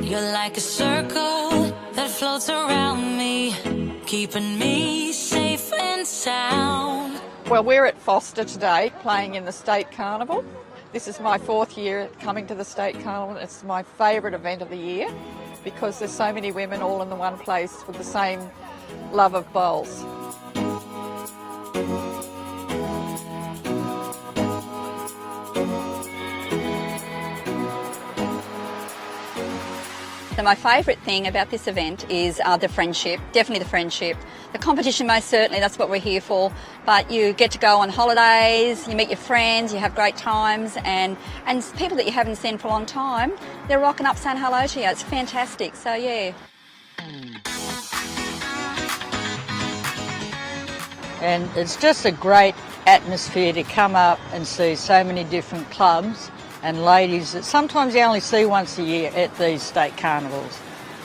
You're like a circle that floats around me, keeping me safe and sound. Well, we're at Foster today, playing in the State Carnival. This is my 4th year coming to the State Carnival. It's my favourite event of the year because there's so many women all in the one place with the same love of bowls. So my favourite thing about this event is the friendship, definitely the friendship. The competition, most certainly, that's what we're here for. But you get to go on holidays, you meet your friends, you have great times, and people that you haven't seen for a long time, they're rocking up saying hello to you. It's fantastic, so yeah. And it's just a great atmosphere to come up and see so many different clubs and ladies that sometimes you only see once a year at these state carnivals.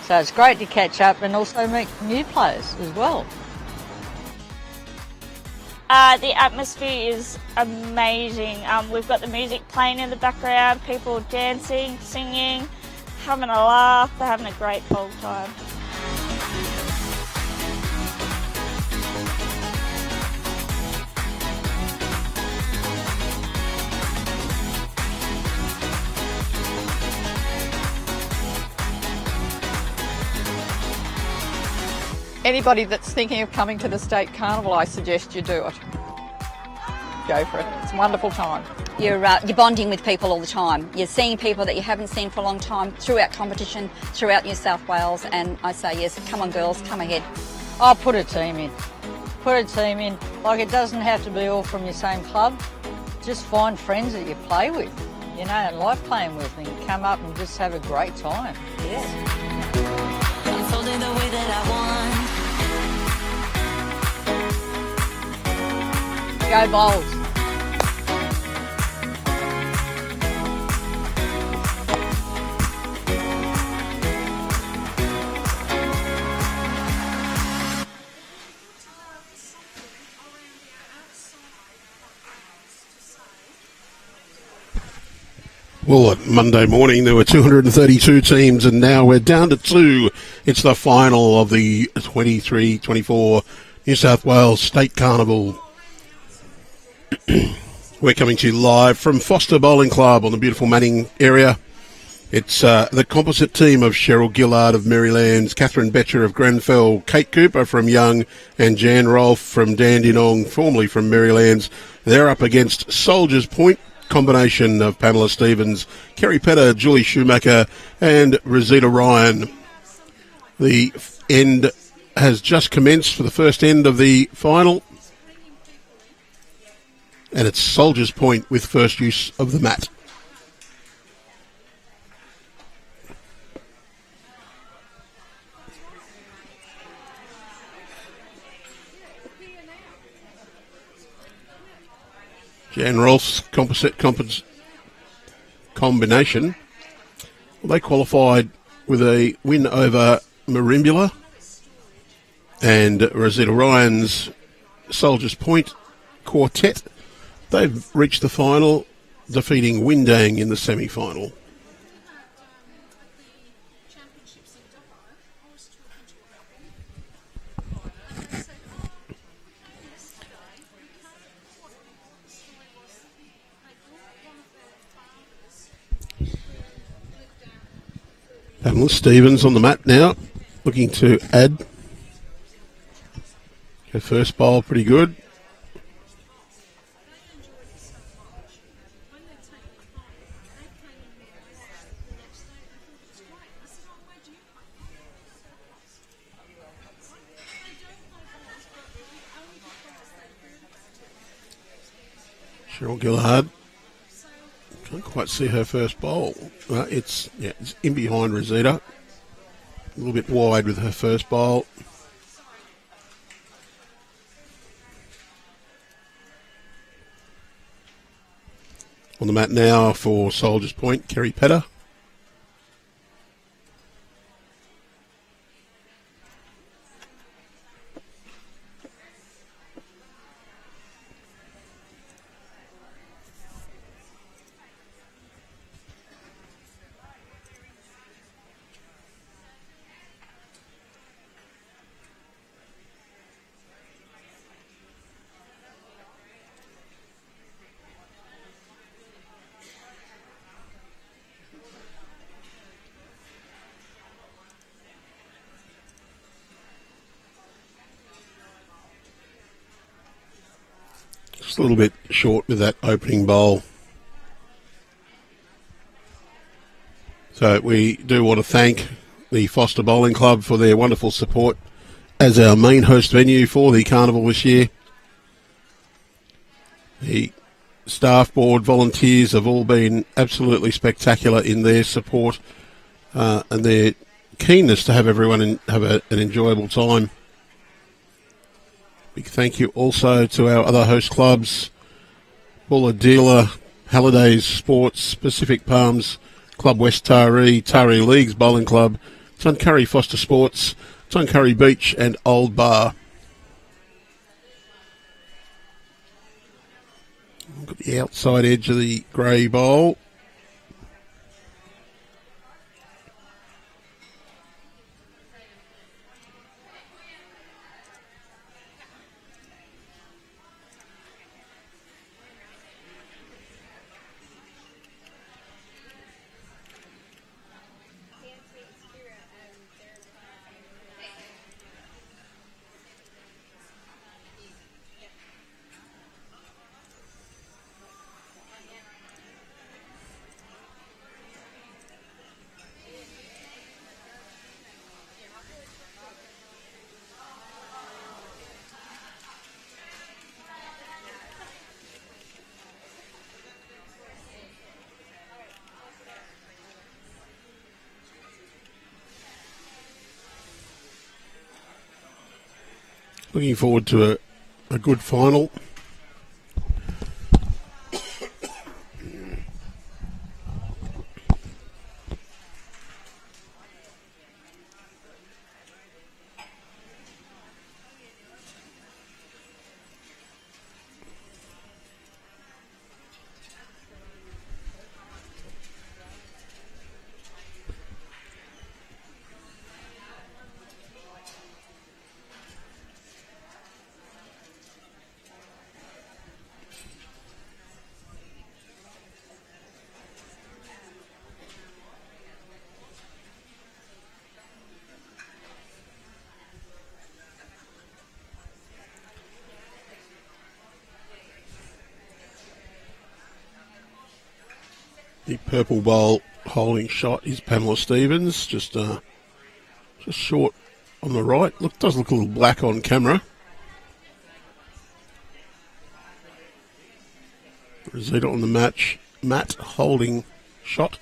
So it's great to catch up and also meet new players as well. The atmosphere is amazing. We've got the music playing in the background, people dancing, singing, having a laugh. They're having a great old time. Anybody that's thinking of coming to the State Carnival, I suggest you do it. Go for it. It's a wonderful time. You're bonding with people all the time. You're seeing people that you haven't seen for a long time throughout competition, throughout New South Wales, and I say yes, come on girls, come ahead. I'll put a team in. Put a team in. Like, it doesn't have to be all from your same club. Just find friends that you play with, you know, and like playing with, and come up and just have a great time. Yeah. Unfolding the way that I want. Go Bowls. Well, at Monday morning there were 232 teams and now we're down to 2. It's the final of the 23-24 New South Wales State Carnival. We're coming to you live from Foster Bowling Club on the beautiful Manning area. It's the composite team of Cheryl Gillard of Marylands, Catherine Betcher of Grenfell, Kate Cooper from Young, and Jan Rolph from Dandenong, formerly from Marylands. They're up against Soldiers Point, combination of Pamela Stevens, Kerry Pedder, Julie Schumacher, and Rosita Ryan. The end has just commenced for the first end of the final. And it's Soldiers Point with first use of the mat. Jan Rolf's composite combination. Well, they qualified with a win over Marimbula, and Rosita Ryan's Soldiers Point quartet. They've reached the final, defeating Windang in the semi-final. Pamela Stevens on the mat now, looking to add. Her first bowl pretty good. Cheryl Gillard. Can't quite see her first bowl. It's in behind Rosita. A little bit wide with her first bowl. On the mat now for Soldiers Point, Kerry Pedder. Just a little bit short with that opening bowl. So we do want to thank the Foster Bowling Club for their wonderful support as our main host venue for the Carnival this year. The staff, board, volunteers have all been absolutely spectacular in their support and their keenness to have everyone have an enjoyable time. Big thank you also to our other host clubs, Bulla Dealer, Hallidays Sports, Pacific Palms, Club West Taree, Taree Leagues Bowling Club, Tuncurry Foster Sports, Tuncurry Beach and Old Bar. Look at the outside edge of the grey bowl. Looking forward to a good final. The purple bowl holding shot is Pamela Stevens, just short on the right. Does look a little black on camera. Rosita on the mat holding shot.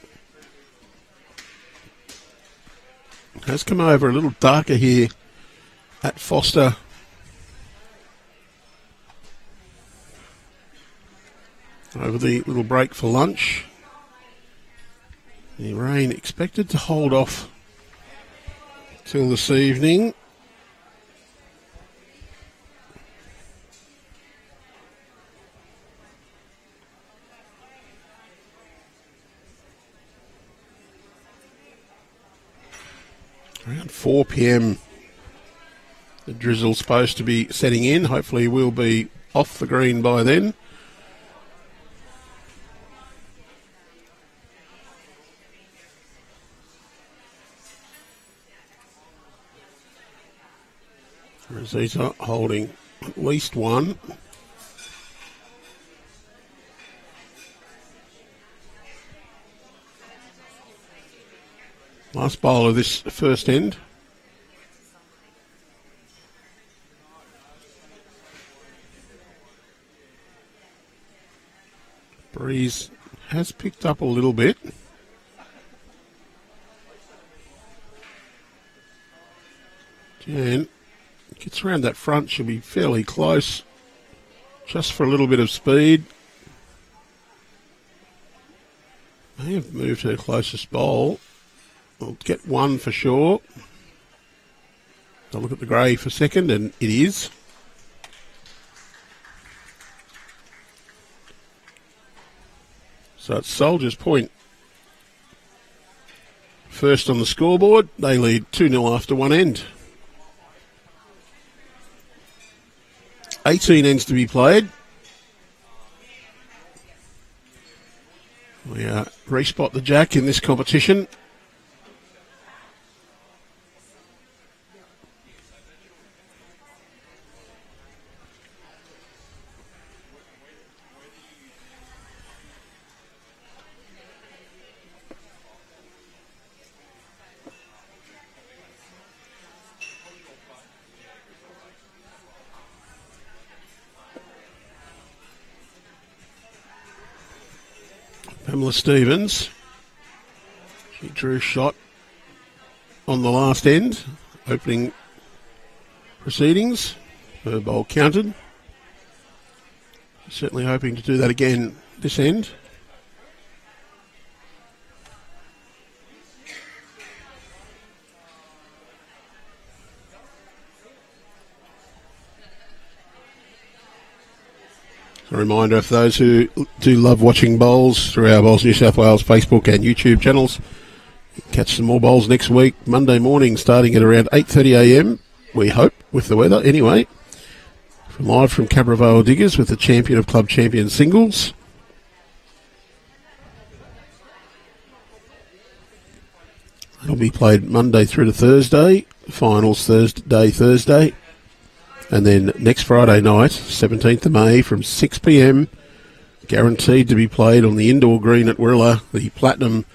Has come over a little darker here at Foster. Over the little break for lunch. The rain expected to hold off till this evening. Around 4 p.m. the drizzle's supposed to be setting in. Hopefully we'll be off the green by then. Rosita holding at least one. Last bowl of this first end. Breeze has picked up a little bit. Jan gets around that front, she'll be fairly close, just for a little bit of speed. May have moved her closest bowl. We'll get one for sure. I'll look at the grey for second, and it is. So it's Soldiers Point first on the scoreboard. They lead 2-0 after one end. 18 ends to be played. We respot the jack in this competition. Pamela Stevens. She drew a shot on the last end, opening proceedings. Her bowl counted. Certainly hoping to do that again this end. A reminder for those who do love watching bowls through our Bowls New South Wales Facebook and YouTube channels, you can catch some more bowls next week, Monday morning, starting at around 8:30am, we hope, with the weather anyway. Live from Cabra Vale Diggers with the champion of club champion singles. It'll be played Monday through to Thursday, finals Thursday. And then next Friday night, 17th of May, from 6pm, guaranteed to be played on the indoor green at Wirrilla, the Platinum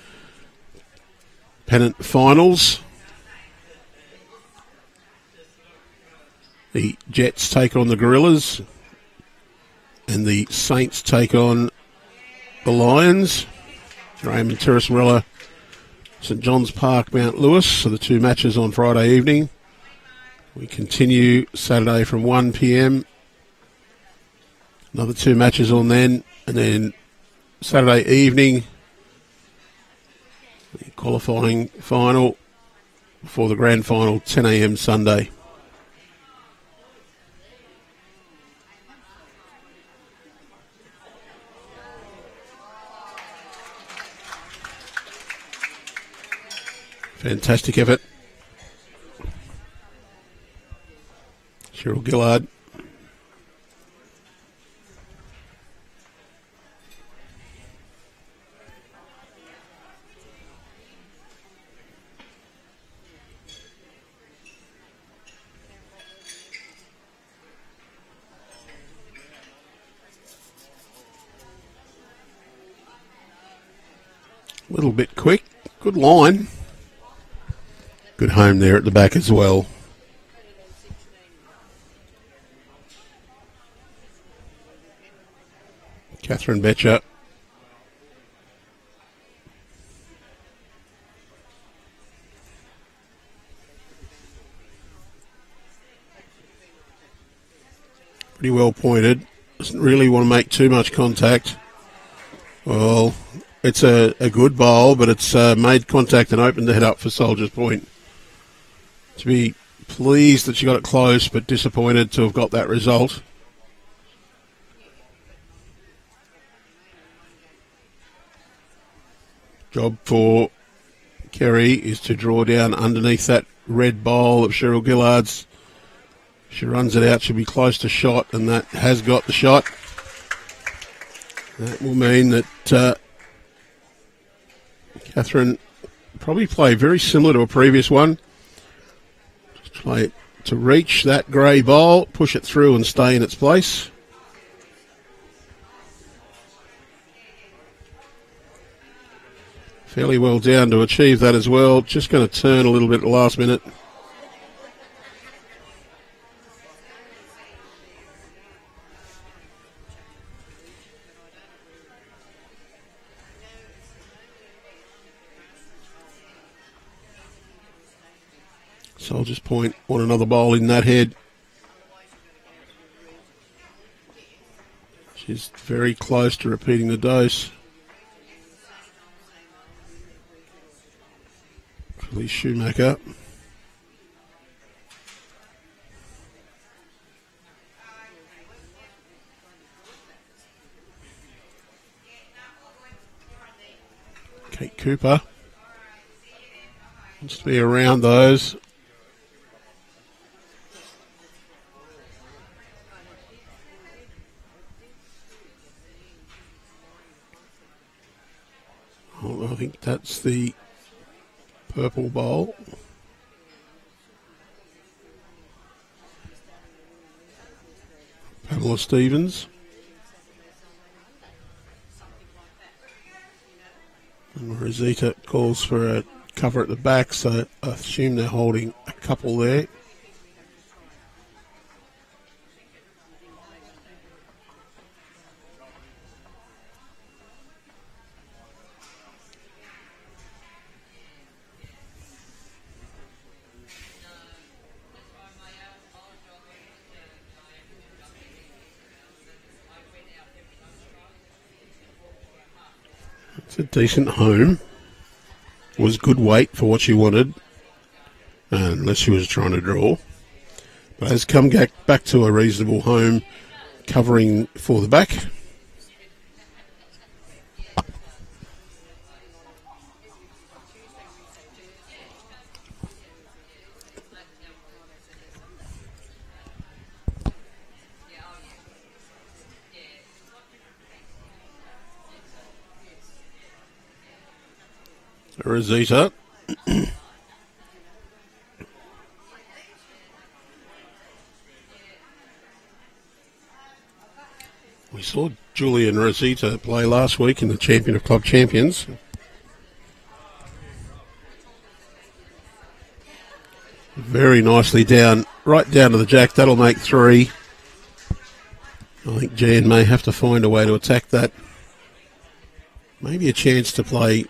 Pennant Finals. The Jets take on the Gorillas, and the Saints take on the Lions. Raymond Terrace, Wirrilla, St John's Park, Mount Lewis, so the two matches on Friday evening. We continue Saturday from 1pm. Another two matches on then. And then Saturday evening, the qualifying final before the grand final, 10am Sunday. Fantastic effort. Cheryl Gillard. A little bit quick. Good line. Good home there at the back as well. Catherine Betcher. Pretty well pointed. Doesn't really want to make too much contact. Well, it's a good bowl, but it's made contact and opened the head up for Soldier's Point. To be pleased that she got it close, but disappointed to have got that result. Job for Kerry is to draw down underneath that red bowl of Cheryl Gillard's. She runs it out, she'll be close to shot, and that has got the shot. That will mean that Catherine probably play very similar to a previous one. Just play it to reach that grey bowl, push it through and stay in its place. Fairly well down to achieve that as well. Just going to turn a little bit at the last minute. Soldier's Point want another bowl in that head. She's very close to repeating the dose. Schumacher. Kate Cooper wants to be around those. Oh, I think that's the purple bowl. Pamela Stevens. And Rosita calls for a cover at the back, so I assume they're holding a couple there. It's a decent home. Was good weight for what she wanted, unless she was trying to draw. But has come back to a reasonable home, covering for the back. Rosita. We saw Julie and Rosita play last week in the Champion of Club Champions. Very nicely down, right down to the jack. That'll make 3. I think Jan may have to find a way to attack that. Maybe a chance to play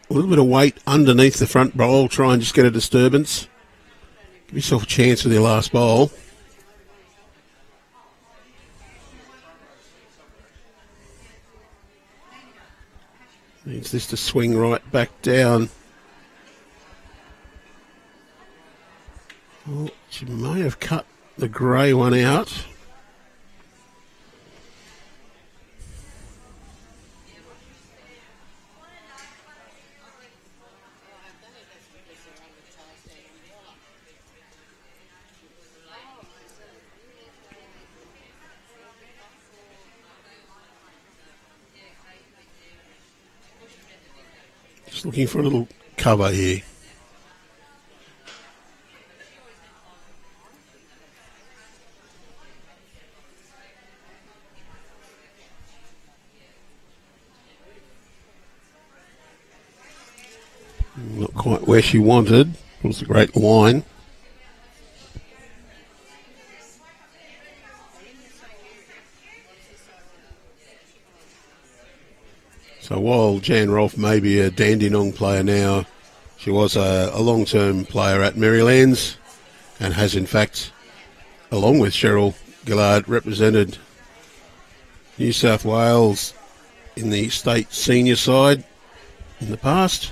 a little bit of weight underneath the front bowl. Try and just get a disturbance. Give yourself a chance with your last bowl. Needs this to swing right back down. Well, she may have cut the grey one out. Just looking for a little cover here. Not quite where she wanted. It was a great line. So while Jan Rolph may be a Dandenong player now, she was a long-term player at Marylands and has in fact, along with Cheryl Gillard, represented New South Wales in the state senior side in the past.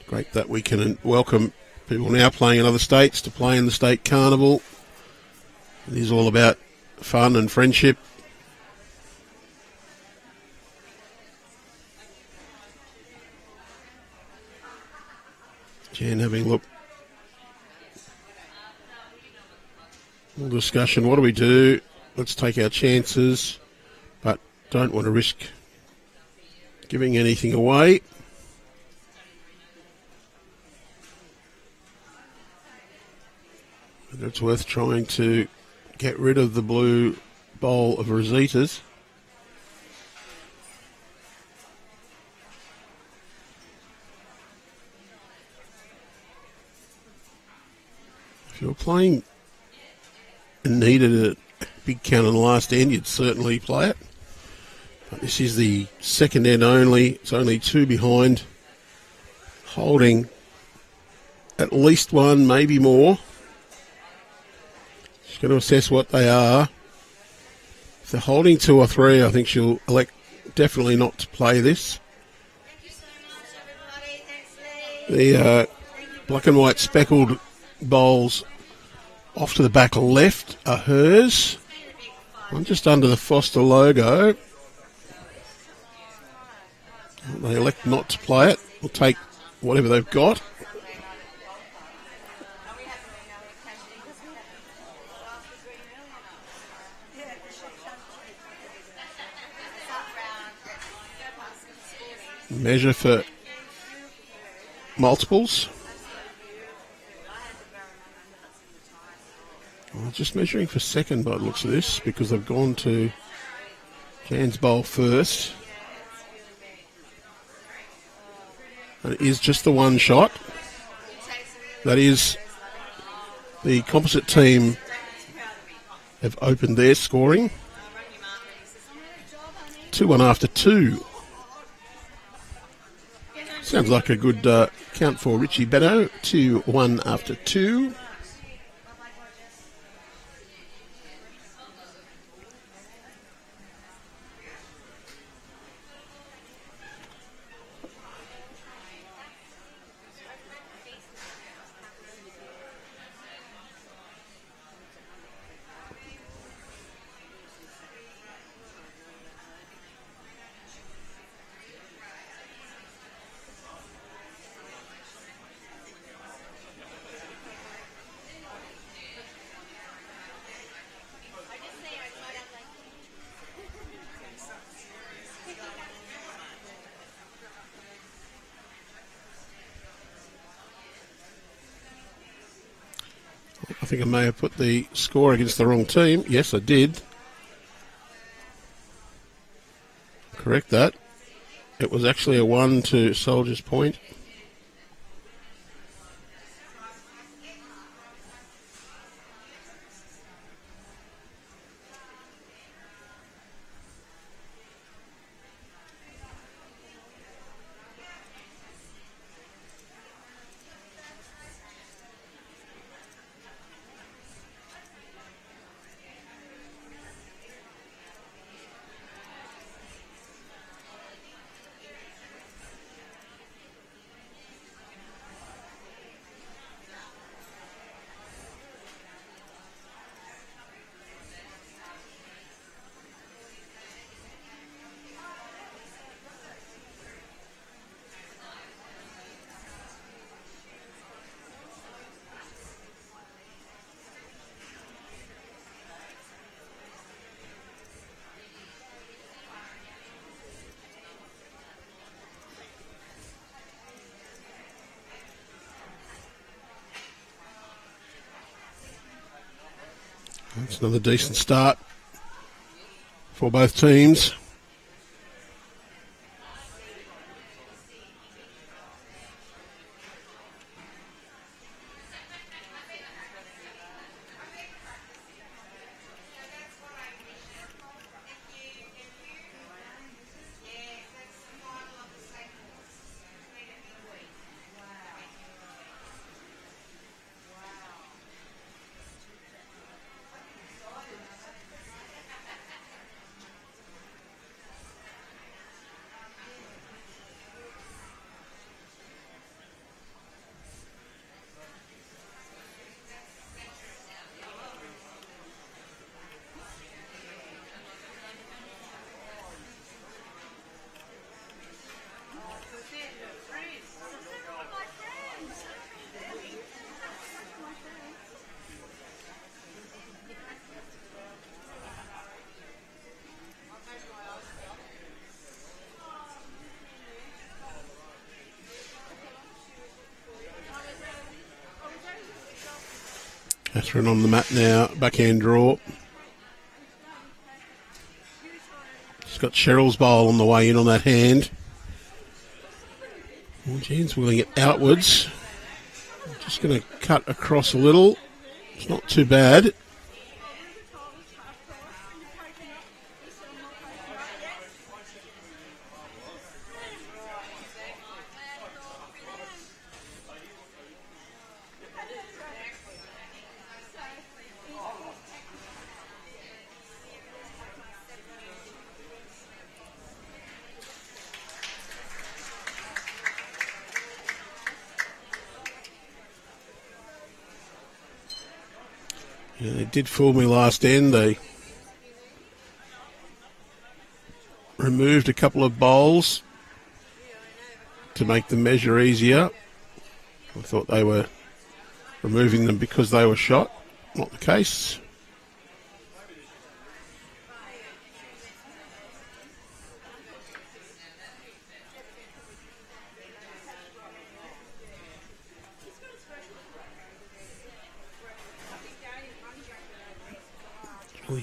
Great that we can welcome people now playing in other states to play in the state carnival. It is all about fun and friendship. Jan having a look. More discussion. What do we do? Let's take our chances, but don't want to risk giving anything away. And it's worth trying to get rid of the blue bowl of Rosita's. If you're playing and needed a big count on the last end, you'd certainly play it. But this is the second end only. It's only 2 behind. Holding at least 1, maybe more. She's going to assess what they are. If they're holding 2 or 3, I think she'll elect definitely not to play this. The black and white speckled bowls off to the back left are hers. I'm just under the Foster logo. They elect not to play it. We'll take whatever they've got. Measure for multiples. Well, just measuring for second by the looks of this, because they've gone to Jan's bowl first. And it is just the 1 shot. That is, the Composite team have opened their scoring. 2-1 after 2. Sounds like a good count for Richie Benno. 2-1 after 2. I think I may have put the score against the wrong team. Yes, I did. Correct that. It was actually a 1 to Soldiers Point. That's another decent start for both teams. Catherine on the mat now, backhand draw. She's got Cheryl's bowl on the way in on that hand. Oh, Jean's wheeling it outwards. Just going to cut across a little. It's not too bad. Yeah, they did fool me last end. They removed a couple of bowls to make the measure easier. I thought they were removing them because they were shot. Not the case.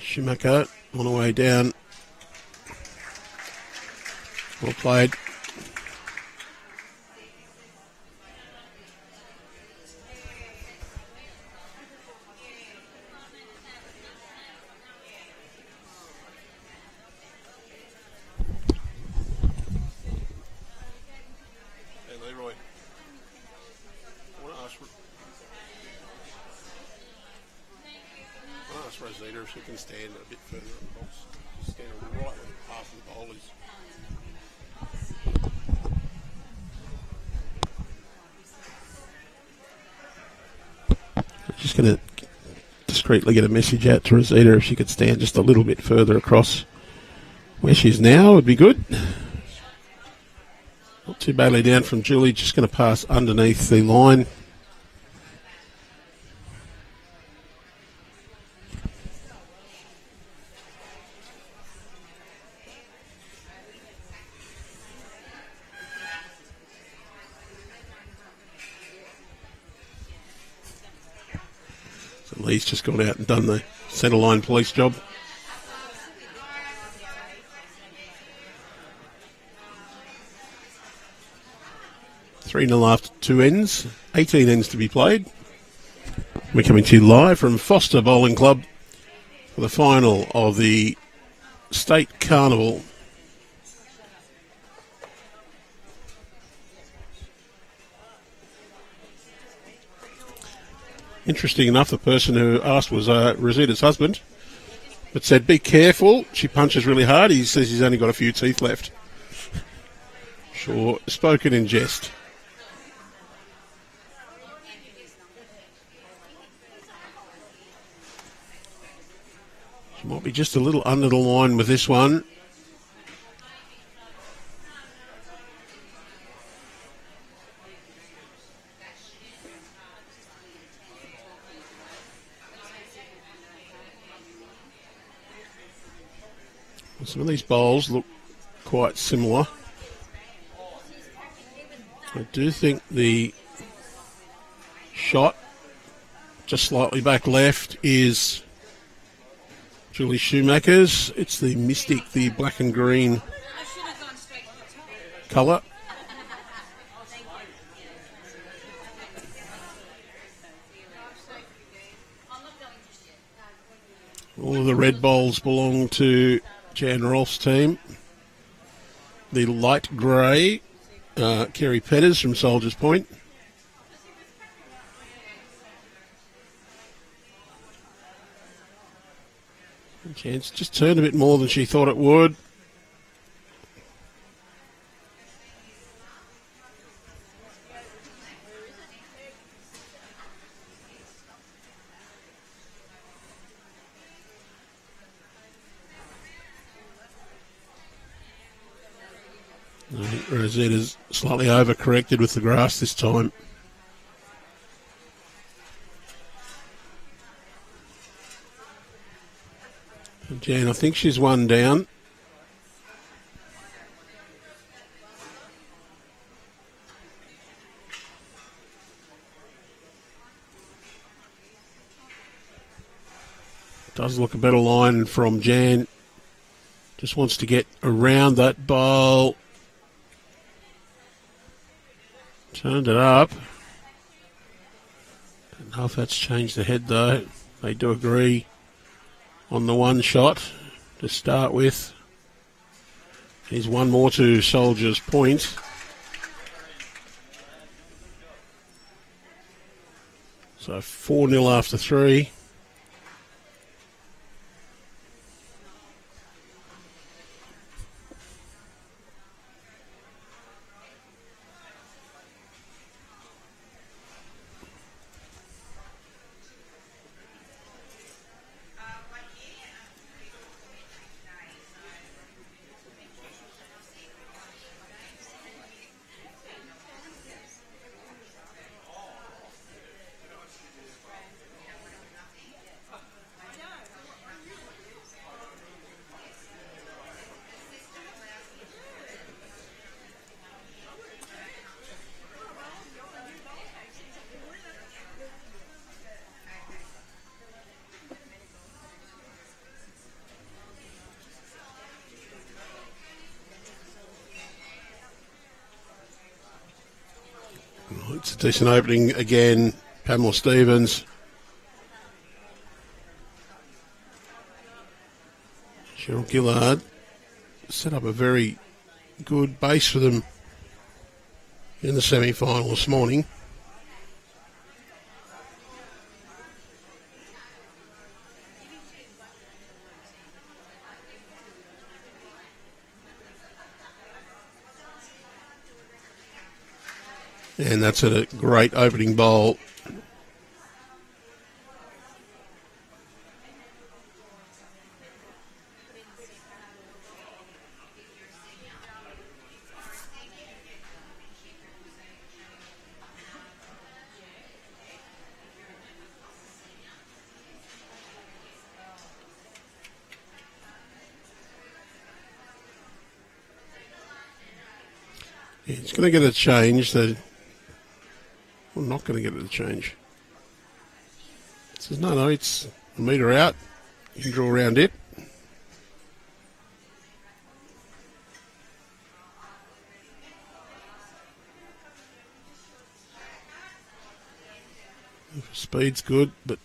Schumacher on the way down. Well played. Hey Leroy, I want to ask Rosita if she can stand a bit further in the box. Stand right where half of the bowl is. Just going to discreetly get a message out to Rosita if she could stand just a little bit further across where she is now would be good. Not too badly down from Julie, just going to pass underneath the line. Lee's just gone out and done the centre line police job. Three 0 after 2 ends. 18 ends to be played. We're coming to you live from Foster Bowling Club for the final of the State Carnival. Interesting enough, the person who asked was Rosita's husband, but said, be careful, she punches really hard. He says he's only got a few teeth left. Sure, spoken in jest. She might be just a little under the line with this one. Some of these bowls look quite similar. I do think the shot just slightly back left is Julie Schumacher's. It's the Mystic, the black and green colour. All of the red bowls belong to Jan Rolph's team. The light grey, Kerry Pedders from Soldiers Point. Chance just turned a bit more than she thought it would. I think Rosetta's slightly overcorrected with the grass this time. And Jan, I think she's one down. Does look a better line from Jan. Just wants to get around that bowl. Turned it up. Don't know if that's changed the head though. They do agree on the one shot to start with. Here's one more to Soldiers Point. So 4-0 after 3. It's a decent opening again. Pamela Stevens. Cheryl Gillard set up a very good base for them in the semi-final this morning. And that's a great opening bowl. Yeah, it's going to get a change. We're not going to get it to change. Says, no, it's a metre out. You can draw around it. Speed's good, but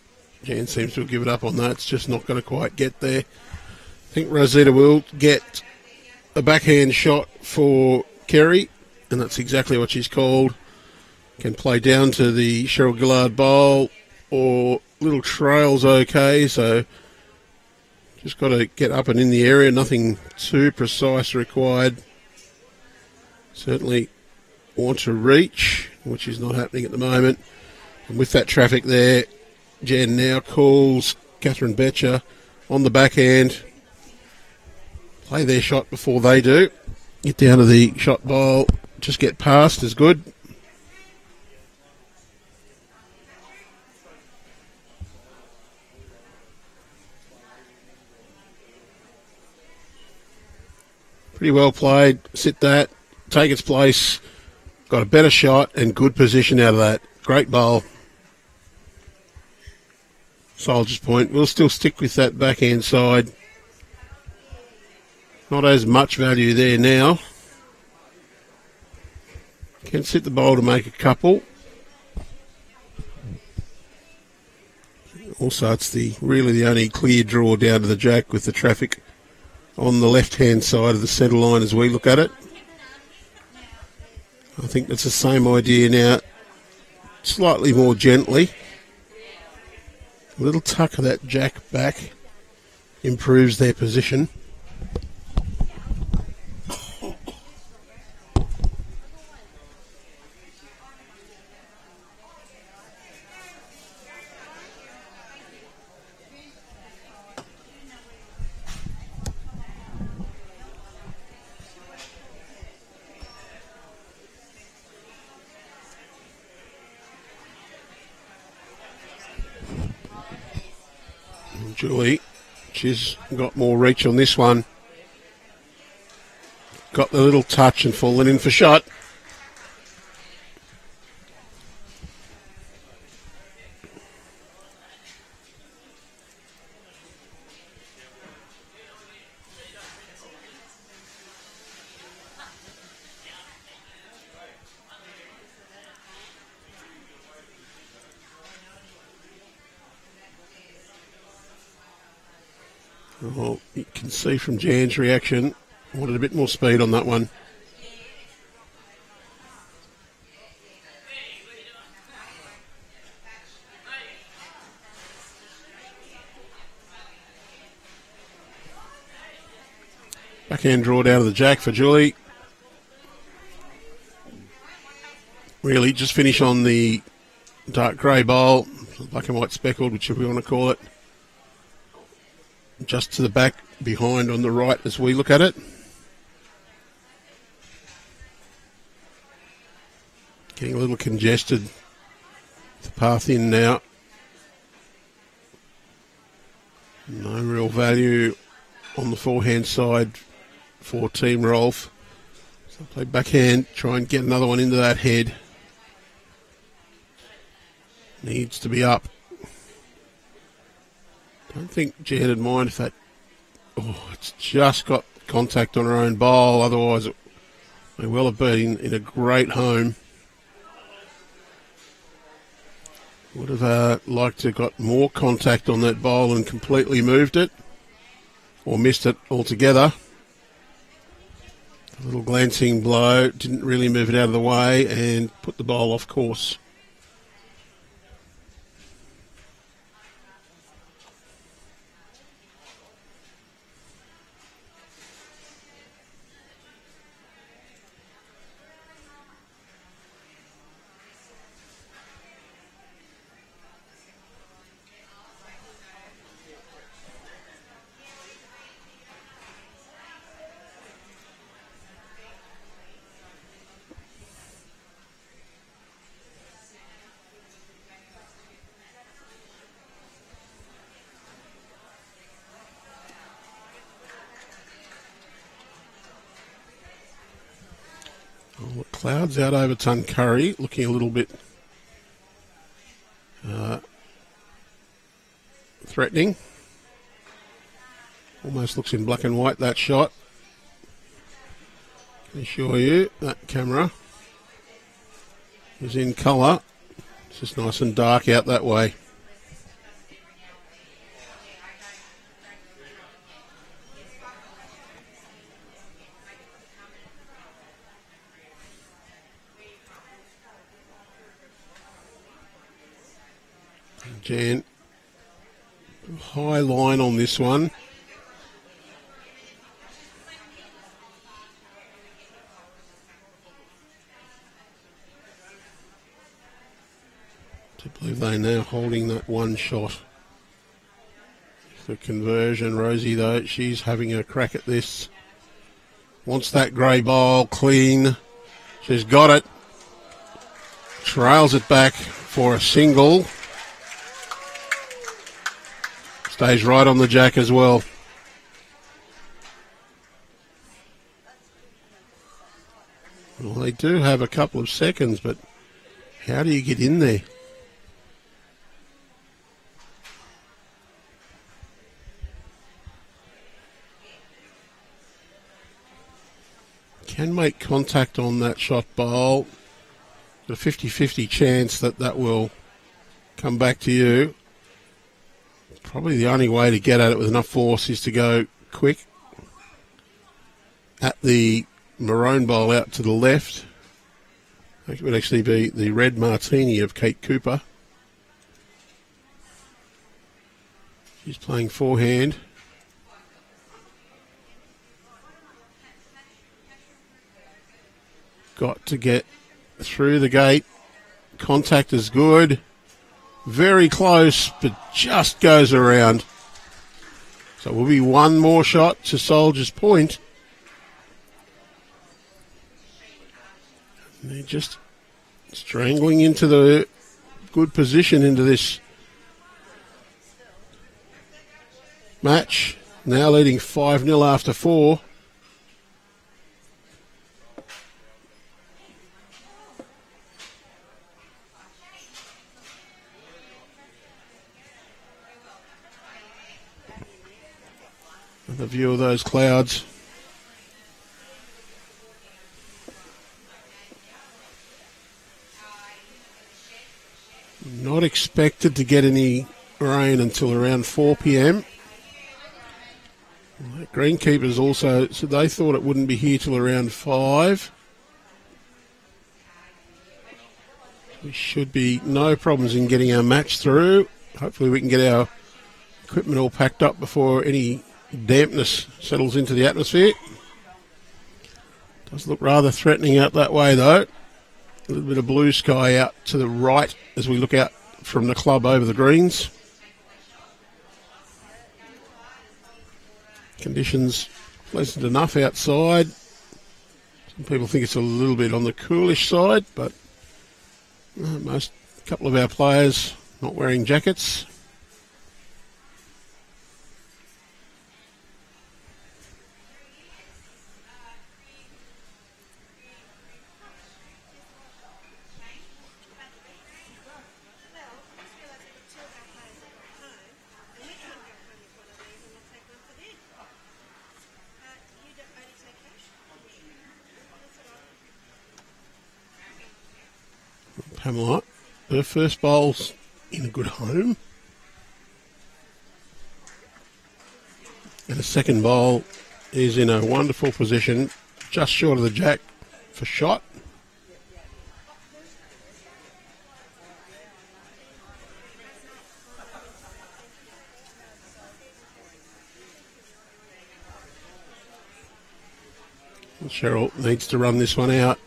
Jan seems to have given up on that. It's just not going to quite get there. I think Rosetta will get a backhand shot for Kerry, and that's exactly what she's called. Can play down to the Cheryl Gillard bowl, or little trail's okay, so just got to get up and in the area. Nothing too precise required. Certainly want to reach, which is not happening at the moment. And with that traffic there, Jan now calls Catherine Betcher on the backhand. Play their shot before they do. Get down to the shot bowl. Just get past is good. Pretty well played. Sit that. Take its place. Got a better shot and good position out of that. Great bowl. Soldier's point. We'll still stick with that backhand side. Not as much value there now. Can sit the bowl to make a couple. Also, it's really the only clear draw down to the jack with the traffic on the left-hand side of the centre line as we look at it. I think that's the same idea now. Slightly more gently. A little tuck of that jack back improves their position. Julie, she's got more reach on this one. Got the little touch and fallen in for shot. Well, you can see from Jan's reaction, wanted a bit more speed on that one. Backhand draw down to the jack for Julie. Really, just finish on the dark grey bowl, black and white speckled, whichever we want to call it. Just to the back, behind on the right as we look at it. Getting a little congested. The path in now. No real value on the forehand side for Team Rolph. So play backhand, try and get another one into that head. Needs to be up. Don't think Jan would mind if that... Oh, it's just got contact on her own bowl. Otherwise, it may well have been in a great home. Would have liked to have got more contact on that bowl and completely moved it. Or missed it altogether. A little glancing blow. Didn't really move it out of the way and put the bowl off course. Oh, clouds out over Tuncurry, looking a little bit threatening. Almost looks in black and white, that shot. Can assure you that camera is in colour. It's just nice and dark out that way. Jan, high line on this one. I believe they're now holding that one shot. The conversion, Rosie, though, she's having a crack at this. Wants that grey bowl clean. She's got it. Trails it back for a single. Stays right on the jack as well. Well, they do have a couple of seconds, but how do you get in there? Can make contact on that shot bowl. Got a 50-50 chance that that will come back to you. Probably the only way to get at it with enough force is to go quick at the maroon bowl out to the left. It would actually be the red martini of Kate Cooper. She's playing forehand. Got to get through the gate. Contact is good. Very close, but just goes around. So it will be one more shot to Soldier's Point. And they're just strangling into the good position into this match. Now leading 5-0 after 4. The view of those clouds. Not expected to get any rain until around 4 p.m. Well, greenkeepers also, so they thought it wouldn't be here till around 5. We should be no problems in getting our match through. Hopefully we can get our equipment all packed up before any dampness settles into the atmosphere. Does look rather threatening out that way though. A little bit of blue sky out to the right as we look out from the club over the greens. Conditions pleasant enough outside. Some people think it's a little bit on the coolish side, but a couple of our players not wearing jackets. Pamela, her first bowl's in a good home. And the second bowl is in a wonderful position, just short of the jack for shot. And Cheryl needs to run this one out.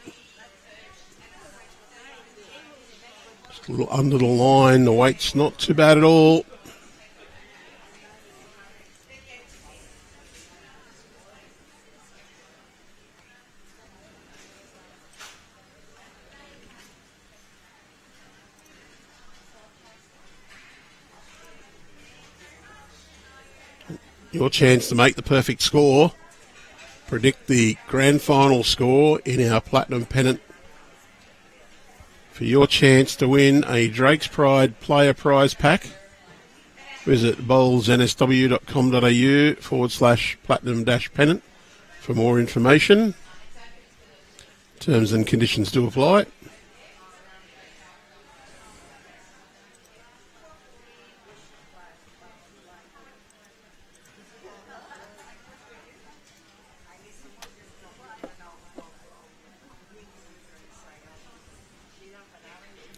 A little under the line, the weight's not too bad at all. Your chance to make the perfect score. Predict the grand final score in our Platinum Pennant. For your chance to win a Drake's Pride Player Prize Pack Visit bowlsnsw.com.au/platinum-pennant for more information. Terms and conditions do apply.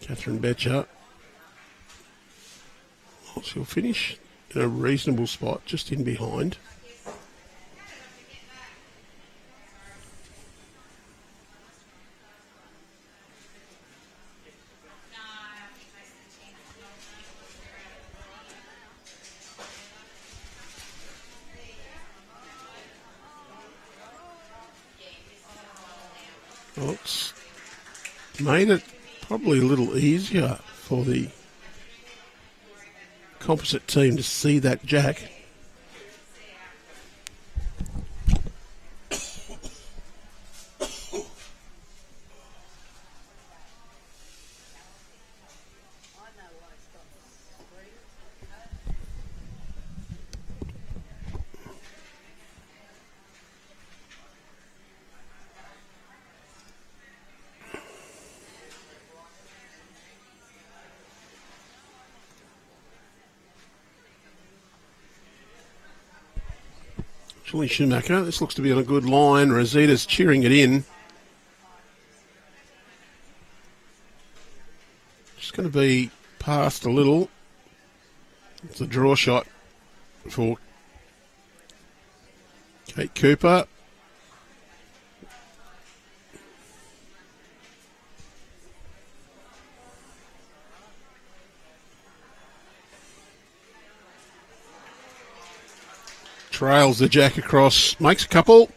Catherine Betcher. She'll finish in a reasonable spot, just in behind. Well, it's made it probably a little easier for the Composite team to see that jack. Schumacher, this looks to be on a good line. Rosita's cheering it in. Just going to be past a little. It's a draw shot for Kate Cooper. Trails the jack across, makes a couple.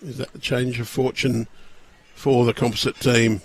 Is that the change of fortune for the Composite team?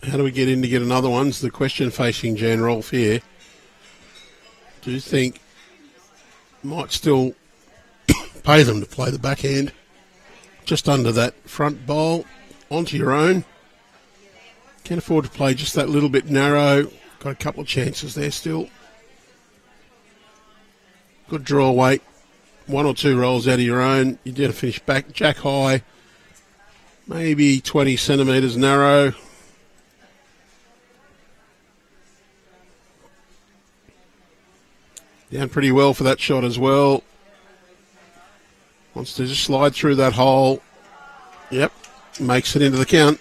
How do we get in to get another one? It's the question facing Jan Rolph here. Do you think might still pay them to play the backhand just under that front bowl onto your own? Can't afford to play just that little bit narrow. Got a couple of chances there still. Good draw weight. One or two rolls out of your own. You did finish back jack high. Maybe 20 centimetres narrow. Down pretty well for that shot as well. Wants to just slide through that hole. Yep, makes it into the count.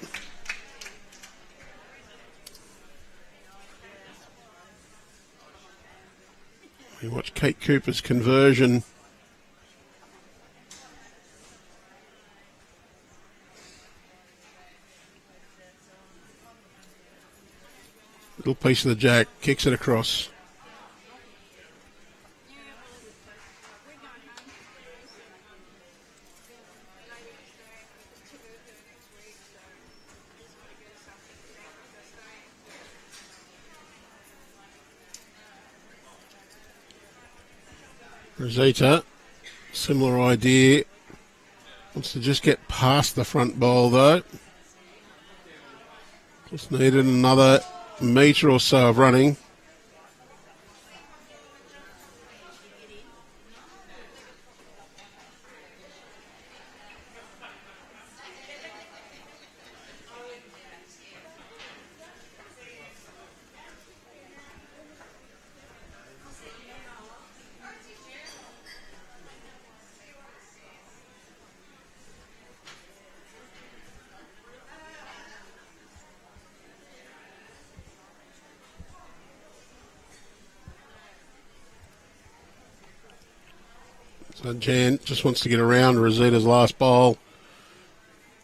We watch Kate Cooper's conversion. Little piece of the jack, kicks it across. Rosita, similar idea. Wants to just get past the front bowl though. Just needed another metre or so of running. So Jan just wants to get around Rosita's last bowl.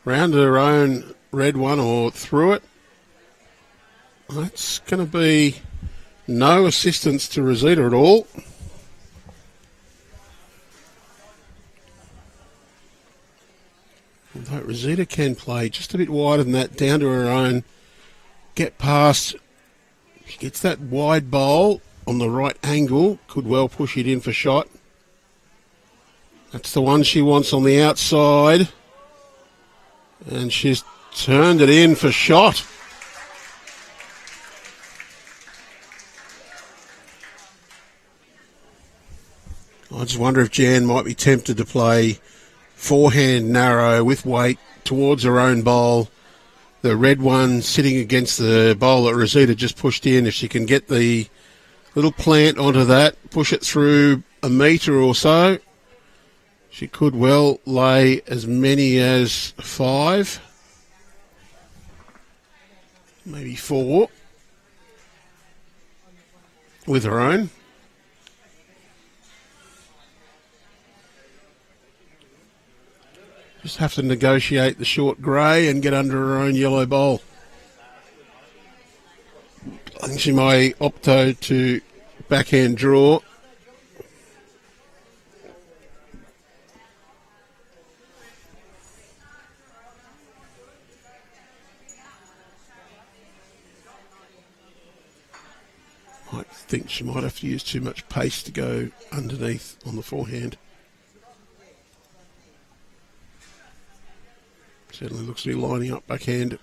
round her own red one or through it. That's going to be no assistance to Rosita at all. Although Rosita can play just a bit wider than that, down to her own, get past. She gets that wide bowl on the right angle, could well push it in for shot. That's the one she wants on the outside. And she's turned it in for shot. I just wonder if Jan might be tempted to play forehand narrow with weight towards her own bowl. The red one sitting against the bowl that Rosita just pushed in. If she can get the little plant onto that, push it through a metre or so, she could well lay as many as 5, maybe 4 with her own. Just have to negotiate the short grey and get under her own yellow bowl. I think she may opt to backhand draw. I think she might have to use too much pace to go underneath on the forehand. Certainly looks to be lining up backhand.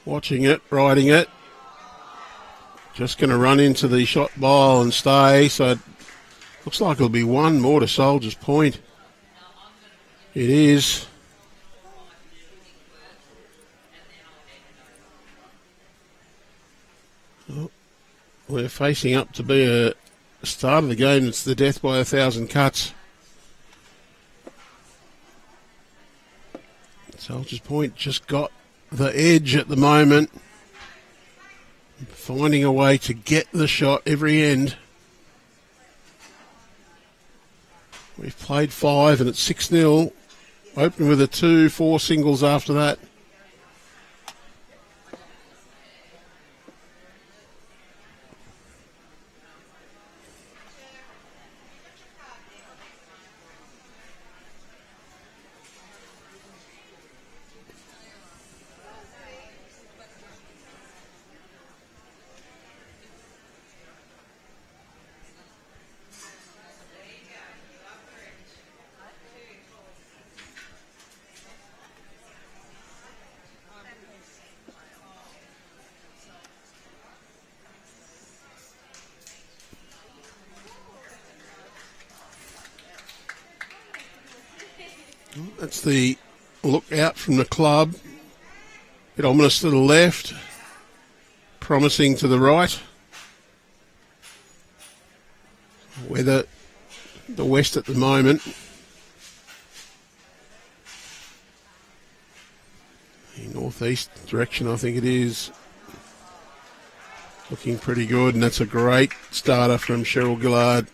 Watching it, riding it. Just going to run into the shot bowl and stay. So it looks like it'll be one more to Soldier's Point. It is. Oh, we're facing up to be a start of the game. It's the death by 1,000 cuts. Soldier's Point just got the edge at the moment. Finding a way to get the shot every end. We've played 5 and it's 6-0. Open with a 2, 4 singles after that. That's the look out from the club. Bit ominous to the left, promising to the right. Weather, the west at the moment. The northeast direction, I think it is. Looking pretty good, and that's a great starter from Cheryl Gillard.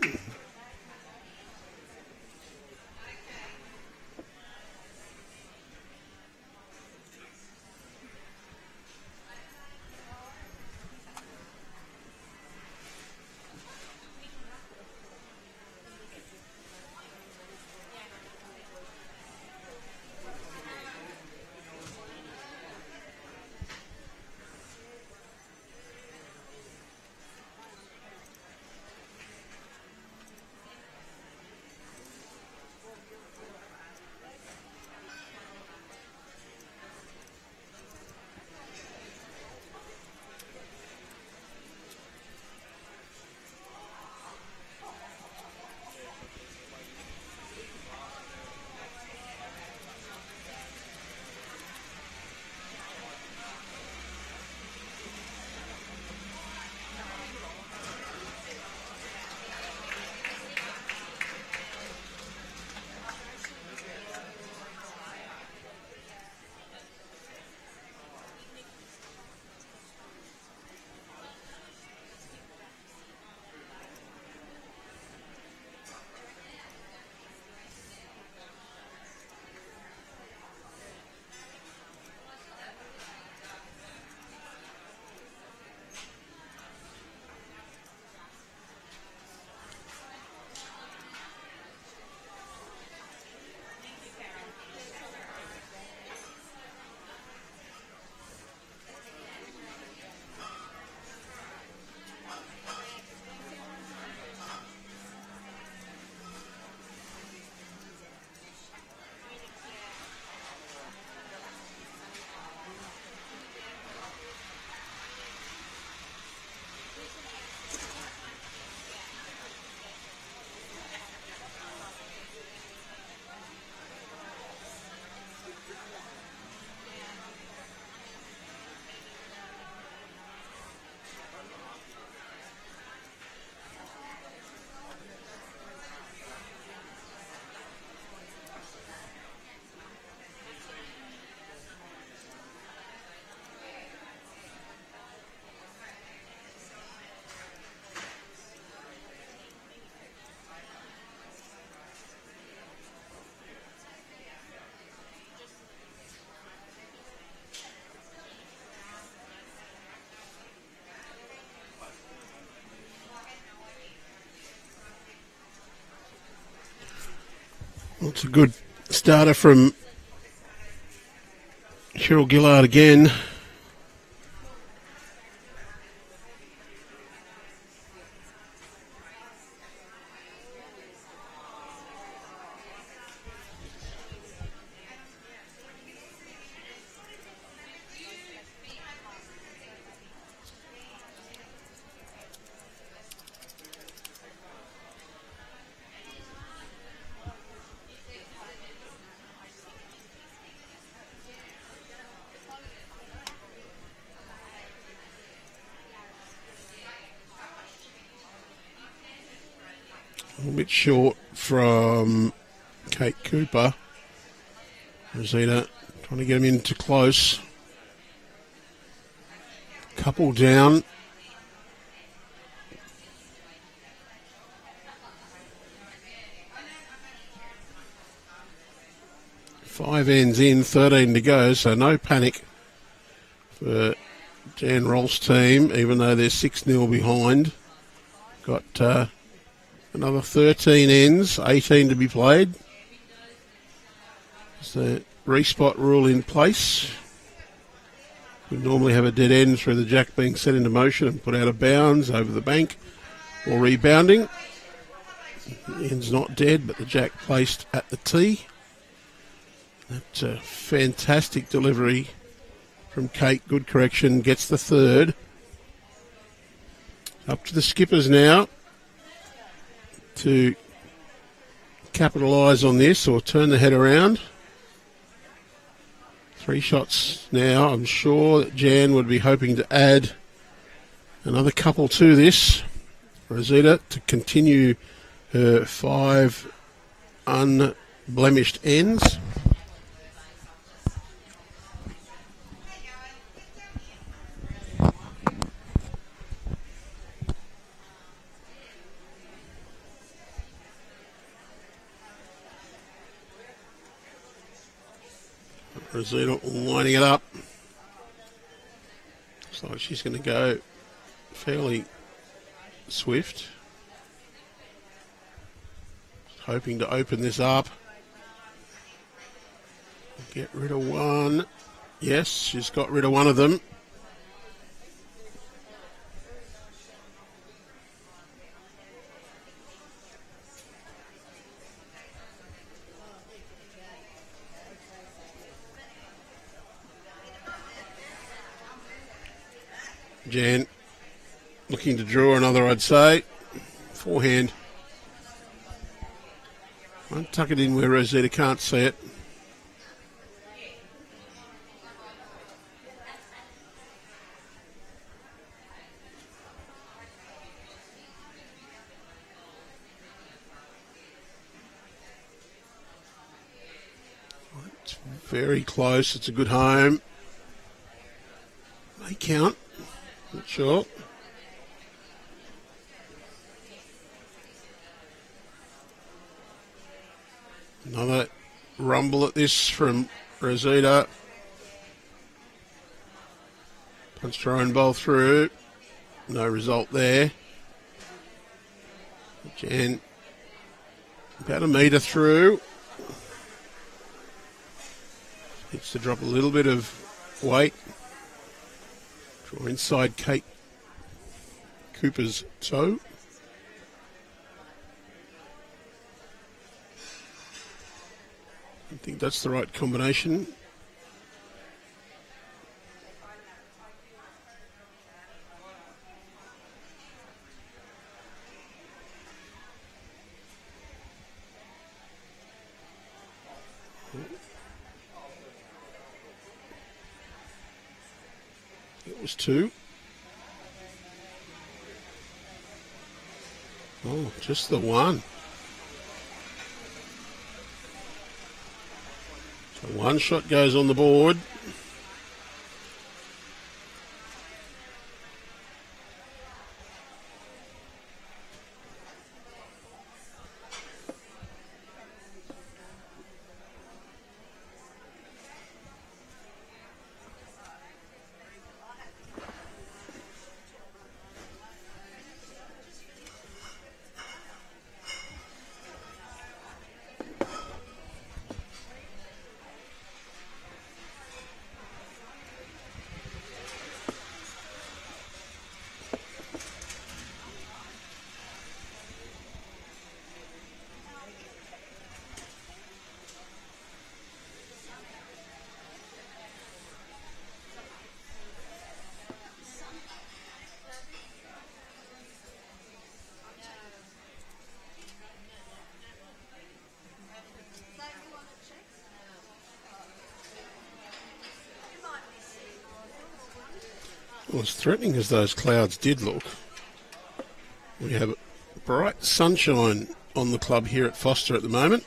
Well, it's a good starter from Cheryl Gillard again. A little bit short from Kate Cooper. Rosita trying to get him into close. Couple down. Five ends in, 13 to go, so no panic for Jan Rolph's team, even though they're 6-0 behind. Got another 13 ends, 18 to be played. There's the respot rule in place. We normally have a dead end through the jack being set into motion and put out of bounds over the bank or rebounding. The end's not dead, but the jack placed at the tee. That's a fantastic delivery from Kate. Good correction, gets the third. Up to the skippers now to capitalise on this or turn the head around. 3 shots now. I'm sure that Jan would be hoping to add another couple to this. Rosita to continue her 5 unblemished ends. Rosita lining it up. Looks like she's going to go fairly swift. Hoping to open this up. Get rid of one. Yes, she's got rid of one of them. Jan looking to draw another, I'd say. Forehand. I'll tuck it in where Rosita can't see it. It's very close. It's a good home. May count. Not sure. Another rumble at this from Rosita. Punched her own ball through. No result there. Jan about a metre through. Needs to drop a little bit of weight. Draw inside Kate Cooper's toe. I think that's the right combination. It was 2. Oh, just the one. So one shot goes on the board. Well, as threatening as those clouds did look, we have bright sunshine on the club here at Foster at the moment.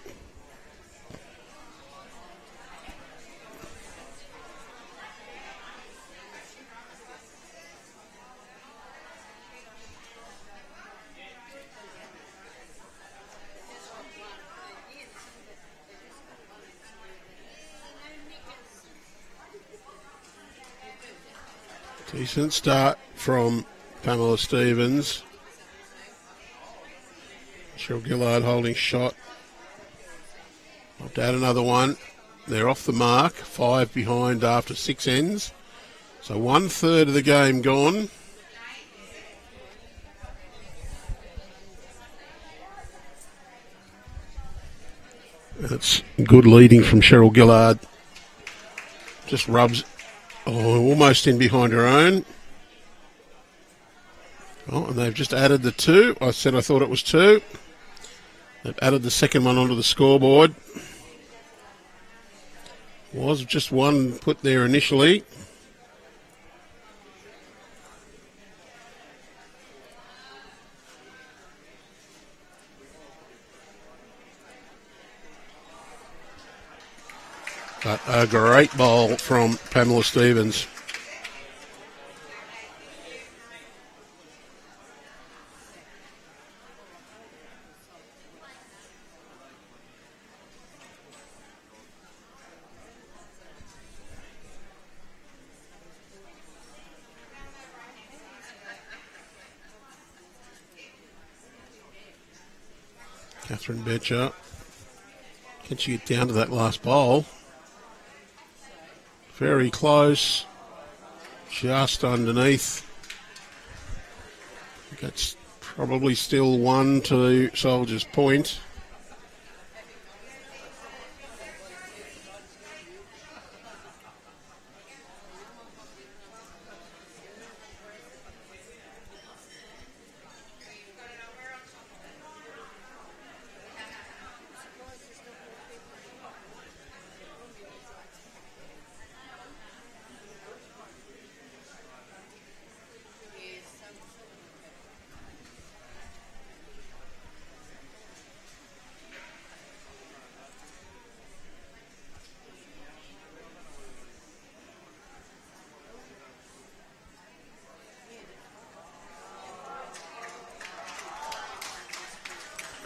Decent start from Pamela Stevens. Cheryl Gillard holding shot. I'll add another one. They're off the mark. 5 behind after 6 ends. So 1/3 of the game gone. That's good leading from Cheryl Gillard. Just rubs almost in behind her own. Oh, and they've just added the 2. I said I thought it was 2. They've added the second one onto the scoreboard. Was just 1 put there initially. But a great bowl from Pamela Stevens. Catherine Betcher. Can she get down to that last bowl? Very close. Just underneath. That's probably still 1 to Soldiers Point.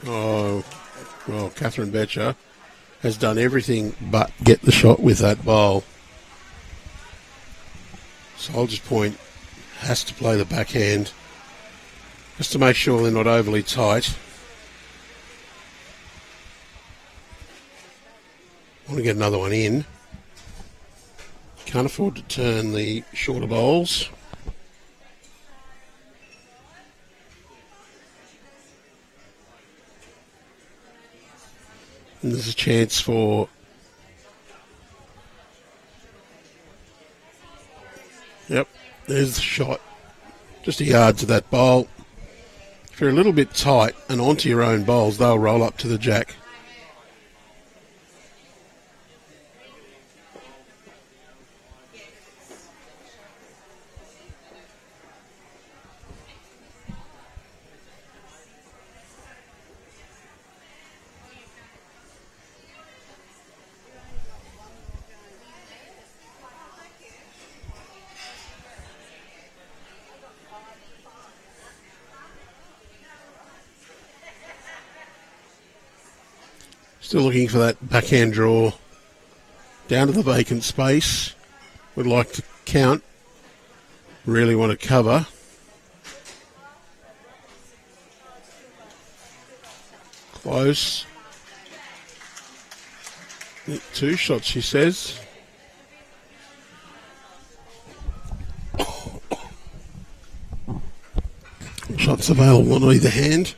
Oh, well, Catherine Betcher has done everything but get the shot with that bowl. Soldiers Point has to play the backhand just to make sure they're not overly tight. Want to get another one in. Can't afford to turn the shorter bowls. And there's a chance for there's the shot. Just a yard to that bowl. If you're a little bit tight and onto your own bowls, they'll roll up to the jack. Still looking for that backhand draw down to the vacant space. Would like to count. Really want to cover. Close. 2 shots, she says. Shots available on either hand.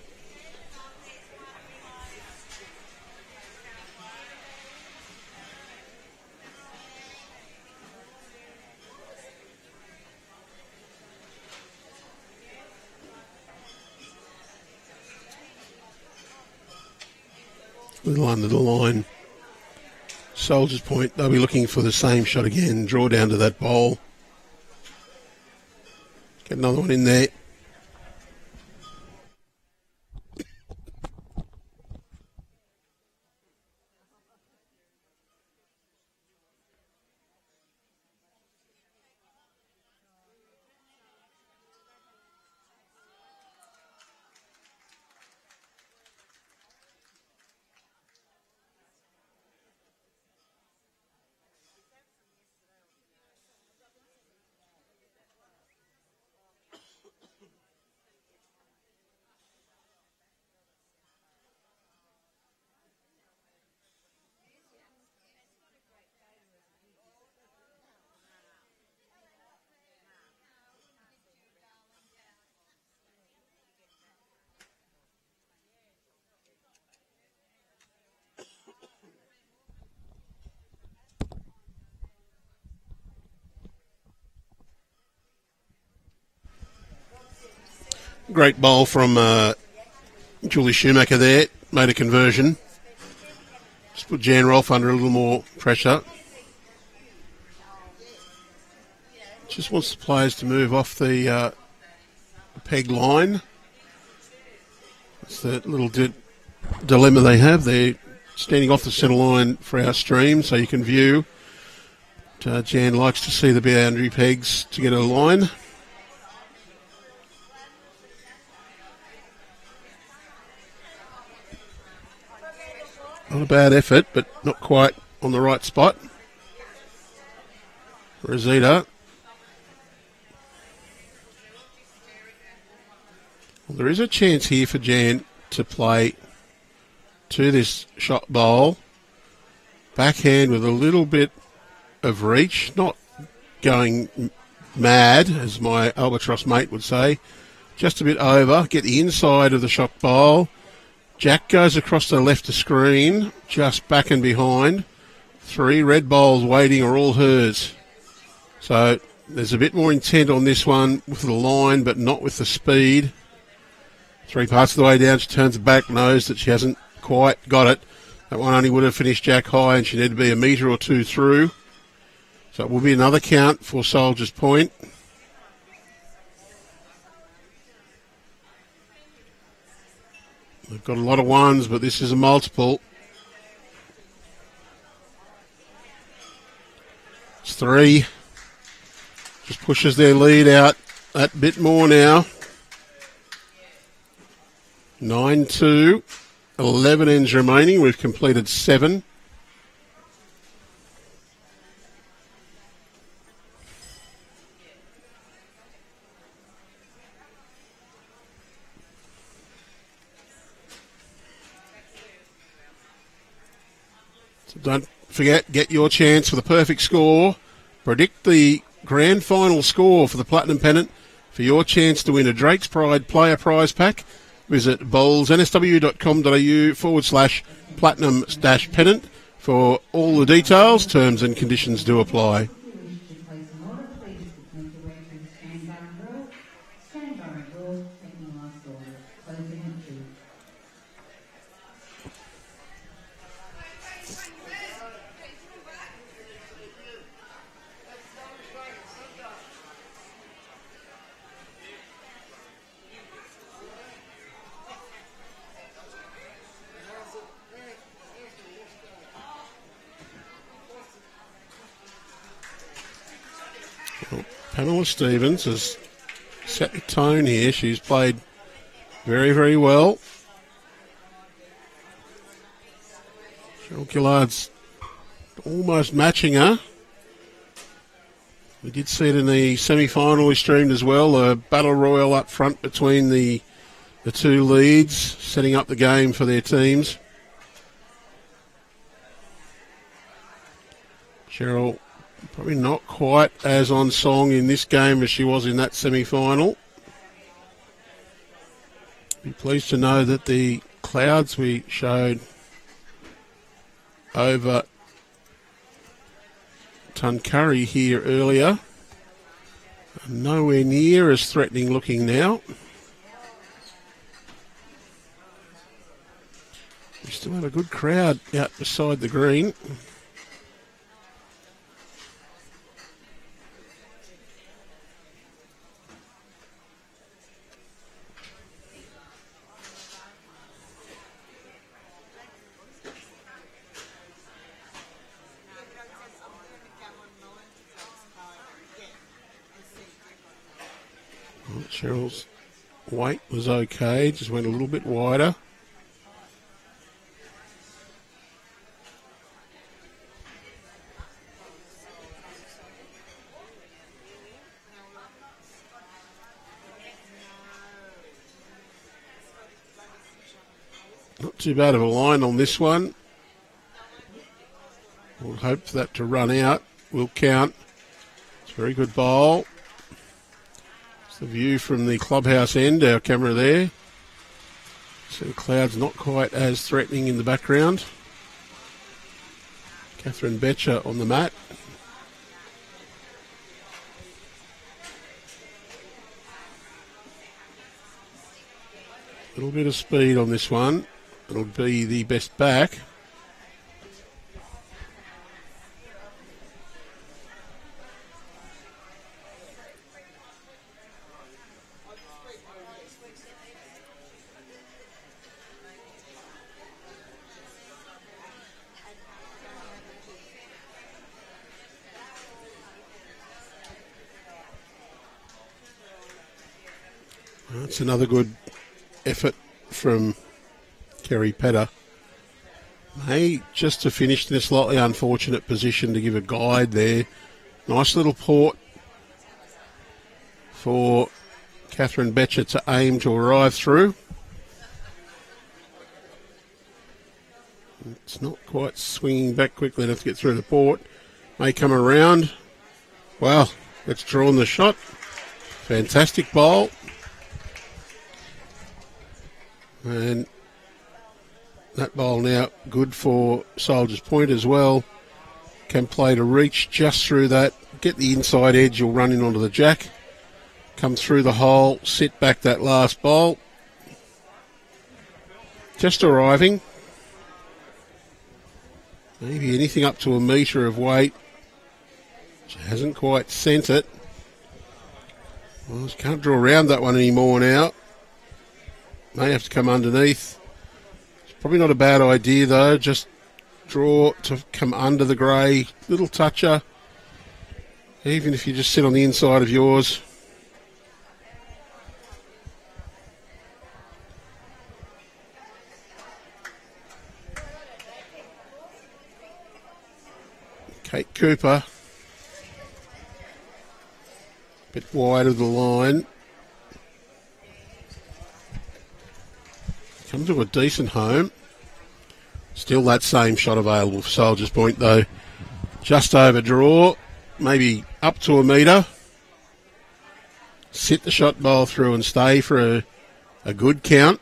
Little under the line. Soldiers Point, they'll be looking for the same shot again. Draw down to that bowl. Get another one in there. Great bowl from Julie Schumacher there. Made a conversion. Just put Jan Rolph under a little more pressure. Just wants the players to move off the peg line. That's the little dilemma they have. They're standing off the centre line for our stream so you can view. Jan likes to see the boundary pegs to get a line. Not a bad effort, but not quite on the right spot. Rosita. Well, there is a chance here for Jan to play to this shot bowl. Backhand with a little bit of reach, not going mad, as my albatross mate would say. Just a bit over, get the inside of the shot bowl. Jack goes across the left of screen, just back and behind. 3 red bowls waiting are all hers. So there's a bit more intent on this one with the line, but not with the speed. 3 parts of the way down, she turns back, knows that she hasn't quite got it. That one only would have finished Jack high, and she needed to be a metre or 2 through. So it will be another count for Soldier's Point. They've got a lot of ones, but this is a multiple. It's 3. Just pushes their lead out that bit more now. 9-2. 11 ends remaining. We've completed 7. So don't forget, get your chance for the perfect score. Predict the grand final score for the Platinum Pennant for your chance to win a Drake's Pride player prize pack. Visit bowlsnsw.com.au/platinum-pennant for all the details. Terms and conditions do apply. Pamela Stevens has set the tone here. She's played very, very well. Gillard's almost matching her. We did see it in the semi-final we streamed as well. A battle royal up front between the 2 leads, setting up the game for their teams. Cheryl probably not quite as on song in this game as she was in that semi-final. Be pleased to know that the clouds we showed over Tuncurry here earlier are nowhere near as threatening looking now. We still have a good crowd out beside the green. Well, Cheryl's weight was okay, just went a little bit wider. Not too bad of a line on this one. We'll hope for that to run out. We'll count. It's a very good bowl. It's the view from the clubhouse end, our camera there. So the cloud's not quite as threatening in the background. Catherine Betcher on the mat. A little bit of speed on this one. It'll be the best back. That's another good effort from Kerry Pedder. May just to finish in a slightly unfortunate position to give a guide there. Nice little port for Catherine Betcher to aim to arrive through. It's not quite swinging back quickly enough to get through the port. May come around. Well, it's drawn the shot. Fantastic bowl. And that bowl now good for Soldier's Point as well. Can play to reach just through that. Get the inside edge, you'll run in onto the jack. Come through the hole, sit back that last bowl. Just arriving. Maybe anything up to a metre of weight. She hasn't quite sent it. Well, she can't draw around that one anymore now. May have to come underneath. It's probably not a bad idea though. Just draw to come under the grey. Little toucher. Even if you just sit on the inside of yours. Kate Cooper. A bit wide of the line. Come to a decent home. Still that same shot available for Soldier's Point though. Just over draw. Maybe up to a metre. Sit the shot bowl through and stay for a good count.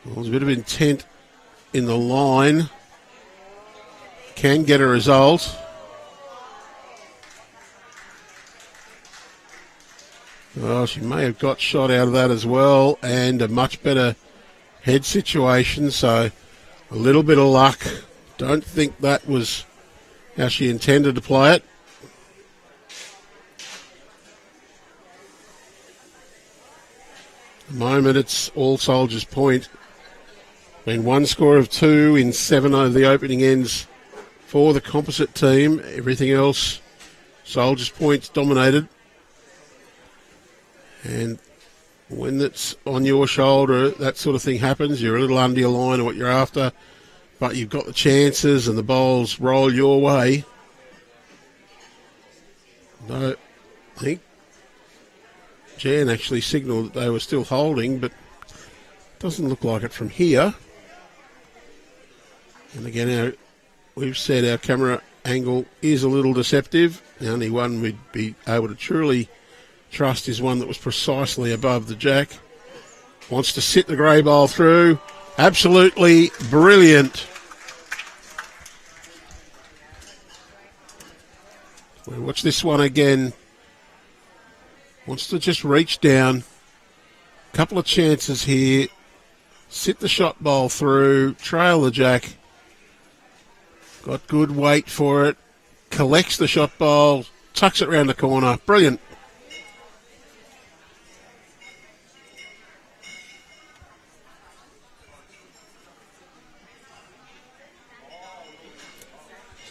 Well, there's a bit of intent in the line. Can get a result. Oh, she may have got shot out of that as well, and a much better head situation, so a little bit of luck. Don't think that was how she intended to play it. At the moment, it's all Soldier's Point. Been one score of 2 in 7 over the opening ends for the Composite team. Everything else, Soldier's Point's dominated. And when it's on your shoulder, that sort of thing happens. You're a little under your line of what you're after, but you've got the chances and the bowls roll your way. No, I think Jan actually signalled that they were still holding, but doesn't look like it from here. And again, we've said our camera angle is a little deceptive. The only one we'd be able to truly trust is one that was precisely above the jack. Wants to sit the grey bowl through. Absolutely brilliant. We'll watch this one again. Wants to just reach down. Couple of chances here. Sit the shot bowl through. Trail the jack. Got good weight for it. Collects the shot bowl. Tucks it round the corner. Brilliant.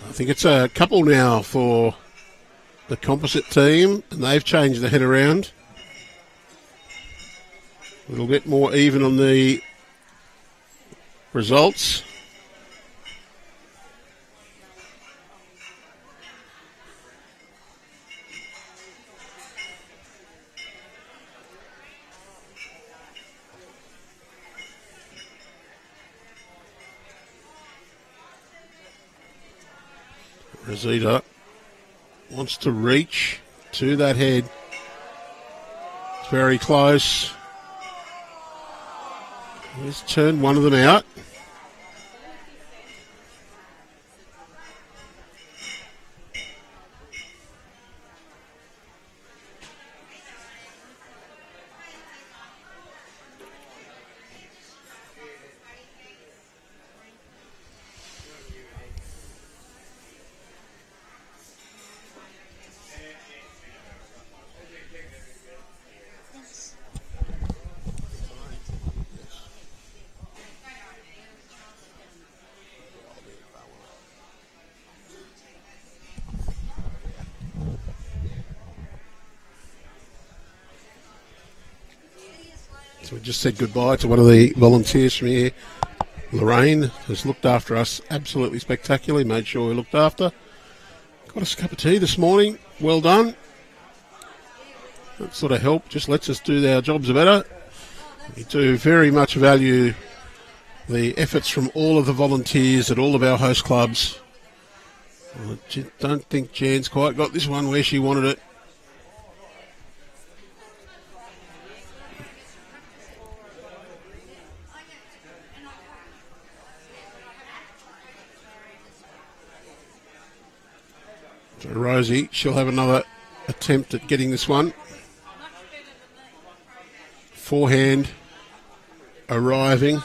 I think it's a couple now for the Composite team, and they've changed the head around. A little bit more even on the results. Rosita wants to reach to that head. It's very close. He's turned one of them out. So we just said goodbye to one of the volunteers from here. Lorraine has looked after us absolutely spectacularly, made sure we looked after. Got us a cup of tea this morning. Well done. That sort of help just lets us do our jobs better. We do very much value the efforts from all of the volunteers at all of our host clubs. I don't think Jan's quite got this one where she wanted it. So Rosie, she'll have another attempt at getting this one. Forehand arriving.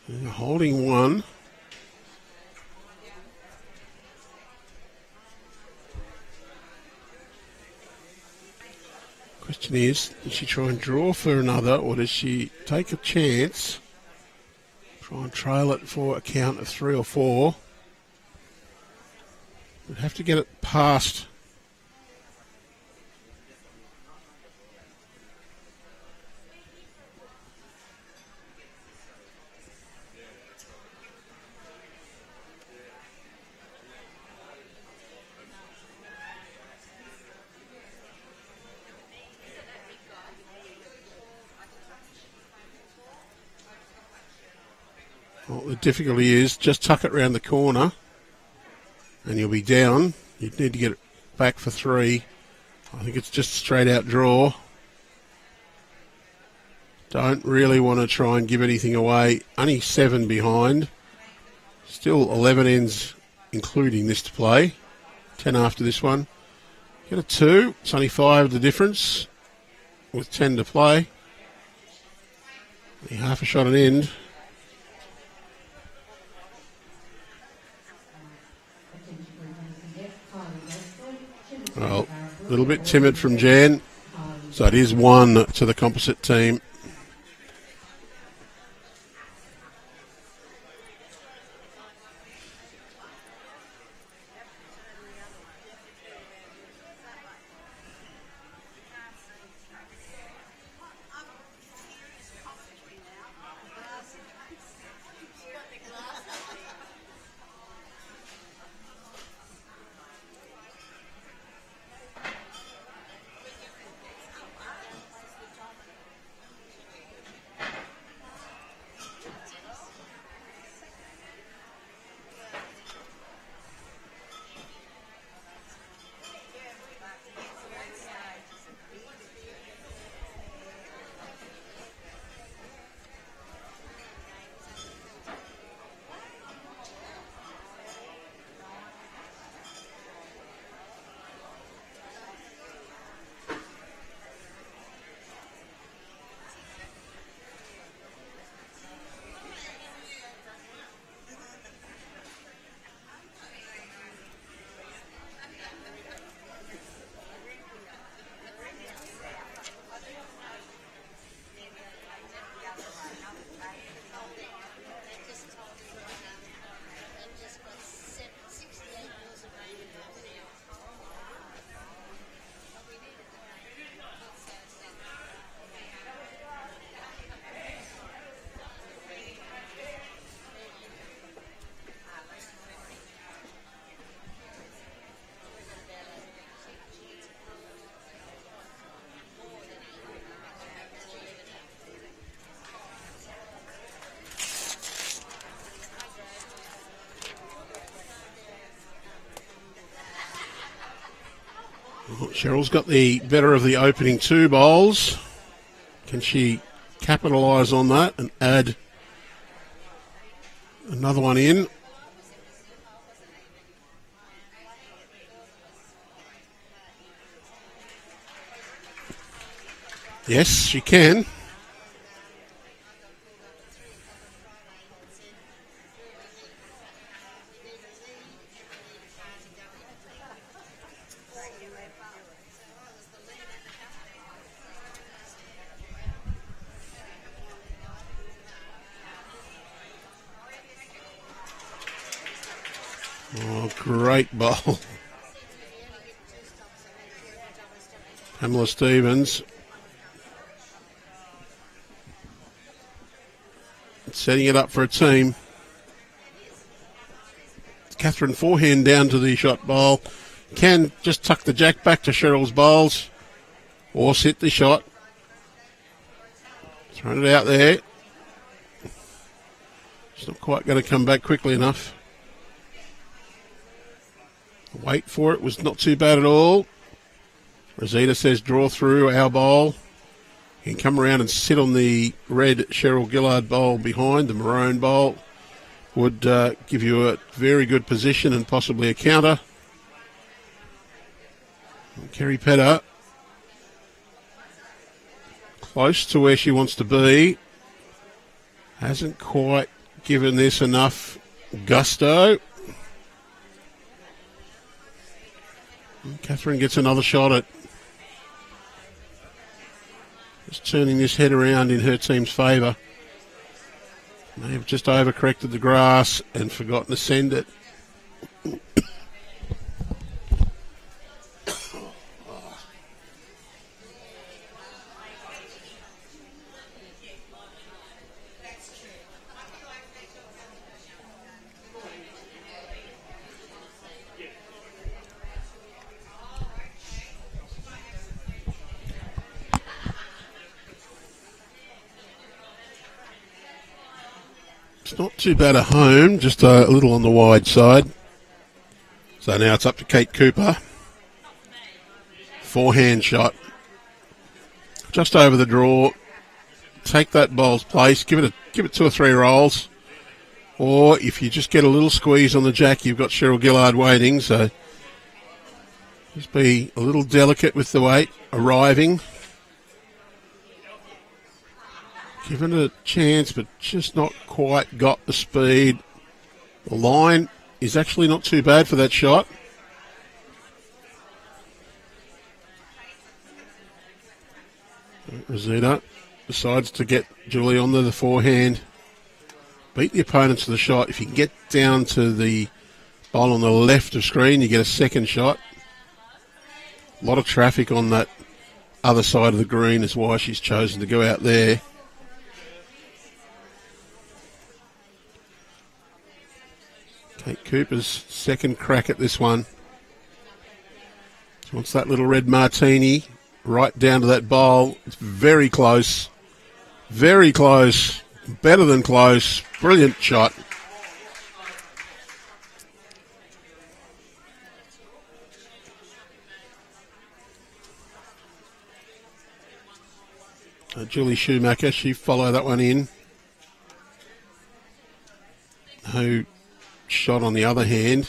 And holding one. Question is, does she try and draw for another, or does she take a chance, try and trail it for a count of 3 or 4? We'd have to get it past. Well, the difficulty is just tuck it round the corner and you'll be down. You'd need to get it back for 3. I think it's just a straight out draw. Don't really want to try and give anything away. Only 7 behind. Still 11 ends including this to play. 10 after this one. Get a 2. It's only 5 the difference with 10 to play. Only half a shot an end. Well, a little bit timid from Jan. So it is 1 to the Composite team. Well, Cheryl's got the better of the opening 2 bowls. Can she capitalise on that and add another one in? Yes, she can. Oh, great bowl. Pamela Stevens setting it up for a team. Catherine forehand down to the shot bowl. Can just tuck the jack back to Cheryl's bowls or sit the shot. Thrown it out there. It's not quite going to come back quickly enough. Wait for it was not too bad at all. Rosita says draw through our bowl. You can come around and sit on the red Cheryl Gillard bowl behind. The maroon bowl would give you a very good position and possibly a counter. And Kerry Pedder close to where she wants to be. Hasn't quite given this enough gusto. And Catherine gets another shot at just turning this head around in her team's favour. May have just overcorrected the grass and forgotten to send it. It's not too bad at home, just a little on the wide side. So now it's up to Kate Cooper. Forehand shot. Just over the draw. Take that bowl's place. Give it 2 or 3 rolls. Or if you just get a little squeeze on the jack, you've got Cheryl Gillard waiting. So just be a little delicate with the weight arriving. Given it a chance, but just not quite got the speed. The line is actually not too bad for that shot. Rosita decides to get Julie on the forehand. Beat the opponent to the shot. If you get down to the bowl on the left of screen, you get a second shot. A lot of traffic on that other side of the green is why she's chosen to go out there. Kate Cooper's second crack at this one. She wants that little red martini right down to that bowl. It's very close. Very close. Better than close. Brilliant shot. Julie Schumacher, she followed that one in. Who shot on the other hand.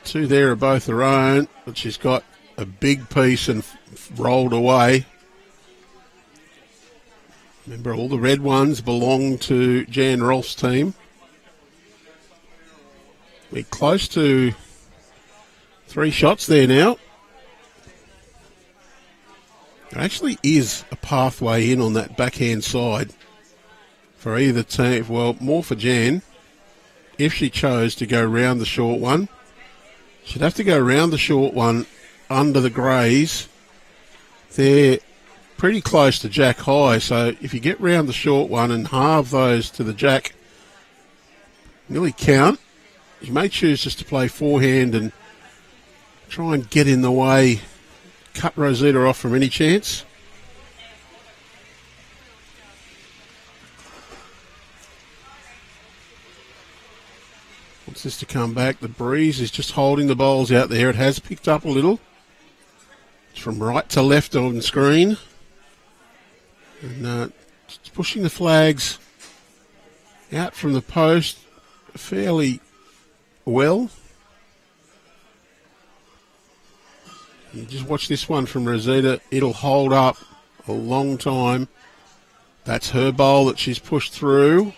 2 there are both her own, but she's got a big piece and rolled away. Remember, all the red ones belong to Jan Rolph's team. We're close to 3 shots there now. There actually is a pathway in on that backhand side for either team. Well, more for Jan. If she chose to go round the short one, she'd have to go round the short one under the greys. They're pretty close to jack high, so if you get round the short one and halve those to the jack, nearly count. You may choose just to play forehand and try and get in the way, cut Rosita off from any chance. Wants this to come back. The breeze is just holding the bowls out there. It has picked up a little. It's from right to left on screen. And it's pushing the flags out from the post fairly well. You just watch this one from Rosita. It'll hold up a long time. That's her bowl that she's pushed through.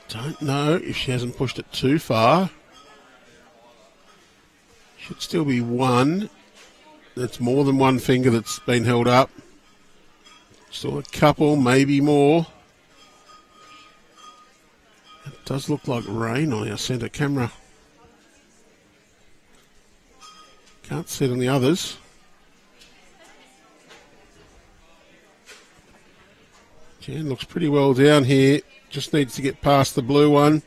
Don't know if she hasn't pushed it too far. Should still be one. That's more than one finger that's been held up. Still a couple, maybe more. It does look like rain on our centre camera. Can't see it on the others. Jan looks pretty well down here. Just needs to get past the blue one.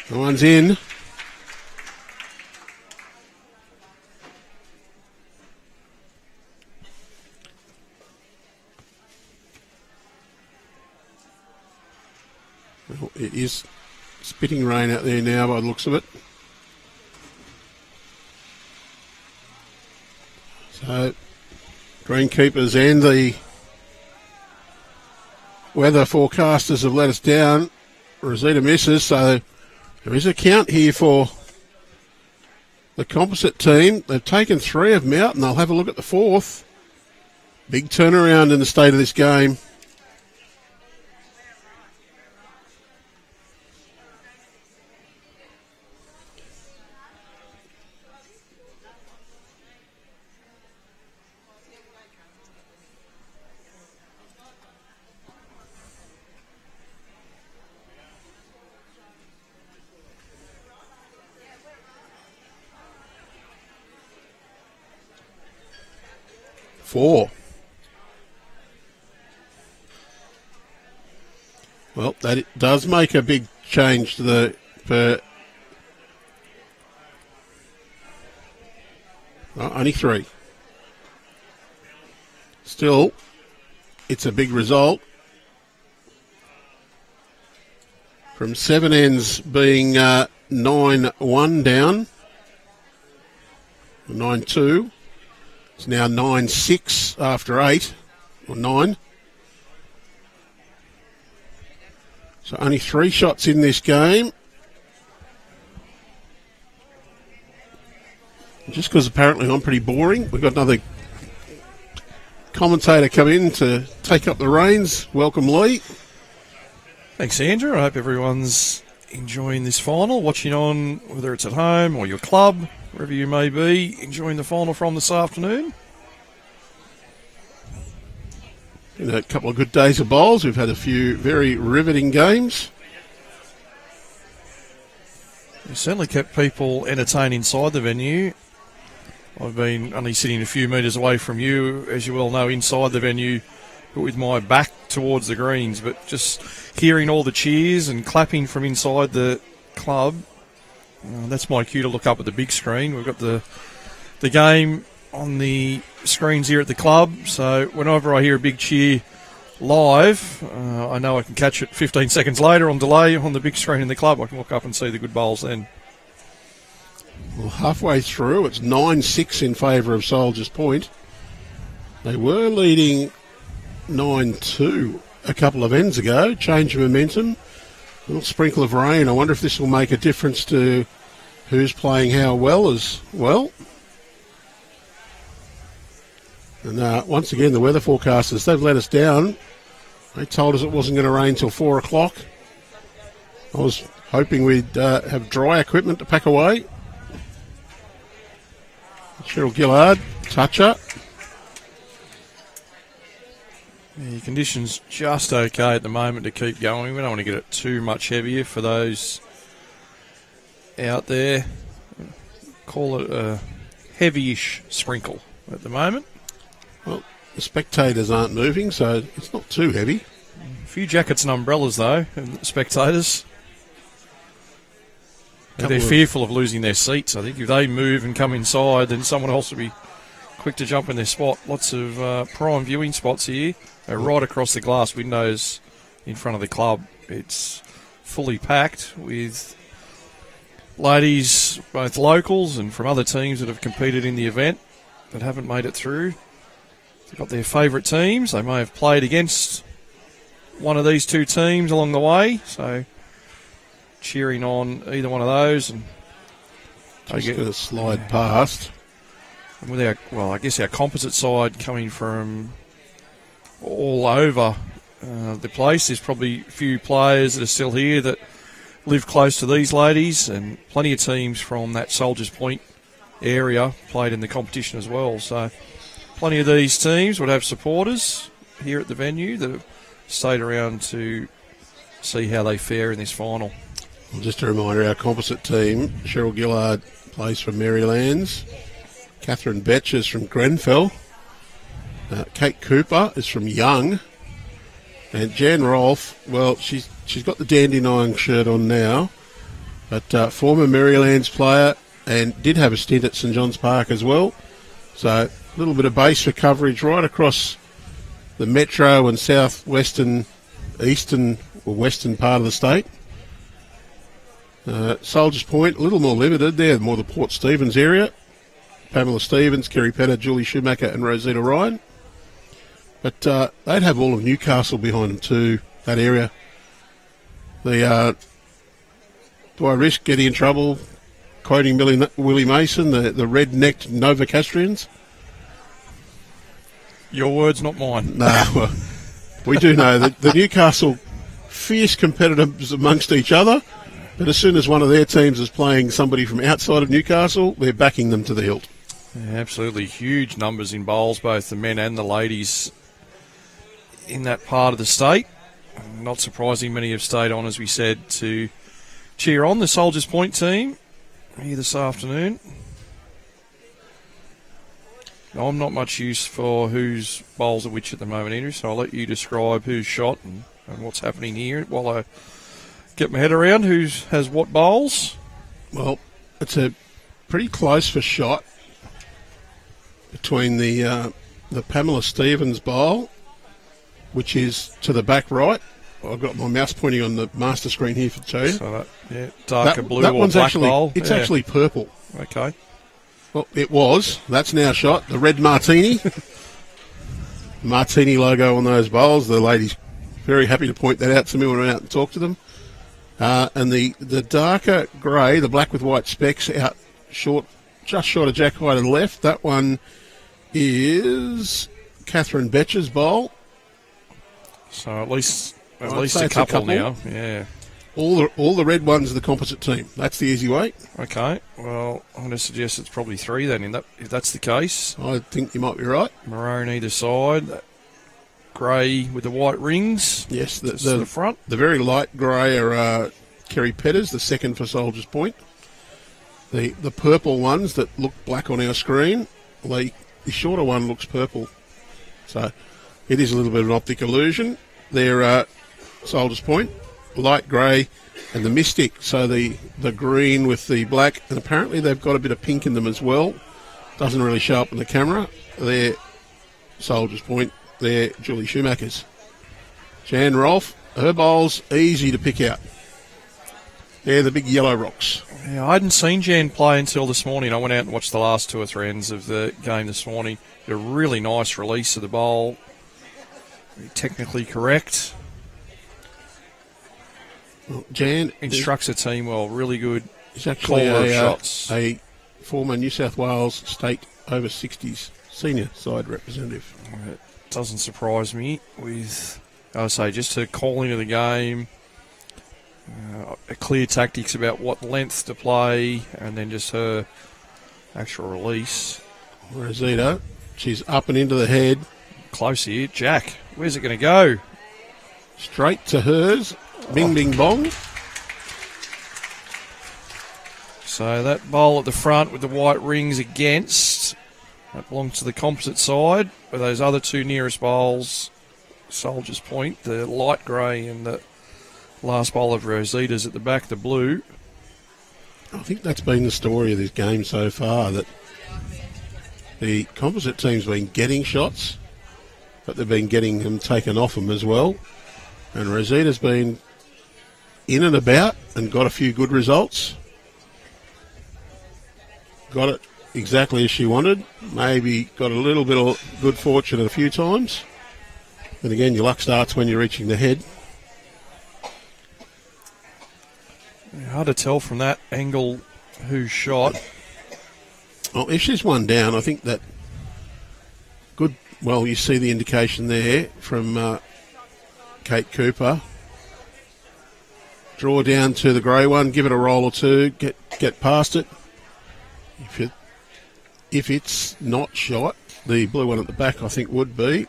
The one's in. Well, it is spitting rain out there now by the looks of it. So, greenkeepers and the weather forecasters have let us down. Rosita misses, so there is a count here for the Composite team. They've taken 3 of them out, and they'll have a look at the 4th. Big turnaround in the state of this game. Four. Well, that does make a big change to the only 3. Still, it's a big result. From 7 ends being 9-1 down. 9-2. It's now 9-6 after 8, or 9. So only 3 shots in this game. Just because apparently I'm pretty boring, we've got another commentator come in to take up the reins. Welcome, Lee. Thanks, Andrew. I hope everyone's enjoying this final, watching on, whether it's at home or your club, wherever you may be, enjoying the final from this afternoon. Been a couple of good days of bowls. We've had a few very riveting games. We certainly kept people entertained inside the venue. I've been only sitting a few metres away from you, as you well know, inside the venue, but with my back towards the greens. But just hearing all the cheers and clapping from inside the club, that's my cue to look up at the big screen. We've got the game on the screens here at the club, so whenever I hear a big cheer live, I know I can catch it 15 seconds later on delay on the big screen in the club. I can look up and see the good bowls then. Well, halfway through, it's 9-6 in favour of Soldiers Point. They were leading 9-2 a couple of ends ago. Change of momentum. A little sprinkle of rain. I wonder if this will make a difference to who's playing how well as well. And once again, the weather forecasters, they've let us down. They told us it wasn't going to rain till 4 o'clock. I was hoping we'd have dry equipment to pack away. Cheryl Gillard, toucher. The conditions just okay at the moment to keep going. We don't want to get it too much heavier for those out there. Call it a heavy-ish sprinkle at the moment. Well, the spectators aren't moving, so it's not too heavy. A few jackets and umbrellas, though, and spectators. They're fearful of losing their seats. I think if they move and come inside, then someone else will be quick to jump in their spot. Lots of prime viewing spots here. They're right across the glass windows in front of the club. It's fully packed with ladies, both locals and from other teams that have competed in the event. that haven't made it through. They've got their favourite teams. They may have played against one of these two teams along the way, so cheering on either one of those. And just going to slide past. And with I guess our composite side coming from all over the place, there's probably a few players that are still here that live close to these ladies, and plenty of teams from that Soldiers Point area played in the competition as well. So plenty of these teams would have supporters here at the venue that have stayed around to see how they fare in this final. Well, just a reminder, our composite team, Cheryl Gillard plays from Marylands, Catherine Betcher is from Grenfell, Kate Cooper is from Young, and Jan Rolph, well, she's got the Dandenong shirt on now, but former Marylands player and did have a stint at St John's Park as well. So a little bit of base for coverage right across the metro and southwestern, eastern or western part of the state. Soldiers Point, a little more limited. They're more the Port Stephens area. Pamela Stevens, Kerry Pedder, Julie Schumacher and Rosita Ryan. But they'd have all of Newcastle behind them too, that area. Do I risk getting in trouble quoting Willie Mason, the red-necked Novocastrians? Your words, not mine. No, well, we do know that the Newcastle fierce competitors amongst each other, but as soon as one of their teams is playing somebody from outside of Newcastle, they're backing them to the hilt. Yeah, absolutely huge numbers in bowls, both the men and the ladies in that part of the state. Not surprising, many have stayed on, as we said, to cheer on the Soldiers Point team here this afternoon. I'm not much use for whose bowls are which at the moment, Andrew, so I'll let you describe who's shot and what's happening here while I get my head around who has what bowls. Well, it's a pretty close for shot between the Pamela Stevens bowl, which is to the back right. I've got my mouse pointing on the master screen here for you. So darker blue that or one's black actually, bowl. It's actually purple. Okay. Well, it was. That's now shot. The red martini. Martini logo on those bowls. The ladies very happy to point that out to me when I went out and talk to them. And the darker grey, the black with white specks out short, just short of Jack High to the left. That one is Catherine Betcher's bowl. So at least a couple now. Yeah. All the red ones are the composite team. That's the easy way. Okay. Well, I'm going to suggest it's probably three then. If that's the case, I think you might be right. Maroon either side. Grey with the white rings. Yes, the front. The very light grey are Kerry Pedder's, the second for Soldiers Point. The purple ones that look black on our screen, the shorter one looks purple. So it is a little bit of an optic illusion. They're Soldiers Point, light grey, and the Mystic, so the green with the black, and apparently they've got a bit of pink in them as well. Doesn't really show up in the camera. They're Soldiers Point. They're Julie Schumacher's. Jan Rolph, her bowl's easy to pick out. They're the big yellow rocks. Yeah, I hadn't seen Jan play until this morning. I went out and watched the last two or three ends of the game this morning. A really nice release of the bowl. Very technically correct. Well, Jan instructs a team well. Really good. He's actually shots. A former New South Wales state over 60s senior side representative. It doesn't surprise me with, I would say, just her call into the game, a clear tactics about what length to play, and then just her actual release. Rosita, she's up and into the head. Close here. Jack, where's it going to go? Straight to hers. Bing, bing, bong. So that bowl at the front with the white rings against, that belongs to the composite side. With those other two nearest bowls, Soldiers Point, the light grey and the last bowl of Rosita's at the back, the blue. I think that's been the story of this game so far, that the composite team's been getting shots, but they've been getting them taken off them as well. And Rosita's been in and about and got a few good results. Got it exactly as she wanted. Maybe got a little bit of good fortune a few times. And again, your luck starts when you're reaching the head. Hard to tell from that angle who shot. Well, if she's one down, I think that good. Well, you see the indication there from Kate Cooper. Draw down to the grey one, give it a roll or two, get past it. If it's not shot, the blue one at the back I think would be.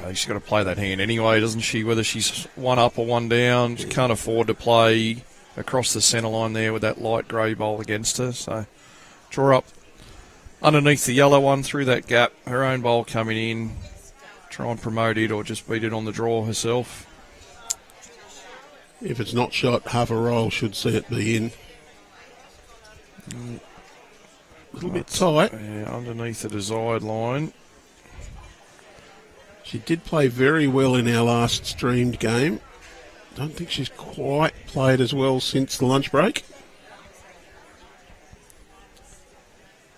She's got to play that hand anyway, doesn't she? Whether she's one up or one down, she can't afford to play across the centre line there with that light grey bowl against her. So draw up underneath the yellow one through that gap. Her own bowl coming in. Try and promote it or just beat it on the draw herself. If it's not shot, half a roll should see it be in. A little bit tight. Yeah, underneath the desired line. She did play very well in our last streamed game. Don't think she's quite played as well since the lunch break.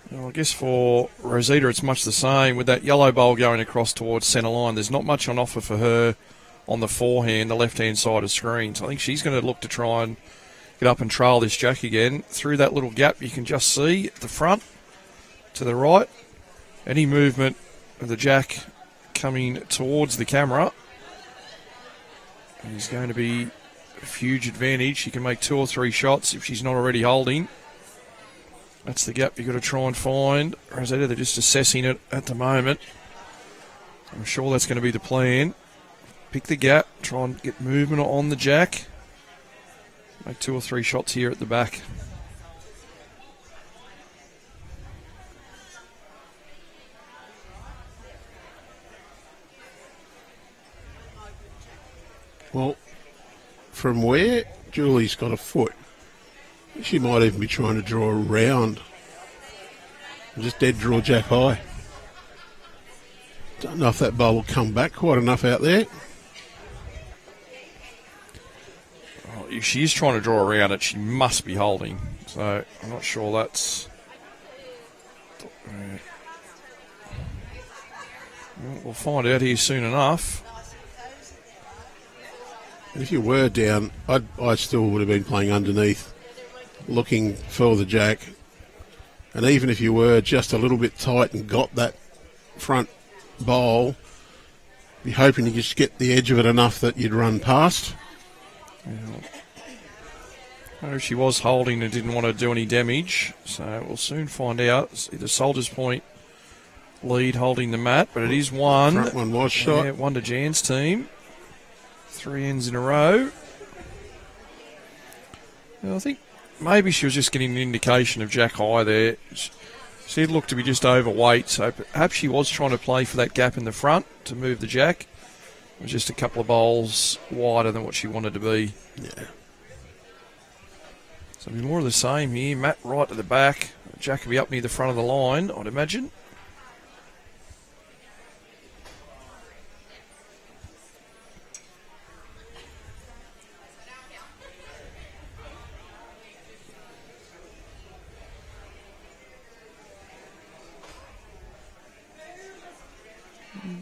Well, I guess for Rosita it's much the same. With that yellow bowl going across towards centre line, there's not much on offer for her on the forehand, the left-hand side of screen. So I think she's going to look to try and get up and trail this jack again. Through that little gap you can just see at the front, to the right. Any movement of the jack coming towards the camera is going to be a huge advantage. She can make 2 or 3 shots if she's not already holding. That's the gap you've got to try and find. Rosetta, they're just assessing it at the moment. I'm sure that's going to be the plan. Pick the gap, try and get movement on the jack. Make 2 or 3 shots here at the back. Well, from where Julie's got a foot, she might even be trying to draw around. Just dead draw jack high. Don't know if that bowl will come back quite enough out there. Oh, if she is trying to draw around it, she must be holding. So I'm not sure that's... We'll find out here soon enough. If you were down, I still would have been playing underneath, looking for the jack. And even if you were just a little bit tight and got that front bowl, be hoping to just get the edge of it enough that you'd run past. Yeah. She was holding and didn't want to do any damage, so we'll soon find out. See the Soldiers Point lead holding the mat, but it is one. Front one was shot. Yeah, one to Jan's team. 3 ends in a row. Well, I think maybe she was just getting an indication of jack high there. She looked to be just overweight, so perhaps she was trying to play for that gap in the front to move the jack. It was just a couple of bowls wider than what she wanted to be. Yeah. So it'll be more of the same here. Matt right at the back. Jack will be up near the front of the line, I'd imagine.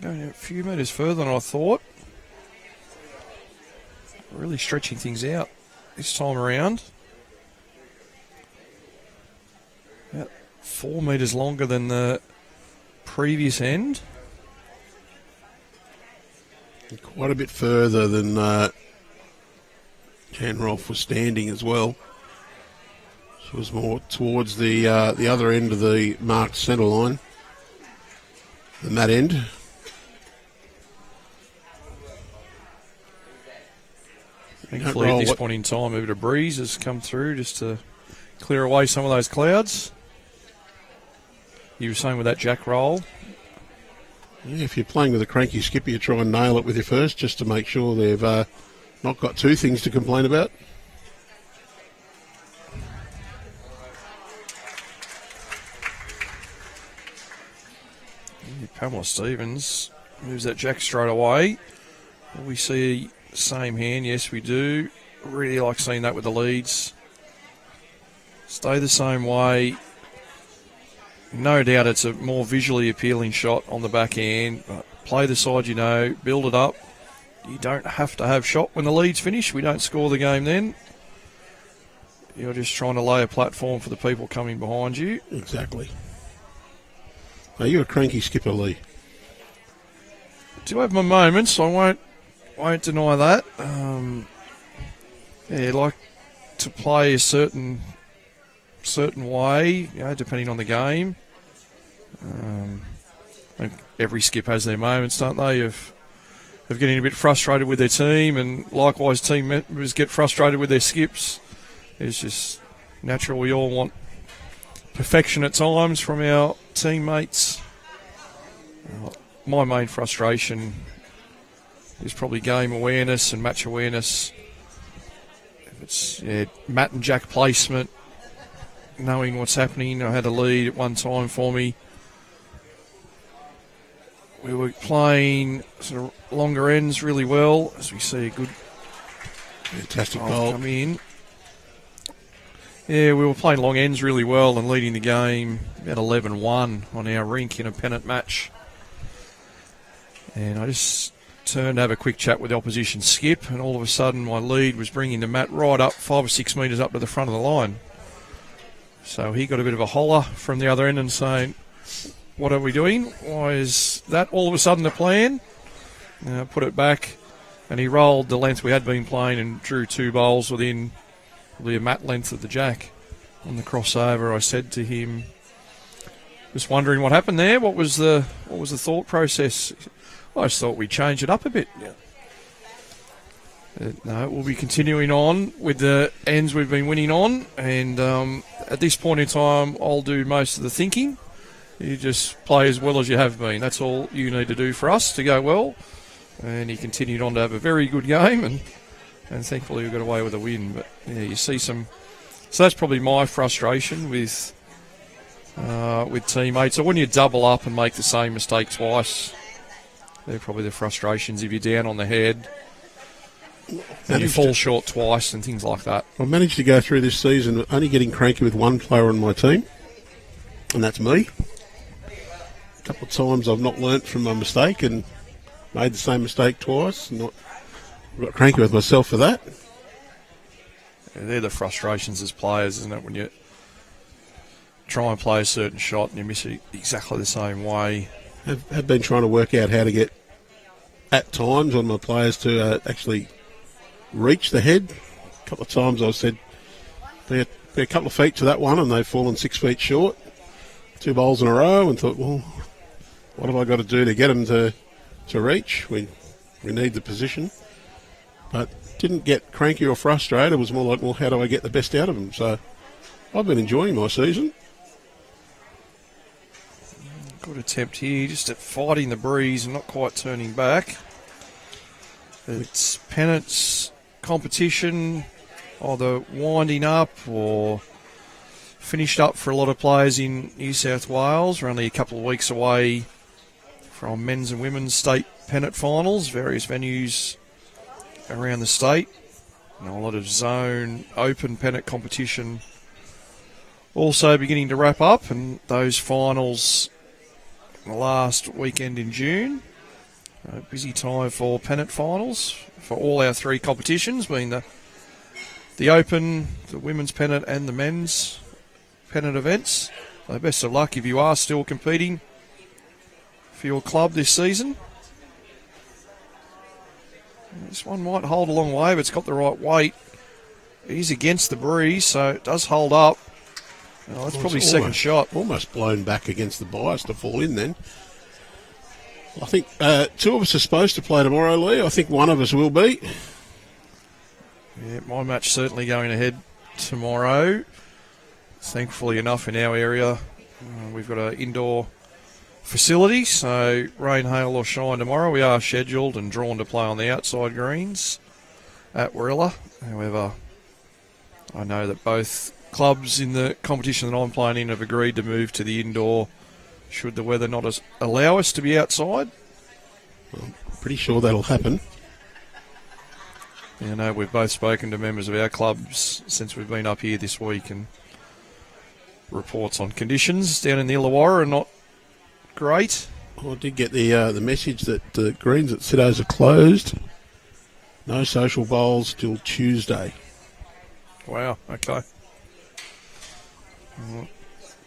Going a few metres further than I thought. Really stretching things out this time around. About 4 metres longer than the previous end. Quite a bit further than Jan Rolph was standing as well. She was more towards the other end of the marked centre line than that end. Thankfully, at this point in time, a bit of breeze has come through just to clear away some of those clouds. You were saying with that jack roll. Yeah, if you're playing with a cranky skipper, you try and nail it with your first just to make sure they've not got 2 things to complain about. Pamela Stevens moves that jack straight away. We see the same hand, yes we do. Really like seeing that with the leads. Stay the same way. no doubt it's a more visually appealing shot on the back end. But play the side you know, build it up. You don't have to have shot when the lead's finished. We don't score the game then. You're just trying to lay a platform for the people coming behind you. Exactly. Are you a cranky skipper, Lee? Do have my moments. I won't deny that. Like to play a certain way, depending on the game. I think every skip has their moments, don't they? Of getting a bit frustrated with their team, and likewise team members get frustrated with their skips. It's just natural. We all want perfection at times from our teammates. My main frustration is probably game awareness and match awareness. If it's Matt and Jack placement, knowing what's happening. I had a lead at one time for me. We were playing sort of longer ends really well, as we see a good fantastic goal come in. Yeah, we were playing long ends really well and leading the game about 11-1 on our rink in a pennant match. And I just turned to have a quick chat with the opposition skip, and all of a sudden my lead was bringing the Matt right up 5 or 6 metres up to the front of the line. So he got a bit of a holler from the other end and saying, "What are we doing? Why is that all of a sudden the plan?" Put it back, and he rolled the length we had been playing and drew 2 bowls within probably a Matt length of the Jack. On the crossover, I said to him, "Just wondering what happened there. What was the thought process?" I just thought we'd change it up a bit. No, we'll be continuing on with the ends we've been winning on, and at this point in time, I'll do most of the thinking. You just play as well as you have been. That's all you need to do for us to go well. And he continued on to have a very good game, and thankfully we got away with a win. But yeah, you see some. So that's probably my frustration with teammates. So when you double up and make the same mistake twice, they're probably the frustrations if you're down on the head and you fall short twice and things like that. I've managed to go through this season only getting cranky with one player on my team, and that's me. A couple of times I've not learnt from my mistake and made the same mistake twice. And got cranky with myself for that. Yeah, they're the frustrations as players, isn't it? When you try and play a certain shot and you miss it exactly the same way. Have been trying to work out how to get, at times, on my players to actually reach the head. A couple of times I've said, be a couple of feet to that one, and they've fallen 6 feet short. 2 bowls in a row, and thought, well, what have I got to do to get them to reach? We need the position. But didn't get cranky or frustrated. It was more like, well, how do I get the best out of them? So I've been enjoying my season. Good attempt here, just at fighting the breeze and not quite turning back. It's pennants competition, either winding up or finished up for a lot of players in New South Wales. We're only a couple of weeks away from men's and women's state pennant finals, various venues around the state. And a lot of zone open pennant competition also beginning to wrap up, and those finals the last weekend in June. A busy time for pennant finals for all our 3 competitions, being the Open, the women's pennant and the men's pennant events. So best of luck if you are still competing for your club this season. This one might hold a long way, but it's got the right weight. It is against the breeze, so it does hold up. Well, that's probably second shot. Almost blown back against the bias to fall in then. I think 2 of us are supposed to play tomorrow, Lee. I think one of us will be. Yeah, my match certainly going ahead tomorrow. Thankfully enough in our area, we've got an indoor facility, so rain, hail or shine tomorrow, we are scheduled and drawn to play on the outside greens at Warilla. However, I know that both clubs in the competition that I'm playing in have agreed to move to the indoor should the weather not allow us to be outside. Well, pretty sure that'll happen. You know, we've both spoken to members of our clubs since we've been up here this week, and reports on conditions down in the Illawarra are not great. I did get the message that the greens at Siddos are closed. No social bowls till Tuesday. Wow, okay.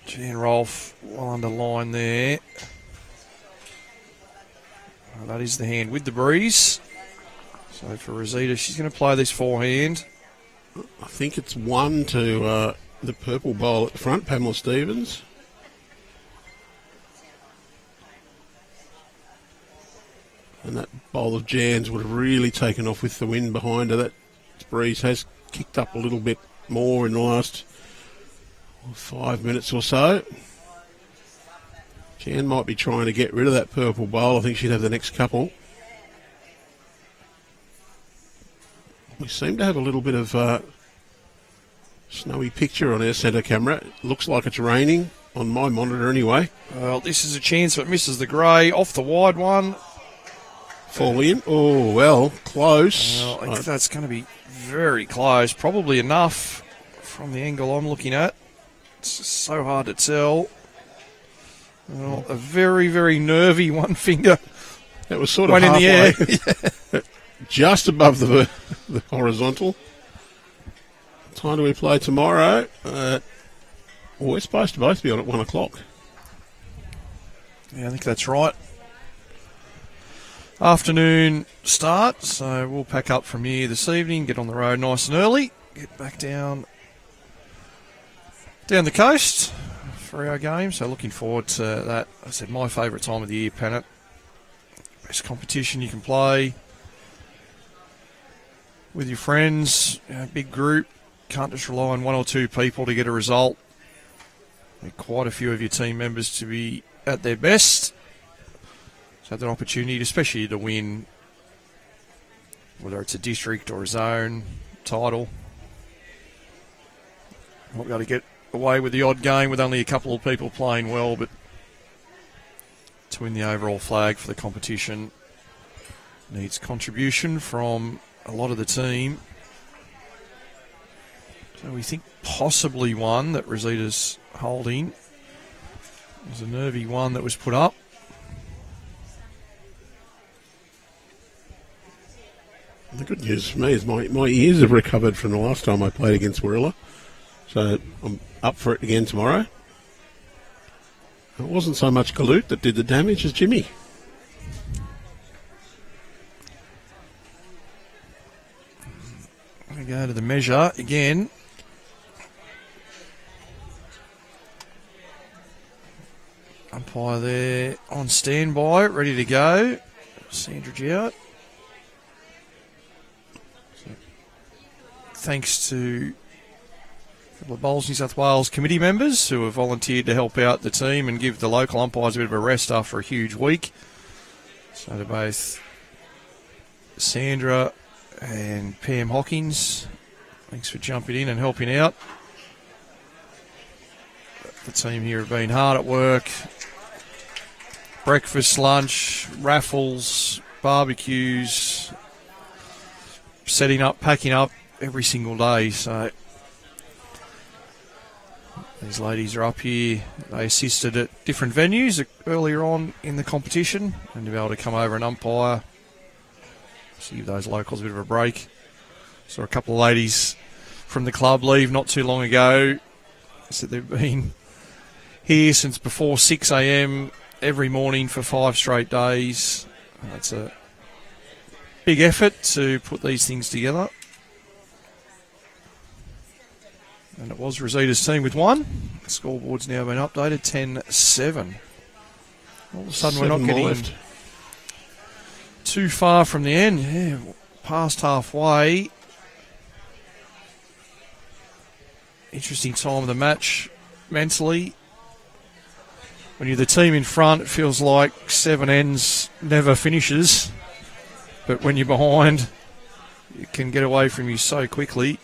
Jan Rolph well underlined there. Well, that is the hand with the breeze. So for Rosita, she's going to play this forehand. I think it's 1 to the purple bowl at the front, Pamela Stevens. And that bowl of Jan's would have really taken off with the wind behind her. That breeze has kicked up a little bit more in the last 5 minutes or so. Jan might be trying to get rid of that purple bowl. I think she'd have the next couple. We seem to have a little bit of snowy picture on our centre camera. It looks like it's raining on my monitor anyway. Well, this is a chance, but misses the grey off the wide one. Fall in. Oh, well, close. Well, I think that's going to be very close. Probably enough from the angle I'm looking at. It's just so hard to tell. Well, a very, very nervy one finger. That was sort of went in halfway, the air. just above the horizontal. What time do we play tomorrow? We're supposed to both be on at 1 o'clock. Yeah, I think that's right. Afternoon start, so we'll pack up from here this evening, get on the road nice and early, get back down the coast for our game. So looking forward to that. I said my favourite time of the year, Pennant. Best competition you can play with your friends, big group. Can't just rely on 1 or 2 people to get a result. Need quite a few of your team members to be at their best. So have an opportunity, especially to win, whether it's a district or a zone title. Might be able to get away with the odd game with only a couple of people playing well, but to win the overall flag for the competition needs contribution from a lot of the team. So we think possibly one that Rosita's holding. There's a nervy one that was put up. The good news for me is my ears have recovered from the last time I played against Warilla. So I'm up for it again tomorrow. It wasn't so much Gillard that did the damage as Jimmy. We go to the measure again. Umpire there on standby, ready to go. Sandra Gillard. Thanks to a couple of Bowls New South Wales committee members who have volunteered to help out the team and give the local umpires a bit of a rest after a huge week. So to both Sandra and Pam Hawkins, thanks for jumping in and helping out. The team here have been hard at work. Breakfast, lunch, raffles, barbecues, setting up, packing up every single day. So these ladies are up here. They assisted at different venues earlier on in the competition, and to be able to come over and umpire, so give those locals a bit of a break. Saw a couple of ladies from the club leave not too long ago. So they've been here since before 6 a.m. every morning for 5 straight days. That's a big effort to put these things together. And it was Rosita's team with 1. The scoreboard's now been updated, 10-7. All of a sudden we're not getting too far from the end. Yeah, past halfway. Interesting time of the match mentally. When you're the team in front, it feels like 7 ends never finishes. But when you're behind, it can get away from you so quickly.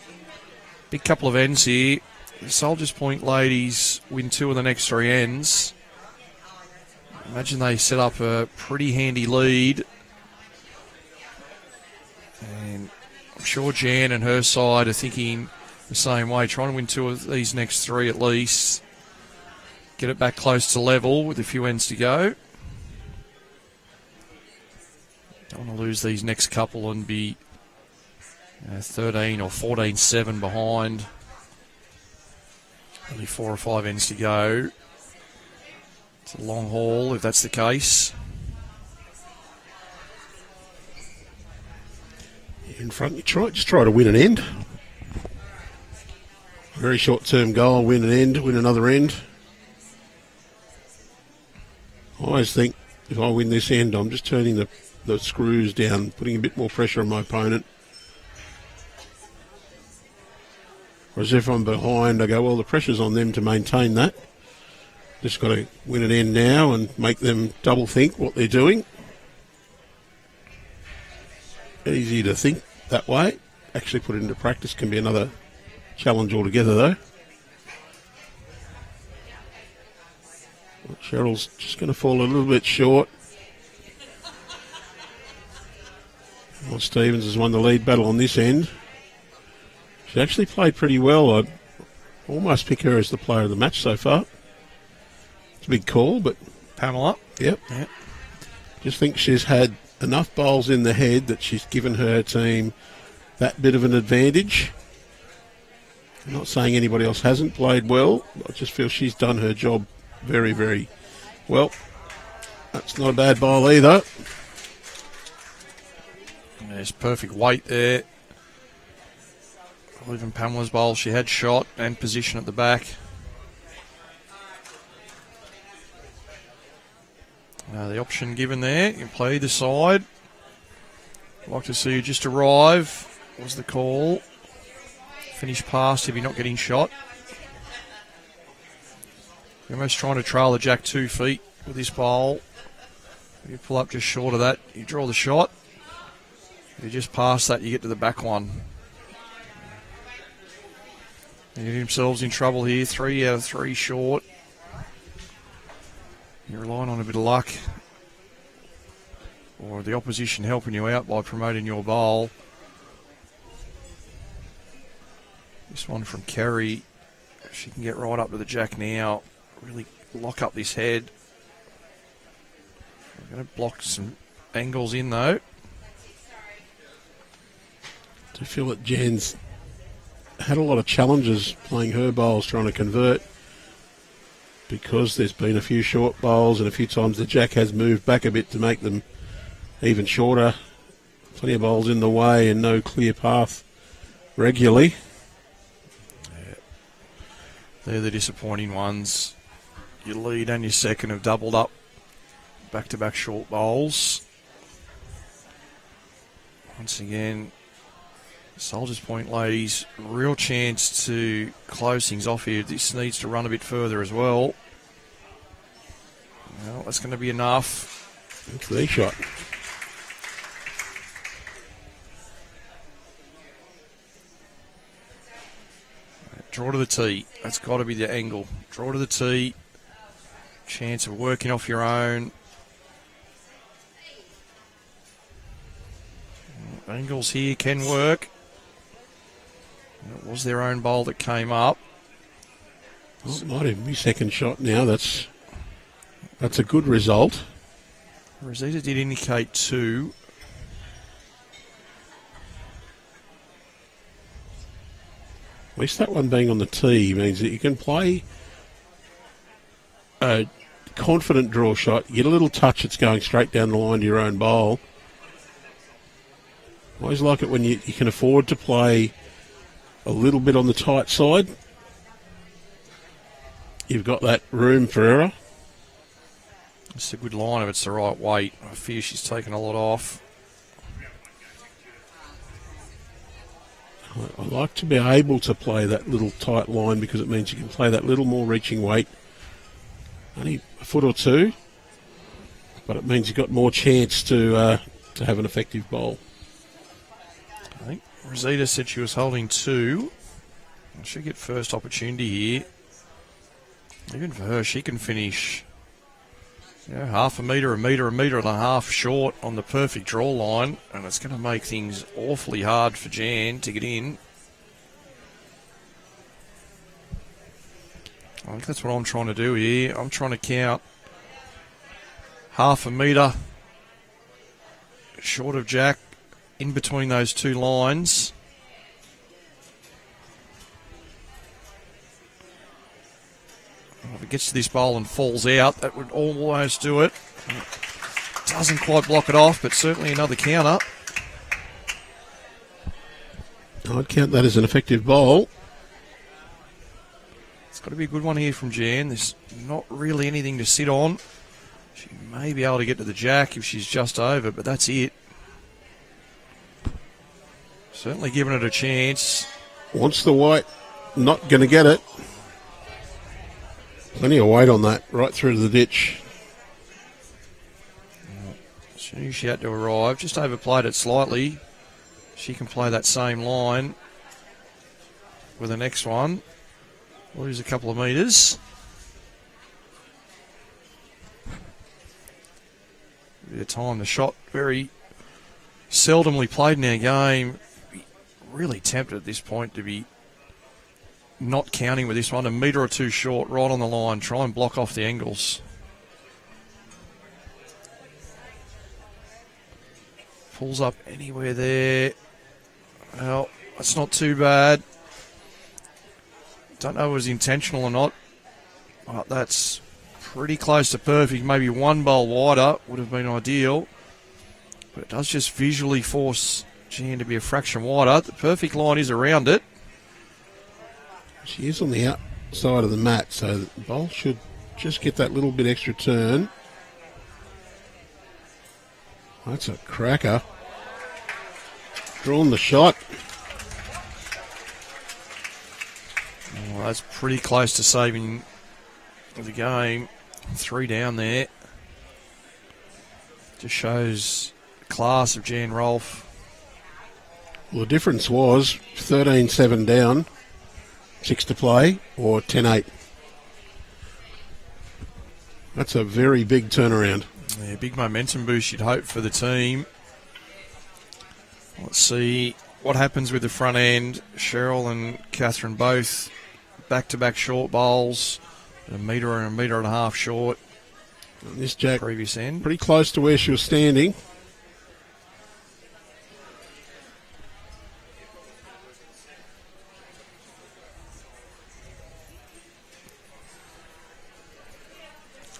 Big couple of ends here. The Soldiers Point ladies win 2 of the next 3 ends. Imagine they set up a pretty handy lead. And I'm sure Jan and her side are thinking the same way, trying to win 2 of these next 3 at least. get it back close to level with a few ends to go. Don't want to lose these next couple and be 13 or 14-7 behind. Only 4 or 5 ends to go. It's a long haul if that's the case. In front, just try to win an end. Very short-term goal, win an end, win another end. I always think if I win this end, I'm just turning the screws down, putting a bit more pressure on my opponent. Whereas if I'm behind, I go, well, the pressure's on them to maintain that. Just got to win an end now and make them double think what they're doing. Easy to think that way. Actually put it into practice can be another challenge altogether, though. Cheryl's just going to fall a little bit short. Well, Stevens has won the lead battle on this end. She actually played pretty well. I'd almost pick her as the player of the match so far. It's a big call, but... Pamela. Yep. Just think she's had enough bowls in the head that she's given her team that bit of an advantage. I'm not saying anybody else hasn't played well. I just feel she's done her job very, very well. That's not a bad bowl either. There's perfect weight there. Even Pamela's bowl, she had shot and position at the back. The option given there, you can play either side. Like to see you just arrive, was the call. Finish past if you're not getting shot. You're almost trying to trail the jack 2 feet with this bowl. If you pull up just short of that, you draw the shot. If you just pass that, you get to the back one. They get themselves in trouble here, 3 out of 3 short. You're relying on a bit of luck or the opposition helping you out by promoting your bowl. This one from Kerry, she can get right up to the jack now, really lock up this head. We're going to block some angles in though. I feel that Jan's had a lot of challenges playing her bowls, trying to convert, because there's been a few short bowls and a few times the jack has moved back a bit to make them even shorter. Plenty of bowls in the way and no clear path regularly. Yeah. They're the disappointing ones. Your lead and your second have doubled up. Back-to-back short bowls. Once again, Soldiers Point ladies, real chance to close things off here. This needs to run a bit further as well. Well, that's going to be enough. That's the shot. Draw to the tee. That's got to be the angle. Draw to the tee. Chance of working off your own. Angles here can work. It was their own bowl that came up. Well, it might even be second shot now. That's a good result. Rosita did indicate 2. At least that one being on the tee means that you can play a confident draw shot. You get a little touch that's going straight down the line to your own bowl. I always like it when you can afford to play a little bit on the tight side. You've got that room for error. It's a good line if it's the right weight. I fear she's taken a lot off. I like to be able to play that little tight line because it means you can play that little more reaching weight. Only a foot or 2, but it means you've got more chance to have an effective bowl. I think Rosita said she was holding 2. She'll get first opportunity here. Even for her, she can finish half a metre and a half short on the perfect draw line, and it's going to make things awfully hard for Jan to get in. I think that's what I'm trying to do here. I'm trying to count half a metre short of Jack in between those two lines. If it gets to this bowl and falls out, that would almost do it. Doesn't quite block it off, but certainly another counter. I'd count that as an effective bowl. It's got to be a good one here from Jan. There's not really anything to sit on. She may be able to get to the jack if she's just over, but that's it. Certainly giving it a chance. Wants the white, not going to get it. Plenty of weight on that, right through to the ditch. As soon as she had to arrive, just overplayed it slightly. She can play that same line with the next one. Lose a couple of metres. Bit of time. The shot very seldomly played in our game. Really tempted at this point to be not counting with this one. A metre or two short, right on the line. Try and block off the angles. Pulls up anywhere there. Well, that's not too bad. Don't know if it was intentional or not. But that's pretty close to perfect. Maybe one bowl wider would have been ideal. But it does just visually force Jan to be a fraction wider. The perfect line is around it. She is on the outside of the mat, so the bowl should just get that little bit extra turn. That's a cracker. Drawn the shot. Oh, that's pretty close to saving the game. 3 down there. Just shows the class of Jan Rolph. Well, the difference was 13-7 down, 6 to play, or 10-8. That's a very big turnaround. Yeah, big momentum boost you'd hope for the team. Let's see what happens with the front end. Cheryl and Catherine both back-to-back short bowls, a metre and a metre and a half short. And this Jack, previous end, pretty close to where she was standing.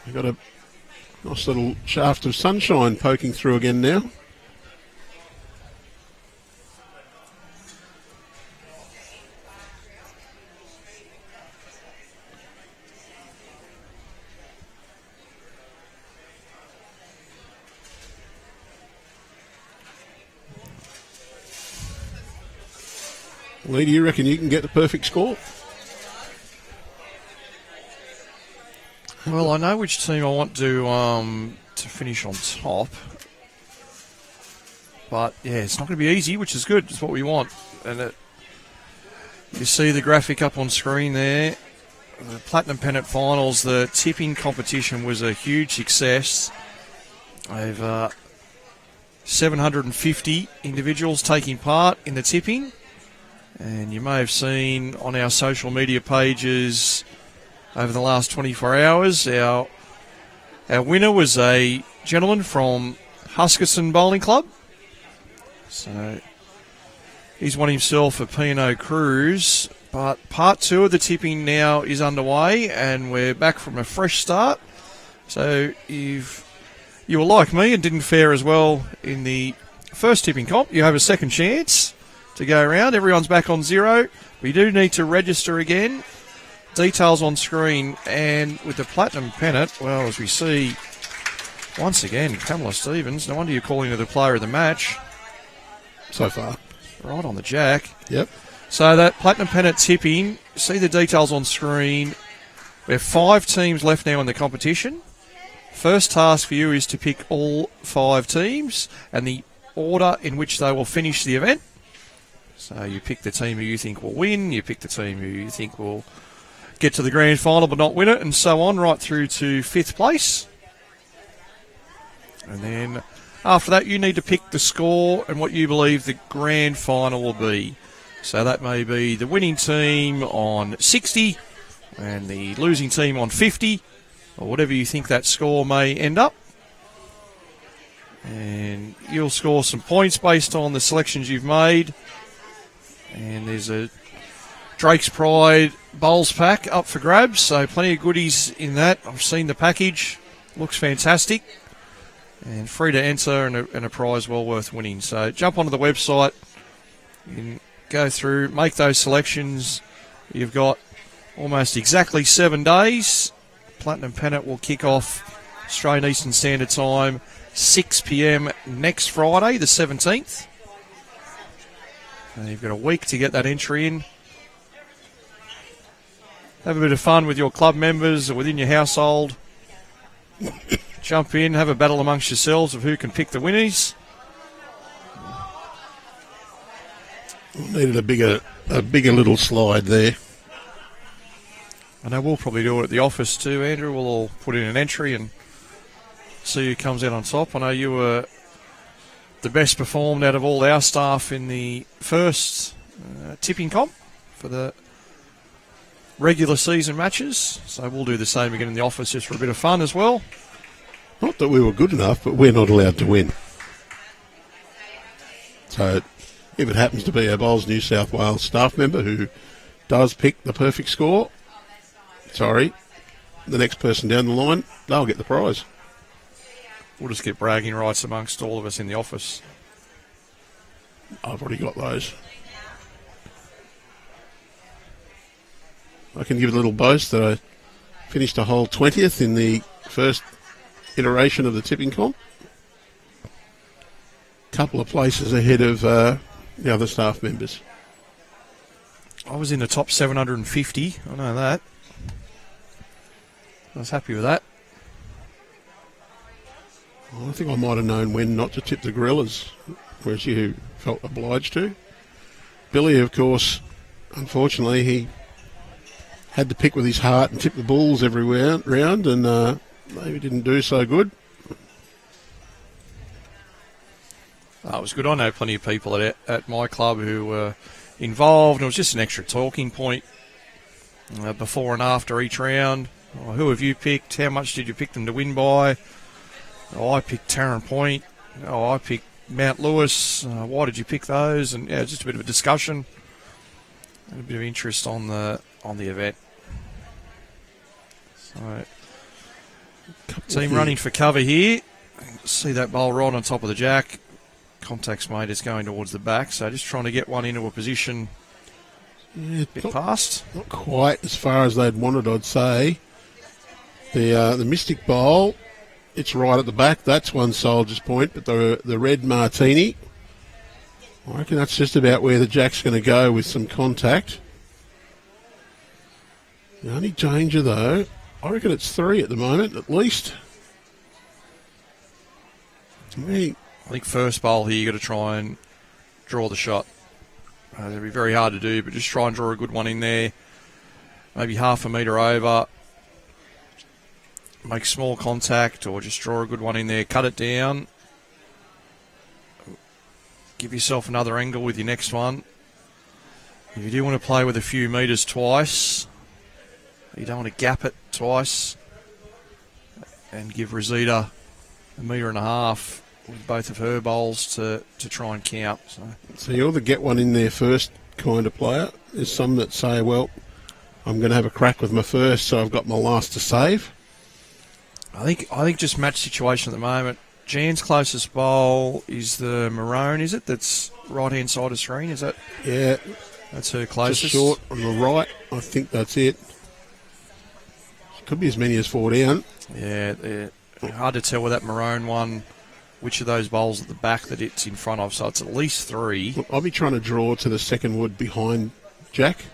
We've got a nice little shaft of sunshine poking through again now. Lee, do you reckon you can get the perfect score? Well, I know which team I want to finish on top. But, yeah, it's not going to be easy, which is good. It's what we want. And you see the graphic up on screen there. The Platinum Pennant Finals, the tipping competition was a huge success. Over 750 individuals taking part in the tipping. And you may have seen on our social media pages over the last 24 hours, our winner was a gentleman from Huskisson Bowling Club. So he's won himself a P&O cruise. But part 2 of the tipping now is underway, and we're back from a fresh start. So if you were like me and didn't fare as well in the first tipping comp, you have a second chance to go around. Everyone's back on 0. We do need to register again. Details on screen. And with the Platinum Pennant, well, as we see, once again, Pamela Stevens, no wonder you're calling her the player of the match. So far. Right on the jack. Yep. So that Platinum Pennant tipping, see the details on screen. We have 5 teams left now in the competition. First task for you is to pick all 5 teams and the order in which they will finish the event. So you pick the team who you think will win, you pick the team who you think will get to the grand final but not win it, and so on, right through to 5th place. And then after that, you need to pick the score and what you believe the grand final will be. So that may be the winning team on 60, and the losing team on 50, or whatever you think that score may end up. And you'll score some points based on the selections you've made. And there's a Drake's Pride bowls pack up for grabs, so plenty of goodies in that. I've seen the package, looks fantastic, and free to enter, and a prize well worth winning. So jump onto the website, you can go through, make those selections. You've got almost exactly 7 days. Platinum Pennant will kick off Australian Eastern Standard Time 6 p.m. next Friday, the 17th. And you've got a week to get that entry in. Have a bit of fun with your club members or within your household. Jump in, have a battle amongst yourselves of who can pick the winners. Needed a bigger little slide there. I know we'll probably do it at the office too, Andrew. We'll all put in an entry and see who comes out on top. I know you were the best performed out of all our staff in the first tipping comp for the regular season matches. So we'll do the same again in the office just for a bit of fun as well. Not that we were good enough, but we're not allowed to win. So if it happens to be a Bowls New South Wales staff member who does pick the perfect score, sorry, the next person down the line, they'll get the prize. We'll just get bragging rights amongst all of us in the office. I've already got those. I can give a little boast that I finished a whole 20th in the first iteration of the tipping comp. Couple of places ahead of the other staff members. I was in the top 750, I know that. I was happy with that. I think I might have known when not to tip the gorillas, whereas you felt obliged to. Billy, of course, unfortunately, he had to pick with his heart and tip the bulls everywhere round, and maybe didn't do so good. It was good. I know plenty of people at my club who were involved. It was just an extra talking point before and after each round. Oh, who have you picked? How much did you pick them to win by? Oh, I picked Tarrant Point. Oh, I picked Mount Lewis. Why did you pick those? And yeah, just a bit of a discussion and a bit of interest on the event. So, team running for cover here. See that bowl right on top of the jack. Contact's made, it's going towards the back, so just trying to get one into a position a bit past. Not quite as far as they'd wanted, I'd say. The Mystic Bowl, it's right at the back. That's one soldier's point, but the Red Martini, I reckon that's just about where the jack's going to go with some contact. The only danger, though, I reckon it's 3 at the moment, at least. I think first bowl here, you got to try and draw the shot. It'll be very hard to do, but just try and draw a good one in there. Maybe half a metre over. Make small contact, or just draw a good one in there. Cut it down. Give yourself another angle with your next one. If you do want to play with a few metres twice, you don't want to gap it twice, and give Rosita a metre and a half with both of her bowls to try and count. So you're the get one in there first kind of player. There's some that say, well, I'm going to have a crack with my first, so I've got my last to save. I think just match situation at the moment. Jan's closest bowl is the maroon, is it? That's right-hand side of screen, is that? Yeah. That's her closest. Just short on the right, I think that's it. Could be as many as 4 down. Yeah, hard to tell with that maroon one which of those bowls at the back that it's in front of, so it's at least 3. Look, I'll be trying to draw to the second wood behind Jack.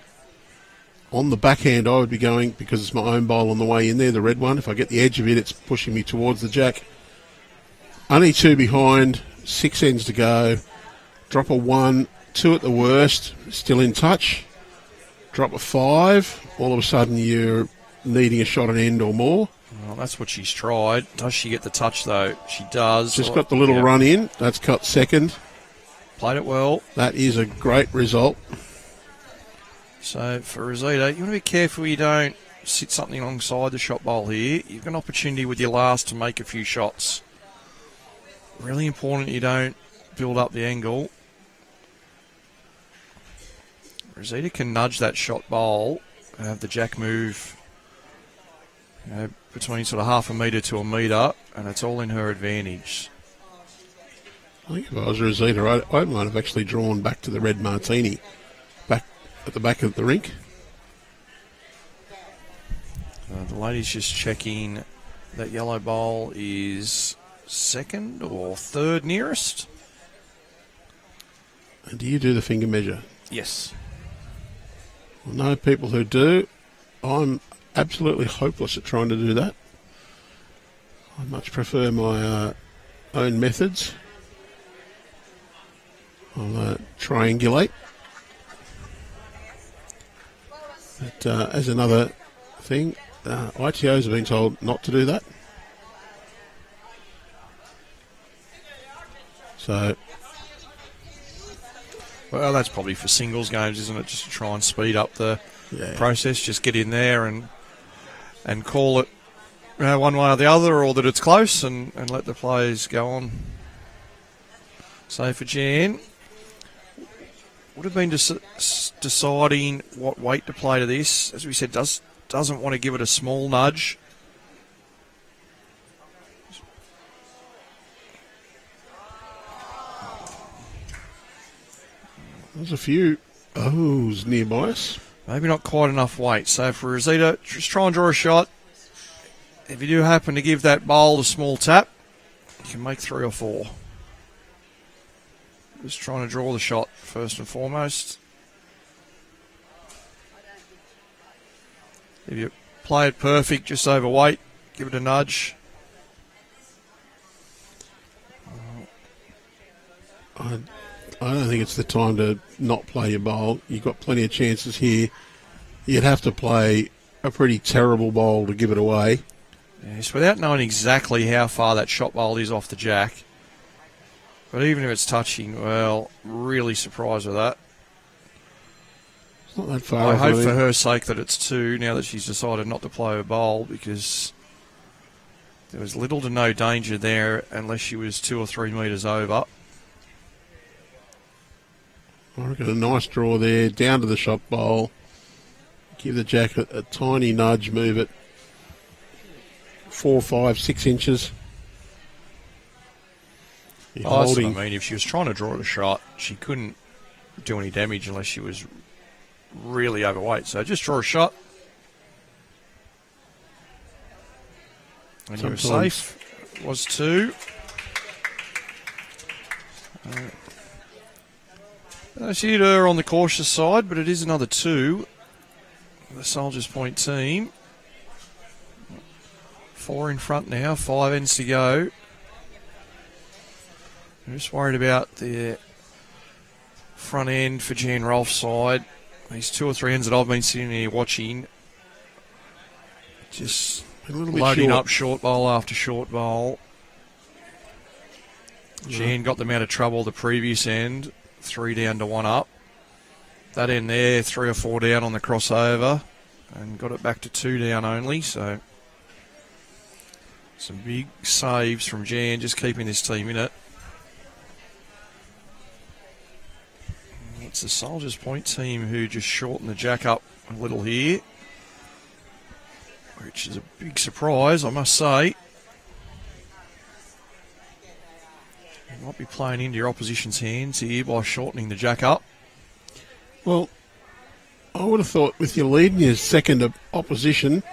On the backhand, I would be going, because it's my own bowl on the way in there, the red one. If I get the edge of it, it's pushing me towards the jack. Only 2 behind, 6 ends to go. Drop a 1, 2 at the worst, still in touch. Drop a 5, all of a sudden you're needing a shot an end or more. Well, that's what she's tried. Does she get the touch, though? She does. Just got the little run in. That's cut second. Played it well. That is a great result. So for Rosita, you want to be careful you don't sit something alongside the shot bowl here. You've got an opportunity with your last to make a few shots. Really important you don't build up the angle. Rosita can nudge that shot bowl and have the jack move between sort of half a metre to a metre, and it's all in her advantage. I think if I was Rosita, I might have actually drawn back to the red martini, back at the back of the rink. The lady's just checking that yellow bowl is second or third nearest. And do you do the finger measure? Yes. I know people who do. I'm absolutely hopeless at trying to do that. I much prefer my own methods. I'll triangulate. But as another thing, ITOs have been told not to do that. So, well, that's probably for singles games, isn't it? Just to try and speed up the process. Just get in there and call it one way or the other, or that it's close, and let the players go on. So for Jan, would have been deciding what weight to play to this. As we said, doesn't want to give it a small nudge. There's a few O's nearby us. Maybe not quite enough weight. So for Rosita, just try and draw a shot. If you do happen to give that bowl a small tap, you can make 3 or 4. Just trying to draw the shot first and foremost. If you play it perfect, just overweight, give it a nudge. I don't think it's the time to not play your bowl. You've got plenty of chances here. You'd have to play a pretty terrible bowl to give it away. Yes, without knowing exactly how far that shot bowl is off the jack. But even if it's touching, well, really surprised with that. It's not that far. I hope for her sake that it's 2 now that she's decided not to play her bowl, because there was little to no danger there unless she was 2 or 3 metres over. I reckon a nice draw there, down to the shot bowl. Give the jack a tiny nudge, move it 4, 5, 6 inches. That's what I mean. If she was trying to draw a shot, she couldn't do any damage unless she was really overweight. So just draw a shot. And you were safe. It was 2. She hit her on the cautious side, but it is another 2. The Soldiers Point team. 4 in front now, 5 ends to go. I'm just worried about the front end for Jan Rolph's side. These 2 or 3 ends that I've been sitting here watching, just a little bit loading short. up short bowl after short bowl. Jan got them out of trouble the previous end, 3 down to 1 up. That end there, 3 or 4 down on the crossover, and got it back to 2 down only. So some big saves from Jan, just keeping this team in it. It's the Soldiers Point team who just shortened the jack up a little here, which is a big surprise, I must say. You might be playing into your opposition's hands here by shortening the jack up. Well, I would have thought with your lead and your second opposition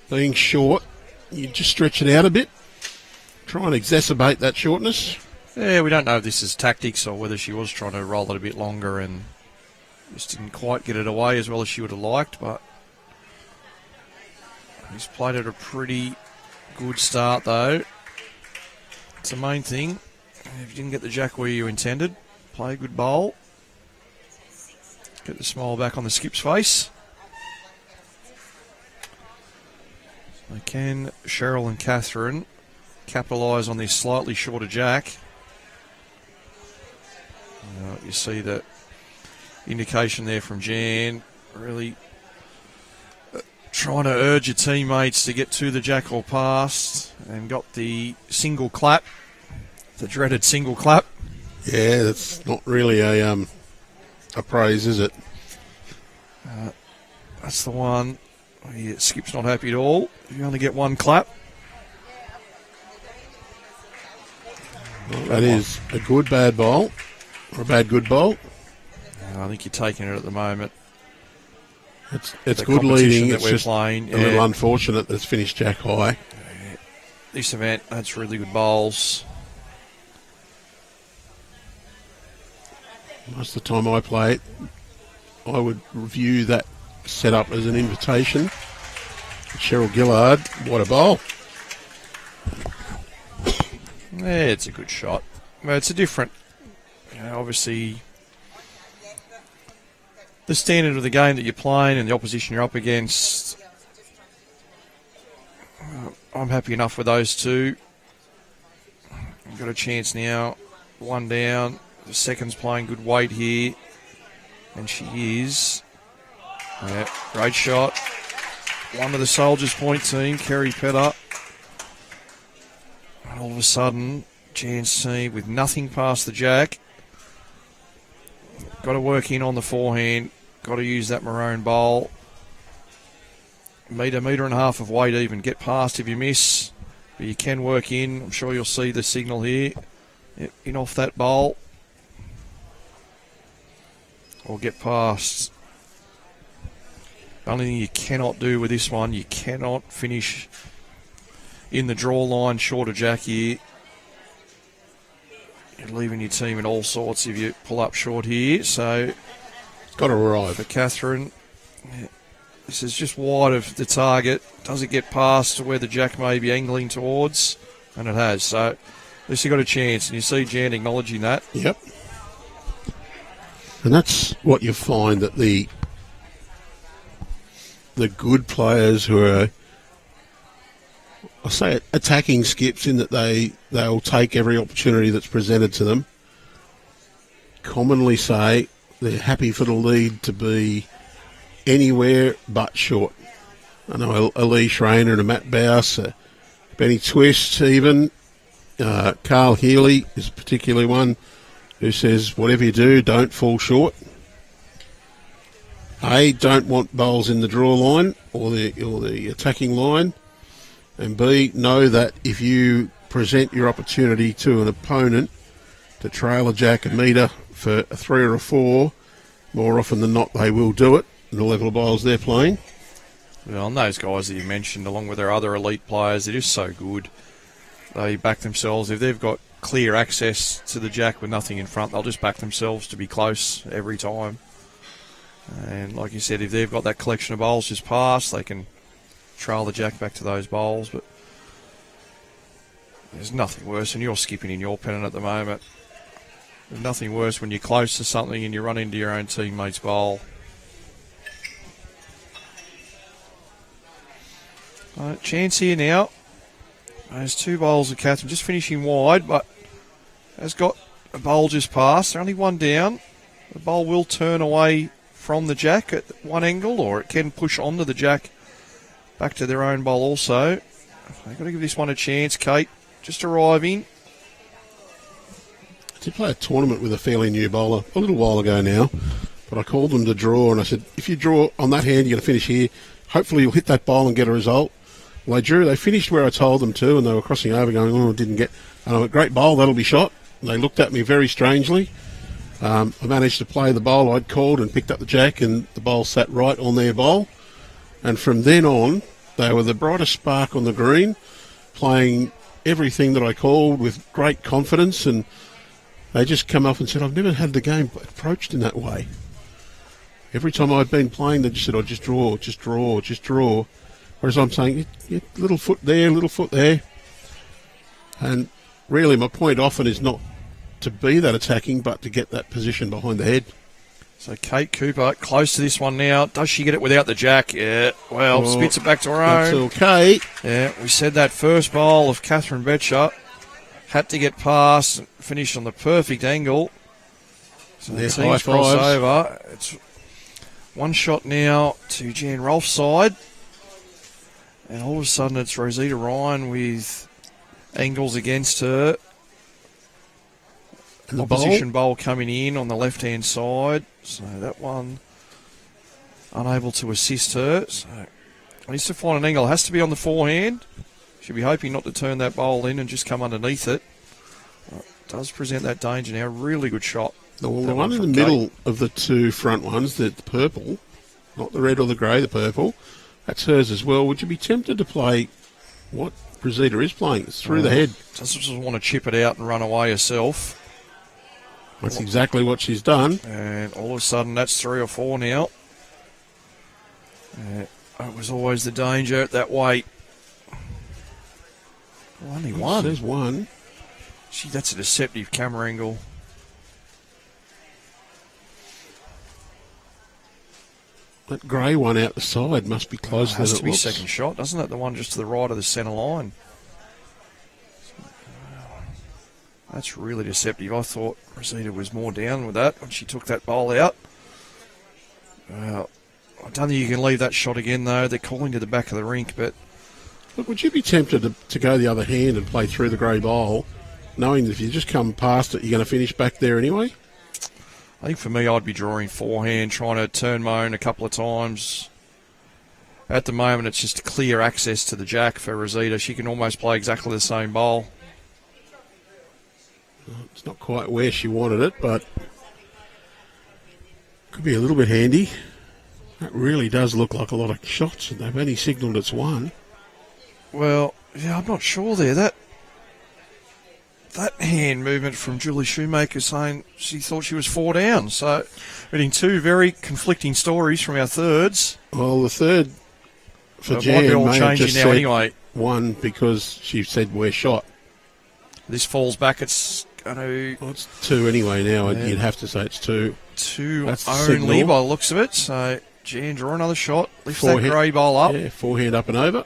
being short, you'd just stretch it out a bit, try and exacerbate that shortness. Yeah, we don't know if this is tactics or whether she was trying to roll it a bit longer and just didn't quite get it away as well as she would have liked, but he's played at a pretty good start though. It's the main thing. If you didn't get the jack where you intended, play a good bowl. Get the smile back on the skip's face. So can Cheryl and Catherine capitalise on this slightly shorter jack? You see the indication there from Jan, really trying to urge your teammates to get to the jack or past, and got the single clap, the dreaded single clap. Yeah, that's not really a praise, is it? That's the one. Yeah, Skip's not happy at all. You only get one clap. Well, that is a good bad bowl, or a bad good bowl. I think you're taking it at the moment. It's good leading. That It's we're just playing. a little unfortunate that it's finished jack high. This event, that's really good bowls. Most of the time I play it, I would review that setup as an invitation. Cheryl Gillard, what a bowl. Yeah, it's a good shot. Well, it's a different, obviously, the standard of the game that you're playing and the opposition you're up against. I'm happy enough with those two. We've got a chance now. One down. The second's playing good weight here. And she is. Yeah, great shot. One of the Soldiers Point team, Kerry Pedder. And all of a sudden, Jan's team with nothing past the jack. Got to work in on the forehand. Got to use that maroon bowl. Metre and a half of weight even. Get past if you miss. But you can work in. I'm sure you'll see the signal here. In off that bowl. Or get past. The only thing you cannot do with this one, you cannot finish in the draw line short of jack here. You're leaving your team in all sorts if you pull up short here. So It's got to arrive. For Catherine, this is just wide of the target. Does it get past to where the jack may be angling towards? And it has. So at least you got a chance. And you see Jan acknowledging that. Yep. And that's what you find, that the good players who are, I say, attacking skips, in that they'll take every opportunity that's presented to them, commonly say they're happy for the lead to be anywhere but short. I know Ali Schreiner and a Matt Bouse, Benny Twist even, Carl Healy is particularly one who says, whatever you do, don't fall short. A, don't want bowls in the draw line or the attacking line. And B, know that if you present your opportunity to an opponent to trail a jack a metre for a 3 or a 4, more often than not they will do it in the level of bowls they're playing. Well, and those guys that you mentioned, along with their other elite players, they're just so good. They back themselves. If they've got clear access to the jack with nothing in front, they'll just back themselves to be close every time. And like you said, if they've got that collection of bowls just past, they can trail the jack back to those bowls. But there's nothing worse, and you're skipping in your pennant at the moment. There's nothing worse when you're close to something and you run into your own teammate's bowl. Chance here now. There's 2 bowls of Catherine just finishing wide, but has got a bowl just past. They're only one down. The bowl will turn away from the jack at one angle, or it can push onto the jack back to their own bowl also. They've got to give this one a chance. Kate just arriving. I did play a tournament with a fairly new bowler a little while ago now, but I called them to draw, and I said, if you draw on that hand, you're going to finish here. Hopefully you'll hit that bowl and get a result. Well, they drew. They finished where I told them to, and they were crossing over going, oh, I didn't get... And I went, great bowl, that'll be shot. And they looked at me very strangely. I managed to play the bowl I'd called and picked up the jack, and the bowl sat right on their bowl. And from then on, they were the brightest spark on the green, playing everything that I called with great confidence, and they just come up and said, I've never had the game approached in that way. Every time I'd been playing, they just said, oh, just draw, just draw, just draw. Whereas I'm saying, little foot there, little foot there. And really my point often is not to be that attacking, but to get that position behind the head. So Kate Cooper close to this one now. Does she get it without the jack? Yeah. Well, spits it back to her own. That's okay. Yeah, we said that first bowl of Catherine Betcher had to get past and finish on the perfect angle. So the teams cross over. It's one shot now to Jan Rolph's side. And all of a sudden it's Rosita Ryan with angles against her. And the Opposition bowl coming in on the left-hand side. So that one unable to assist her. So needs to find an angle. Has to be on the forehand. She'll be hoping not to turn that bowl in and just come underneath it. Does present that danger now. Really good shot. The one in the middle of the two front ones, the purple, not the red or the grey, the purple, that's hers as well. Would you be tempted to play what Rosita is playing? It's through the head. Doesn't just want to chip it out and run away herself. That's exactly what she's done. And all of a sudden that's 3 or 4 now. It was always the danger at that weight. Oh, only one. There's one. Gee, that's a deceptive camera angle. That grey one out the side must be closer than Has it to be looks. second shot, doesn't it? The one just to the right of the centre line. That's really deceptive. I thought Rosita was more down with that when she took that bowl out. I don't think you can leave that shot again, though. They're calling to the back of the rink, but... But would you be tempted to go the other hand and play through the grey bowl, knowing that if you just come past it, you're going to finish back there anyway? I think for me, I'd be drawing forehand, trying to turn my own a couple of times. At the moment, it's just clear access to the jack for Rosita. She can almost play exactly the same bowl. It's not quite where she wanted it, but could be a little bit handy. That really does look like a lot of shots, and they've only signalled it's one. Well, yeah, I'm not sure there. That hand movement from Julie Schumacher saying she thought she was 4 down. So, reading 2 very conflicting stories from our thirds. Well, the third for It might be Jan all may have changing just now said anyway. 1 because she said we're shot. This falls back. It's going to... Well, it's 2 anyway now. Yeah. You'd have to say it's 2. 2 That's the only signal. by the looks of it. So, Jan, draw another shot. Lift Forehand. that grey bowl up. Yeah, forehand up and over.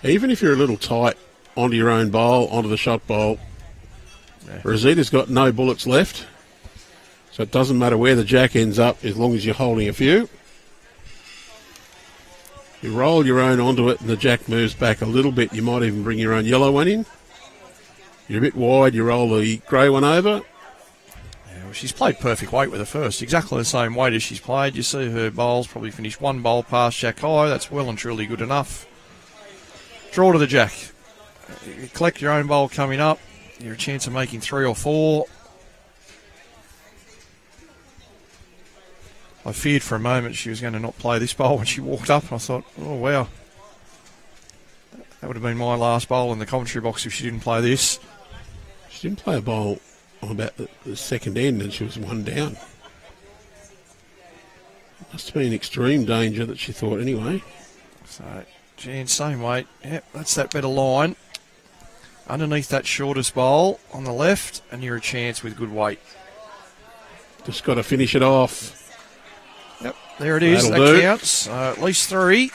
Even if you're a little tight onto your own bowl, onto the shot bowl, Rosita's got no bullets left. So it doesn't matter where the jack ends up as long as you're holding a few. You roll your own onto it and the jack moves back a little bit. You might even bring your own yellow one in. You're a bit wide, you roll the grey one over. Yeah, well, she's played perfect weight with her first. Exactly the same weight as she's played. You see her bowls probably finished 1 bowl past jack high. That's well and truly good enough. Draw to the jack. You collect your own bowl coming up. You're a chance of making 3 or 4. I feared for a moment she was going to not play this bowl when she walked up. I thought, oh, wow. That would have been my last bowl in the commentary box if she didn't play this. She didn't play a bowl on about the second end and she was 1 down. Must have been extreme danger that she thought anyway. So, Jan, same weight. Yep, that's that better line. Underneath that shortest bowl on the left, and you're a chance with good weight. Just got to finish it off. Yep, there it is. That'll That do. counts. At least 3.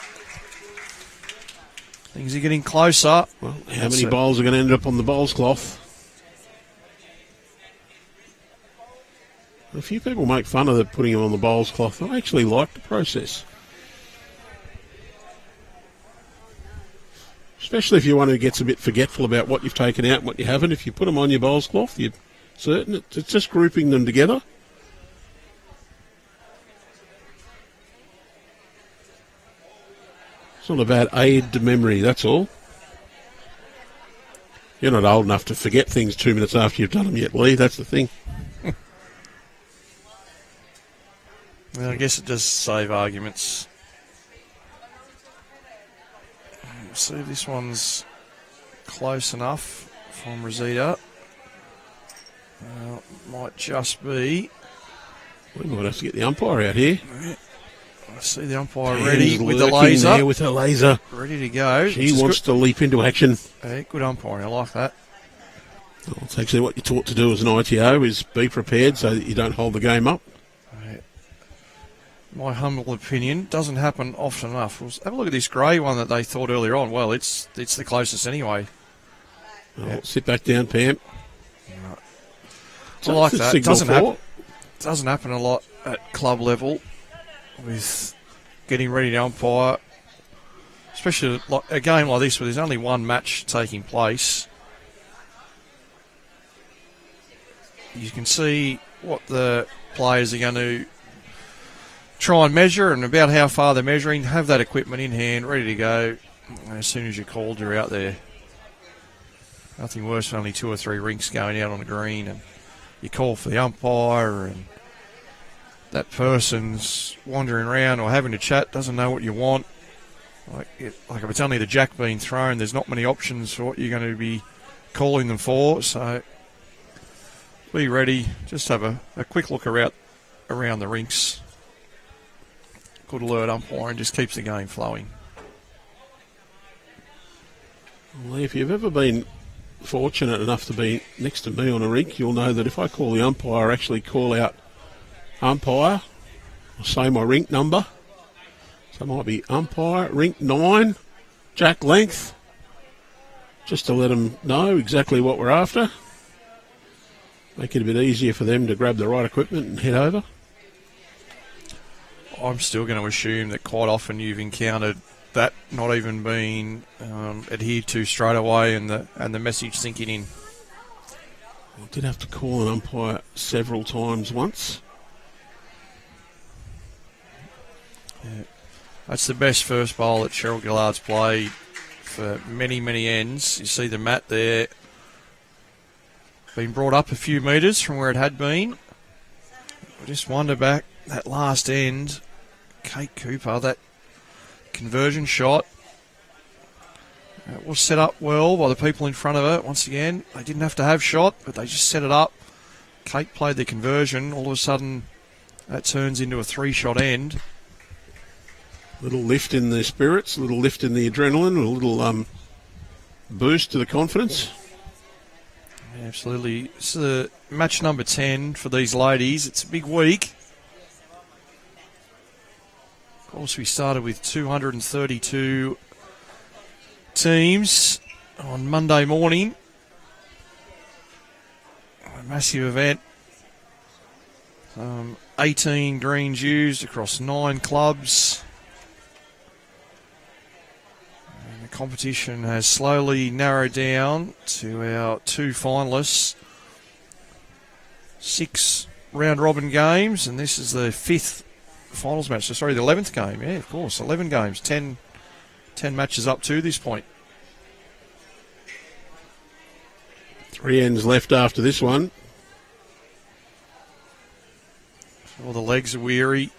Things are getting closer. Well, how That's many it. bowls are going to end up on the bowls cloth? A few people make fun of putting them on the bowls cloth. I actually like the process. Especially if you're one who gets a bit forgetful about what you've taken out and what you haven't. If you put them on your bowls cloth, you're certain it's just grouping them together. It's not a bad aid to memory, that's all. You're not old enough to forget things 2 minutes after you've done them yet, Lee. That's the thing. Well, I guess it does save arguments. See if this one's close enough from Rosita. Might just be. We might have to get the umpire out here. I see the umpire ready Hands with the lurking laser. there with her laser. Ready to go. She wants to leap into action. Good umpiring. I like that. Well, it's actually what you're taught to do as an ITO is be prepared so that you don't hold the game up. My humble opinion, doesn't happen often enough. We'll have a look at this grey one that they thought earlier on. Well, it's the closest anyway. Well, sit back down, Pam. I like that. Signal Doesn't happen a lot at club level. with getting ready to umpire, especially like a game like this where there's only one match taking place. You can see what the players are going to try and measure and about how far they're measuring. Have that equipment in hand, ready to go. As soon as you're called, you're out there. Nothing worse than only 2 or 3 rinks going out on the green and you call for the umpire and that person's wandering around or having a chat, doesn't know what you want. Like if it's only the jack being thrown, there's not many options for what you're going to be calling them for. So be ready. Just have a quick look around the rinks. Good alert umpiring just keeps the game flowing. Well, if you've ever been fortunate enough to be next to me on a rink, you'll know that if I call the umpire, I actually call out umpire, I'll say my rink number. So it might be umpire, rink 9, jack length, just to let them know exactly what we're after. Make it a bit easier for them to grab the right equipment and head over. I'm still going to assume that quite often you've encountered that not even being adhered to straight away and the message sinking in. I did have to call an umpire several times once. Yeah. That's the best first bowl that Cheryl Gillard's played for many, many ends. You see the mat there being brought up a few metres from where it had been. I just wonder back that last end, Kate Cooper, that conversion shot was set up well by the people in front of her. Once again, they didn't have to have shot, but they just set it up. Kate played the conversion. All of a sudden, that turns into a 3-shot end. Little lift in the spirits, a little lift in the adrenaline, a little boost to the confidence. Yeah, absolutely. It's match number 10 for these ladies. It's a big week. Of course, we started with 232 teams on Monday morning. A massive event. 18 greens used across 9 clubs. And the competition has slowly narrowed down to our 2 finalists. 6 round-robin games, and this is the 5th finals match. So, sorry, the 11th game. Yeah, of course, 11 games. 10 matches up to this point. 3 ends left after this one. All the legs are weary.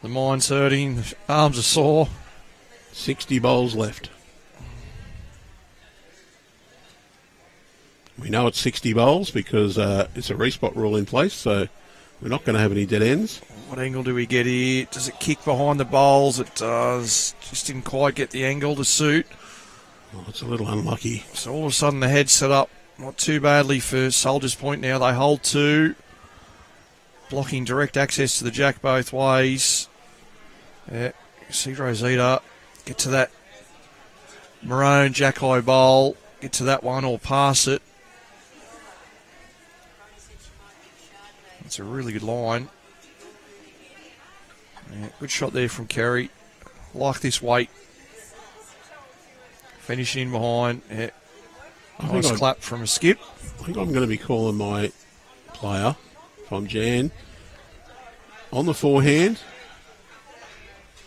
The mind's hurting. The arms are sore. 60 bowls left. We know it's 60 bowls because it's a respot rule in place, so we're not going to have any dead ends. What angle do we get here? Does it kick behind the bowls? It does. Just didn't quite get the angle to suit. Oh, it's a little unlucky. So all of a sudden the head's set up not too badly for Soldiers Point now. They hold 2. Blocking direct access to the jack both ways. Yeah, see Rosita get to that maroon jack high bowl. Get to that one or pass it. That's a really good line. Yeah, good shot there from Kerry. Like this weight. Finishing in behind. Yeah. Nice clap from a skip. I think I'm going to be calling my player, if I'm Jan, on the forehand,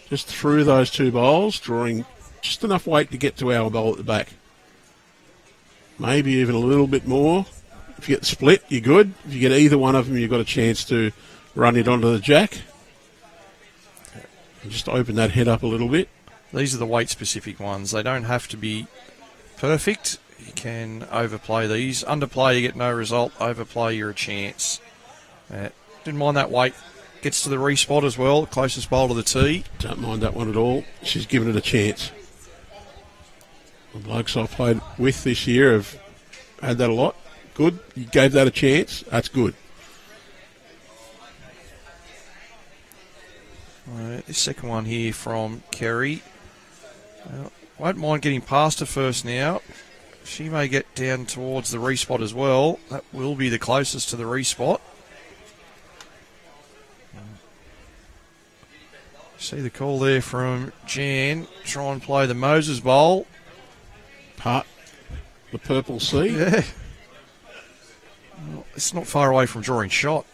just through those 2 bowls, drawing just enough weight to get to our bowl at the back. Maybe even a little bit more. If you get the split, you're good. If you get either one of them, you've got a chance to run it onto the jack. And just open that head up a little bit. These are the weight-specific ones. They don't have to be perfect. You can overplay these. Underplay, you get no result. Overplay, you're a chance. Didn't mind that weight. Gets to the respot as well, closest bowl to the tee. Don't mind that one at all. She's given it a chance. The blokes I've played with this year have had that a lot. Good. You gave that a chance. That's good. This second one here from Kerry. Won't mind getting past her first now. She may get down towards the respot as well. That will be the closest to the respot. See the call there from Jan. Try and play the Moses Bowl. Part the purple sea. Yeah. Well, it's not far away from drawing shot.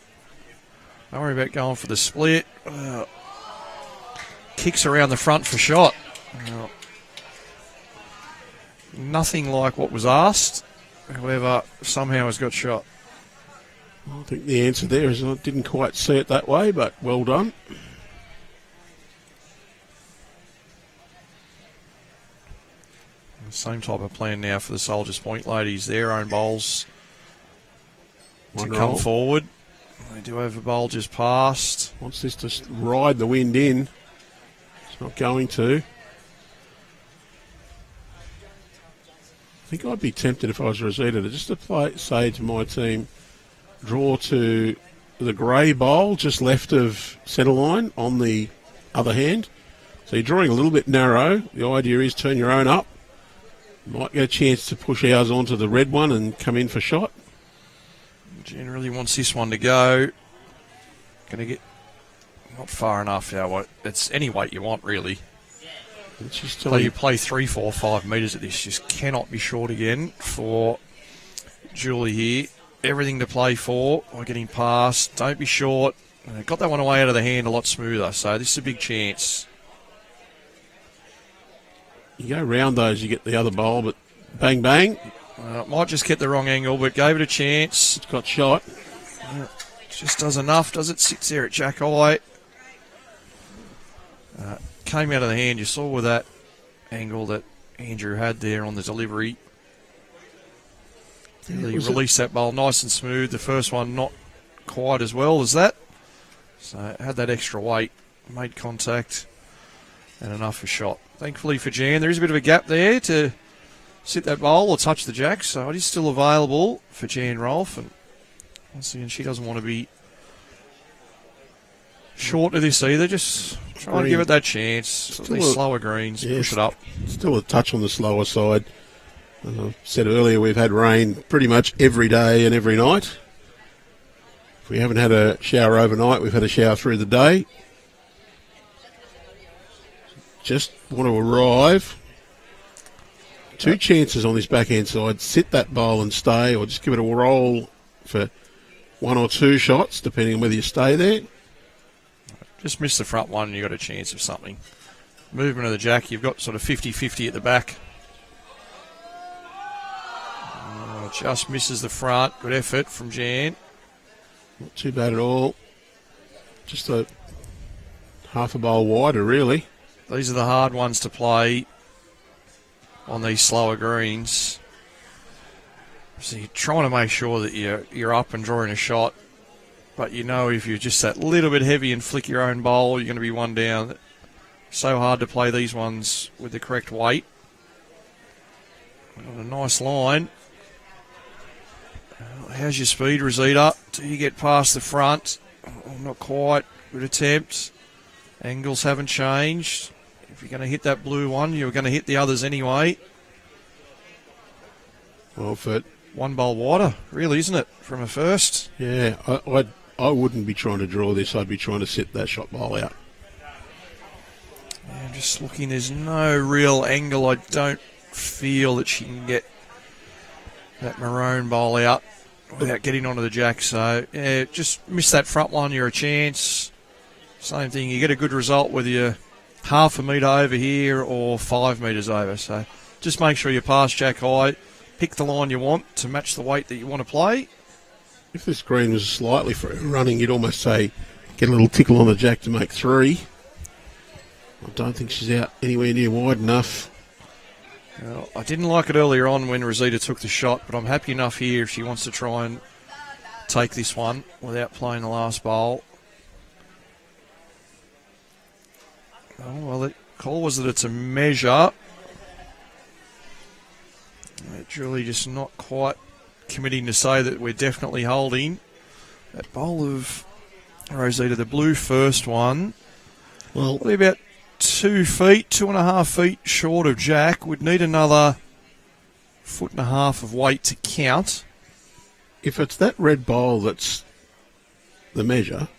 Don't worry about going for the split. Kicks around the front for shot. Nothing like what was asked. However, somehow has got shot. I think the answer there is I didn't quite see it that way, but well done. Same type of plan now for the Soldiers Point ladies. Their own bowls to come forward. They do have a bowl just passed. Wants this to ride the wind in. It's not going to. I think I'd be tempted if I was Rosita to just to say to my team, draw to the grey bowl just left of centre line on the other hand. So you're drawing a little bit narrow. The idea is turn your own up. Might get a chance to push ours onto the red one and come in for shot. Generally wants this one to go. Going to get not far enough now. It's any weight you want, really. So you play 3, 4, 5 metres at this. Just cannot be short again for Julie here. Everything to play for. We're getting past. Don't be short. Got that one away out of the hand a lot smoother. So this is a big chance. You go round those, you get the other bowl, but bang, bang. Might just get the wrong angle, but gave it a chance. It's got shot. Just does enough, does it? Sits there at Jack Eye. Came out of the hand. You saw with that angle that Andrew had there on the delivery. Really released that bowl nice and smooth. The first one not quite as well as that. So had that extra weight, made contact, and enough for shot. Thankfully for Jan, there is a bit of a gap there to sit that bowl or touch the jack, so it is still available for Jan Rolph. And once again, she doesn't want to be short of this either. Just try and give it that chance. These slower greens, push it up. Still a touch on the slower side. As I said earlier, we've had rain pretty much every day and every night. If we haven't had a shower overnight, we've had a shower through the day. Just want to arrive. 2 chances on this backhand side. Sit that bowl and stay, or just give it a roll for 1 or 2 shots, depending on whether you stay there. Just miss the front one and you've got a chance of something. Movement of the jack, you've got sort of 50-50 at the back. Just misses the front. Good effort from Jan. Not too bad at all. Just a half a bowl wider, really. These are the hard ones to play on these slower greens. So you're trying to make sure that you're up and drawing a shot, but you know if you're just that little bit heavy and flick your own bowl, you're going to be one down. So hard to play these ones with the correct weight. Got a nice line. How's your speed, Rosita? Do you get past the front? Oh, not quite. Good attempt. Angles haven't changed. If you're going to hit that blue one, you're going to hit the others anyway. Well, for 1 bowl wider, really, isn't it, from a first? Yeah, I wouldn't be trying to draw this. I'd be trying to sit that shot bowl out. Yeah, I'm just looking. There's no real angle. I don't feel that she can get that maroon bowl out without getting onto the jack. So, yeah, just miss that front one. You're a chance. Same thing. You get a good result whether you're half a metre over here or 5 metres over. So just make sure you pass jack high. Pick the line you want to match the weight that you want to play. If this green was slightly running, you'd almost say get a little tickle on the jack to make 3. I don't think she's out anywhere near wide enough. Well, I didn't like it earlier on when Rosita took the shot, but I'm happy enough here if she wants to try and take this one without playing the last bowl. Oh, well, the call was that it's a measure. Julie just not quite committing to say that we're definitely holding. That bowl of Rosita, the blue first one, Well, probably about 2 feet, 2.5 feet short of jack. Would need another 1.5 feet of weight to count. if it's that red bowl that's the measure,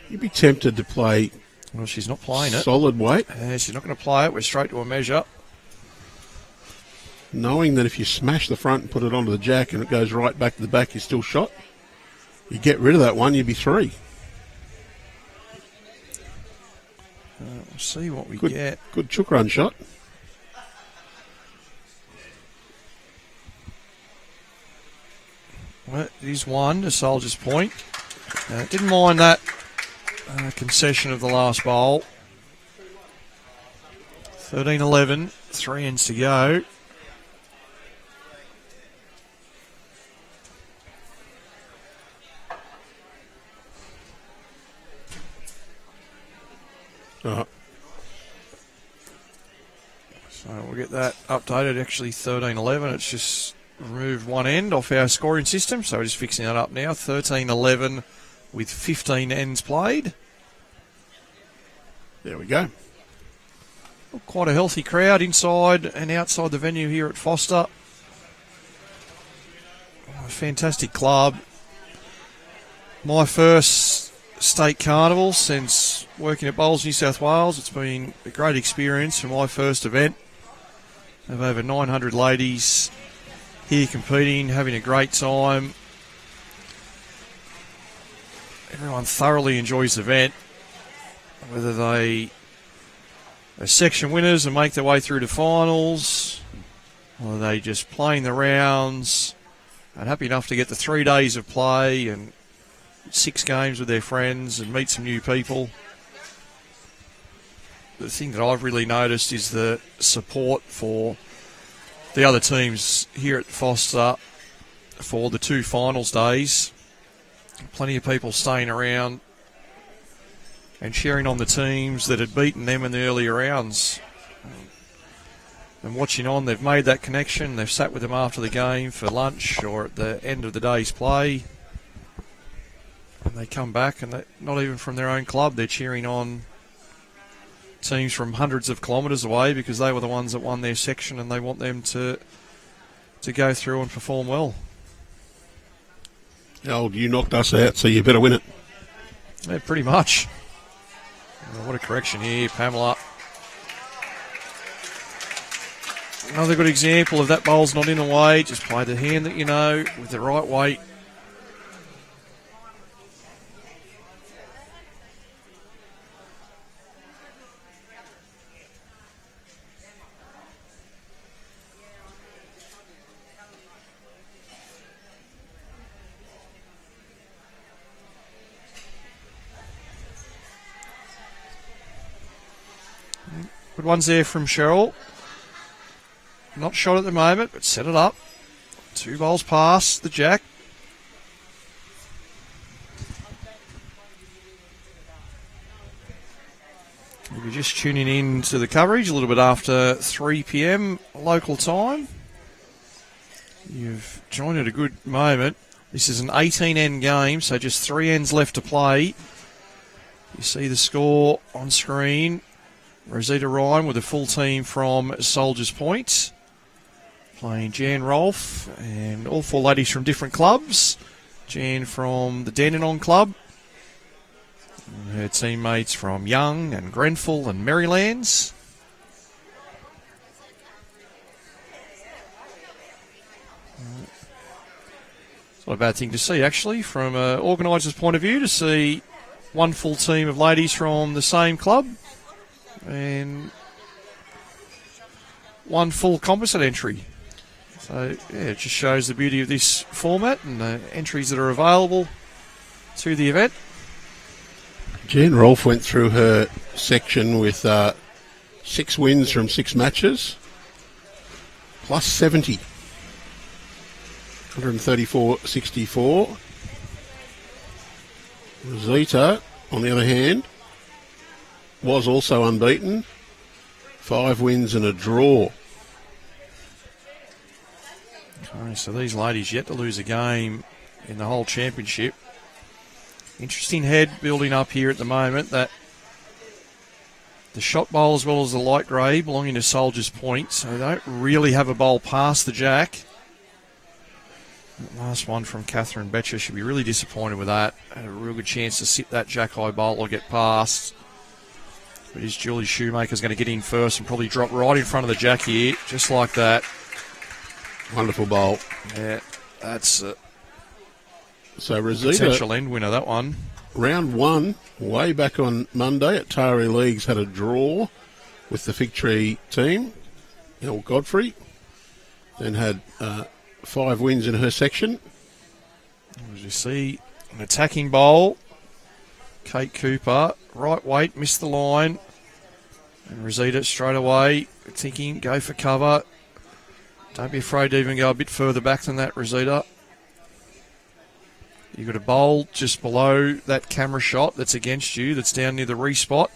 you'd be tempted to play Well, she's not playing it. Solid weight. She's not going to play it. We're straight to a measure. Knowing that if you smash the front and put it onto the jack and it goes right back to the back, you're still shot. You get rid of that one, you'd be 3. We'll see what we Good, get. good chook run shot. Well, it is 1 to Soldier's Point. Didn't mind that concession of the last bowl. 13-11, 3 ends to go. So we'll get that updated. Actually 13-11. It's just removed one end off our scoring system. So we're just fixing that up now. 13-11 with 15 ends played. There we go. Quite a healthy crowd inside and outside the venue here at Foster. A fantastic club. My first state carnival since working at Bowls, New South Wales. It's been a great experience for my first event. I have over 900 ladies here competing, having a great time. Everyone thoroughly enjoys the event, whether they are section winners and make their way through to finals, or are they just playing the rounds and happy enough to get the 3 days of play and 6 games with their friends and meet some new people. The thing that I've really noticed is the support for the other teams here at Foster for the 2 finals days. Plenty of people staying around and cheering on the teams that had beaten them in the earlier rounds. And watching on, they've made that connection. They've sat with them after the game for lunch or at the end of the day's play. And they come back, and not even from their own club, they're cheering on teams from hundreds of kilometres away because they were the ones that won their section and they want them to go through and perform well. Oh, you knocked us out, so you better win it. Yeah, pretty much. Oh, what a correction here, Pamela. Another good example of that bowl's not in the way. Just play the hand that you know with the right weight. Good ones there from Cheryl. Not shot at the moment, but set it up. 2 bowls past the jack. If you're just tuning in to the coverage a little bit after 3 p.m. local time, you've joined at a good moment. This is an 18-end game, so just 3 ends left to play. You see the score on screen. Rosita Ryan with a full team from Soldiers Point, playing Jan Rolph, and all 4 ladies from different clubs. Jan from the Dandenong Club, and her teammates from Young and Grenfell and Merrylands. It's not a bad thing to see, actually, from an organiser's point of view, to see 1 full team of ladies from the same club and 1 full composite entry. So, yeah, it just shows the beauty of this format and the entries that are available to the event. Jan Rolph went through her section with 6 wins from 6 matches, plus 70. 134.64. Rosita, on the other hand, was also unbeaten. 5 wins and a draw. Okay, so these ladies yet to lose a game in the whole championship. Interesting head building up here at the moment. That the shot bowl as well as the light grey belonging to Soldiers Point, so they don't really have a bowl past the jack. That last one from Catherine Betcher, should be really disappointed with that. Had a real good chance to sit that jack high bowl or get past. But is Julie Schumacher's going to get in first and probably drop right in front of the jack here, just like that. Wonderful bowl. Yeah, that's a So Rosita, potential end winner, that one. round one, way back on Monday at Taree Leagues, had a draw with the Fig Tree team, El Godfrey, then had 5 wins in her section. As you see, an attacking bowl. Kate Cooper, right weight, missed the line. And Rosita straight away, thinking, go for cover. Don't be afraid to even go a bit further back than that, Rosita. You've got a bowl just below that camera shot that's against you, that's down near the respot.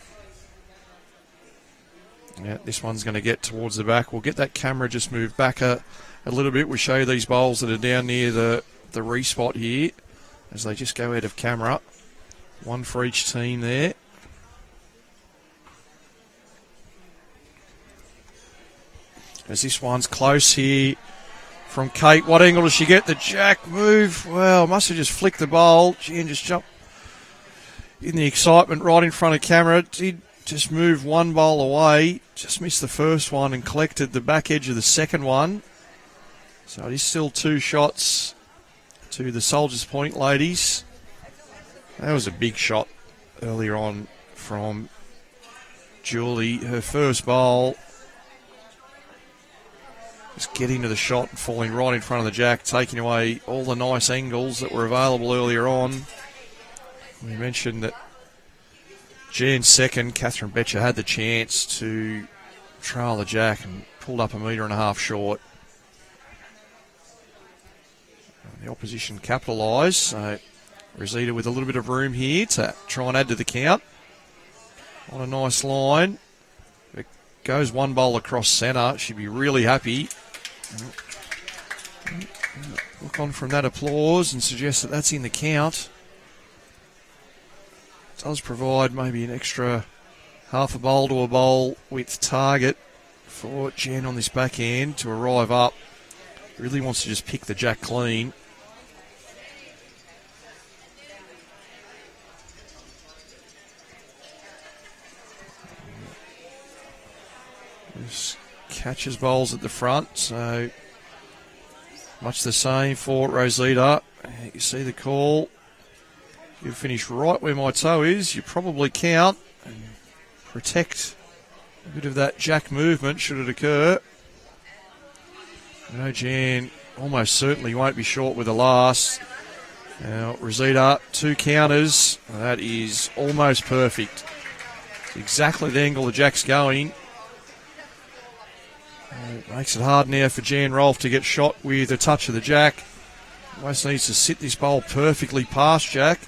Yeah, this one's going to get towards the back. We'll get that camera just moved back a little bit. We'll show you these bowls that are down near the respot here as they just go out of camera. One for each team there. As this one's close here from Kate. What angle does she get? The jack move. Well, must have just flicked the bowl. Jan just jumped in the excitement right in front of camera. Did just move one bowl away. Just missed the first one and collected the back edge of the second one. So it is still 2 shots to the Soldiers Point ladies. That was a big shot earlier on from Julie. Her first bowl. Just getting to the shot and falling right in front of the jack, taking away all the nice angles that were available earlier on. We mentioned that Jan's second, Catherine Betcher, had the chance to trail the jack and pulled up 1.5 metres short. And the opposition capitalised, so Rosita with a little bit of room here to try and add to the count. On a nice line. It goes one bowl across centre. She'd be really happy. Look on from that applause and suggest that that's in the count. It does provide maybe an extra half a bowl to a bowl with target for Jan on this back end to arrive up. Really wants to just pick the jack clean. Just catches bowls at the front, so much the same for Rosita. You see the call. You finish right where my toe is. You probably count and protect a bit of that jack movement should it occur. I know Jan almost certainly won't be short with the last. Now Rosita, 2 counters. That is almost perfect. It's exactly the angle the jack's going. It makes it hard now for Jan Rolph to get shot with a touch of the jack. Almost needs to sit this bowl perfectly past jack.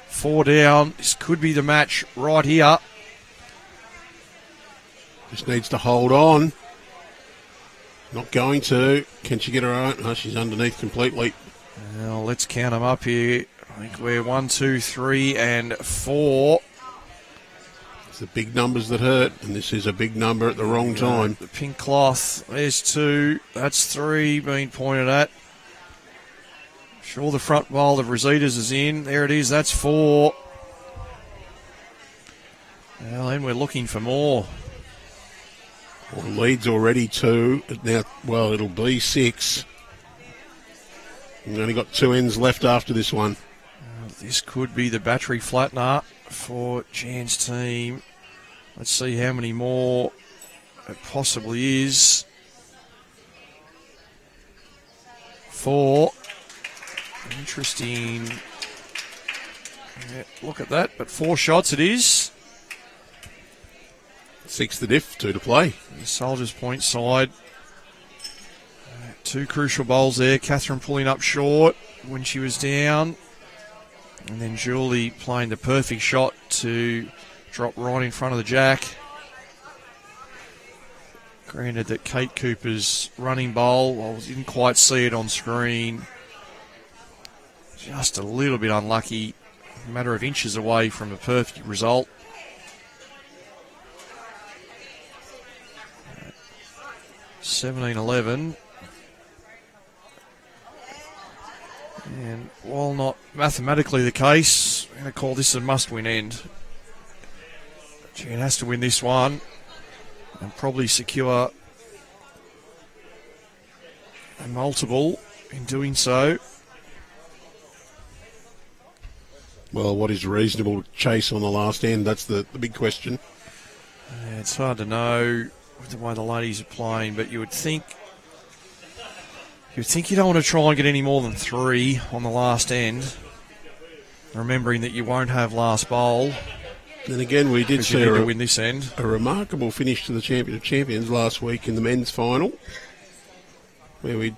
4 down. This could be the match right here. Just needs to hold on. Not going to. Can she get her own? No, she's underneath completely. Now let's count them up here. I think we're 1, 2, 3, and 4. It's the big numbers that hurt, and this is a big number at the wrong time. The pink cloth, there's 2. That's 3 being pointed at. Sure, the front bowl of Rosita's is in. There it is, that's 4. Well, then we're looking for more. Well, lead's already 2. Now, well, it'll be 6. We've only got 2 ends left after this one. This could be the battery flattener for Jan's team. Let's see how many more it possibly is. 4. Interesting. Yeah, look at that, but 4 shots it is. 6 the diff, 2 to play. The Soldiers Point side. 2 crucial bowls there. Catherine pulling up short when she was down. And then Julie playing the perfect shot to drop right in front of the jack. Granted that Kate Cooper's running bowl, I didn't quite see it on screen. Just a little bit unlucky. A matter of inches away from a perfect result. $17-11. And while not mathematically the case, I'm going to call this a must-win end. Jan has to win this one and probably secure a multiple in doing so. Well, what is reasonable chase on the last end? That's the big question. Yeah, it's hard to know with the way the ladies are playing, but you would think you don't want to try and get any more than 3 on the last end, remembering that you won't have last bowl. Then again, we did see to win this end. A remarkable finish to the Champion of Champions last week in the men's final, where we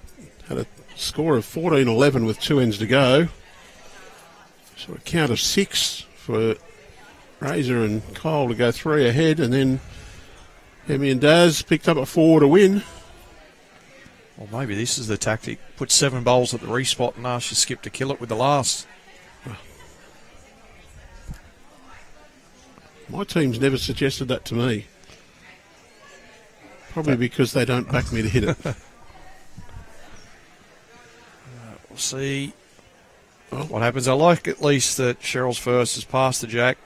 had a score of 14-11 with 2 ends to go. So a count of 6 for Razor and Cole to go 3 ahead, and then Emmy and Daz picked up a 4 to win. Well, maybe this is the tactic. Put 7 bowls at the respot and ask your skip to kill it with the last. My team's never suggested that to me. Probably because they don't back me to hit it. We'll see what happens. I like at least that Cheryl's first has passed the jack.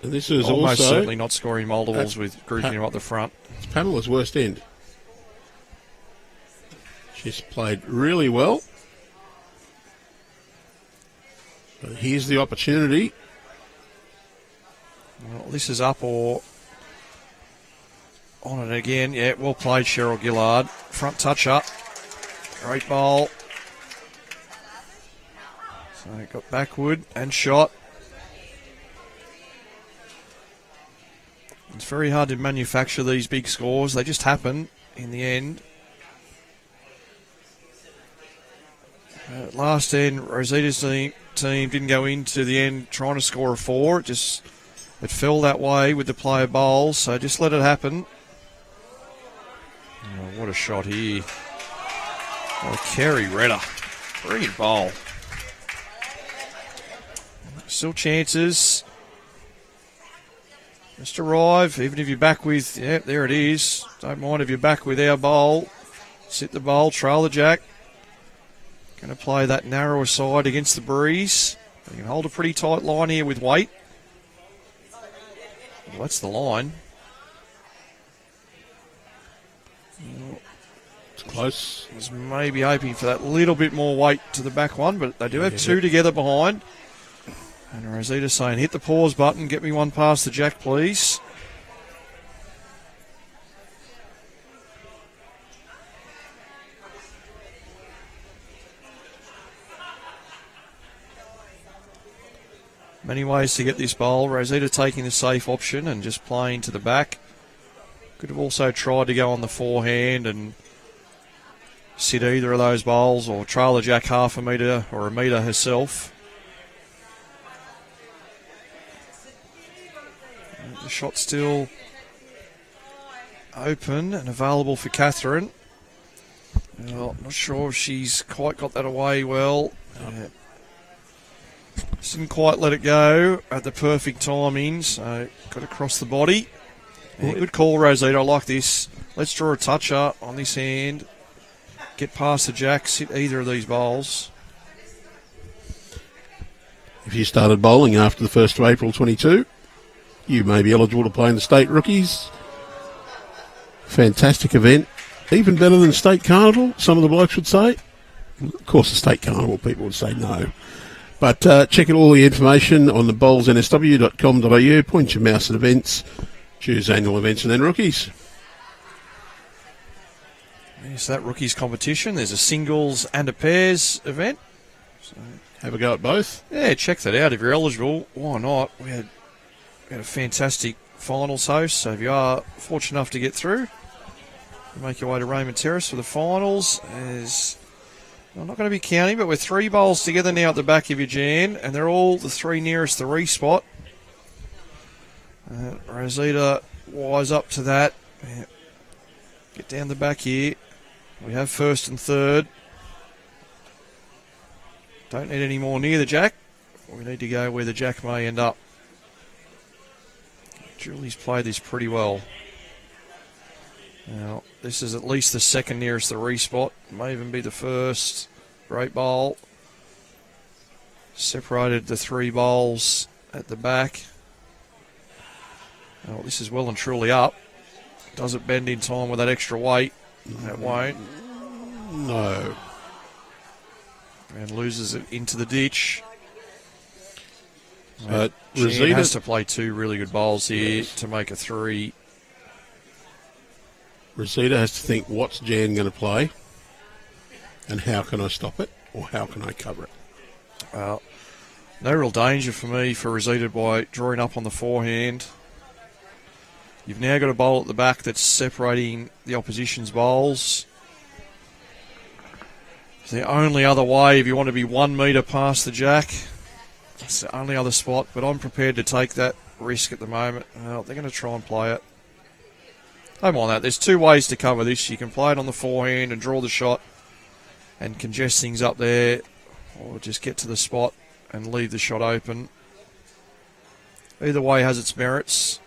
And this is almost also certainly not scoring multiples with grouping him up the front. It's Pamela's worst end. She's played really well. But here's the opportunity. Well, this is up or on it again. Yeah, well played, Cheryl Gillard. Front touch up. Great bowl. So it got backward and shot. It's very hard to manufacture these big scores. They just happen in the end. Last end, Rosita's team didn't go into the end trying to score a 4. It fell that way with the player bowls, so just let it happen. Oh, what a shot here. Oh, Kerry Redder. Brilliant bowl. Still chances. Just arrive, even if you're back with, yeah, there it is. Don't mind if you're back with our bowl. Sit the bowl, trail the jack. Going to play that narrower side against the breeze. You can hold a pretty tight line here with weight. Well, that's the line. It's close. I was maybe hoping for that little bit more weight to the back one, but they do have 2 together behind. And Rosita saying, hit the pause button, get me one past the jack, please. Many ways to get this bowl. Rosita taking the safe option and just playing to the back. Could have also tried to go on the forehand and sit either of those bowls or trail the jack half a metre or a metre herself. The shot still open and available for Catherine. Well, not sure if she's quite got that away well. Didn't quite let it go at the perfect timing, so got across the body. Yeah, good call, Rosita. I like this. Let's draw a toucher on this hand. Get past the jack, sit either of these bowls. If you started bowling after the 1st of April 22, you may be eligible to play in the State Rookies. Fantastic event. Even better than State Carnival, some of the blokes would say. Of course, the State Carnival people would say no. But check out all the information on the bowlsnsw.com.au. Point your mouse at events. Choose annual events and then rookies. Yes, that rookies competition. There's a singles and a pairs event. So have a go at both. Yeah, check that out. If you're eligible, why not? We had a fantastic finals host. So if you are fortunate enough to get through, make your way to Raymond Terrace for the finals. I'm not going to be counting, but we're 3 bowls together now at the back of your Jan, and they're all the 3 nearest the respot. Rosita wise up to that. Yeah. Get down the back here. We have 1st and 3rd. Don't need any more near the jack. We need to go where the jack may end up. Julie's played this pretty well. Now, this is at least the 2nd nearest the respot. May even be the 1st. Great bowl. Separated the 3 bowls at the back. Well, this is well and truly up. Does it bend in time with that extra weight? It won't. No. And loses it into the ditch. So Jan Rosita has to play 2 really good bowls here to make a 3. Rosita has to think, what's Jan going to play? And how can I stop it? Or how can I cover it? Well, no real danger for me for Rosita by drawing up on the forehand. You've now got a bowl at the back that's separating the opposition's bowls. It's the only other way if you want to be 1 metre past the jack. That's the only other spot, but I'm prepared to take that risk at the moment. Well, they're going to try and play it. Don't mind that. There's 2 ways to cover this. You can play it on the forehand and draw the shot and congest things up there, or just get to the spot and leave the shot open. Either way has its merits.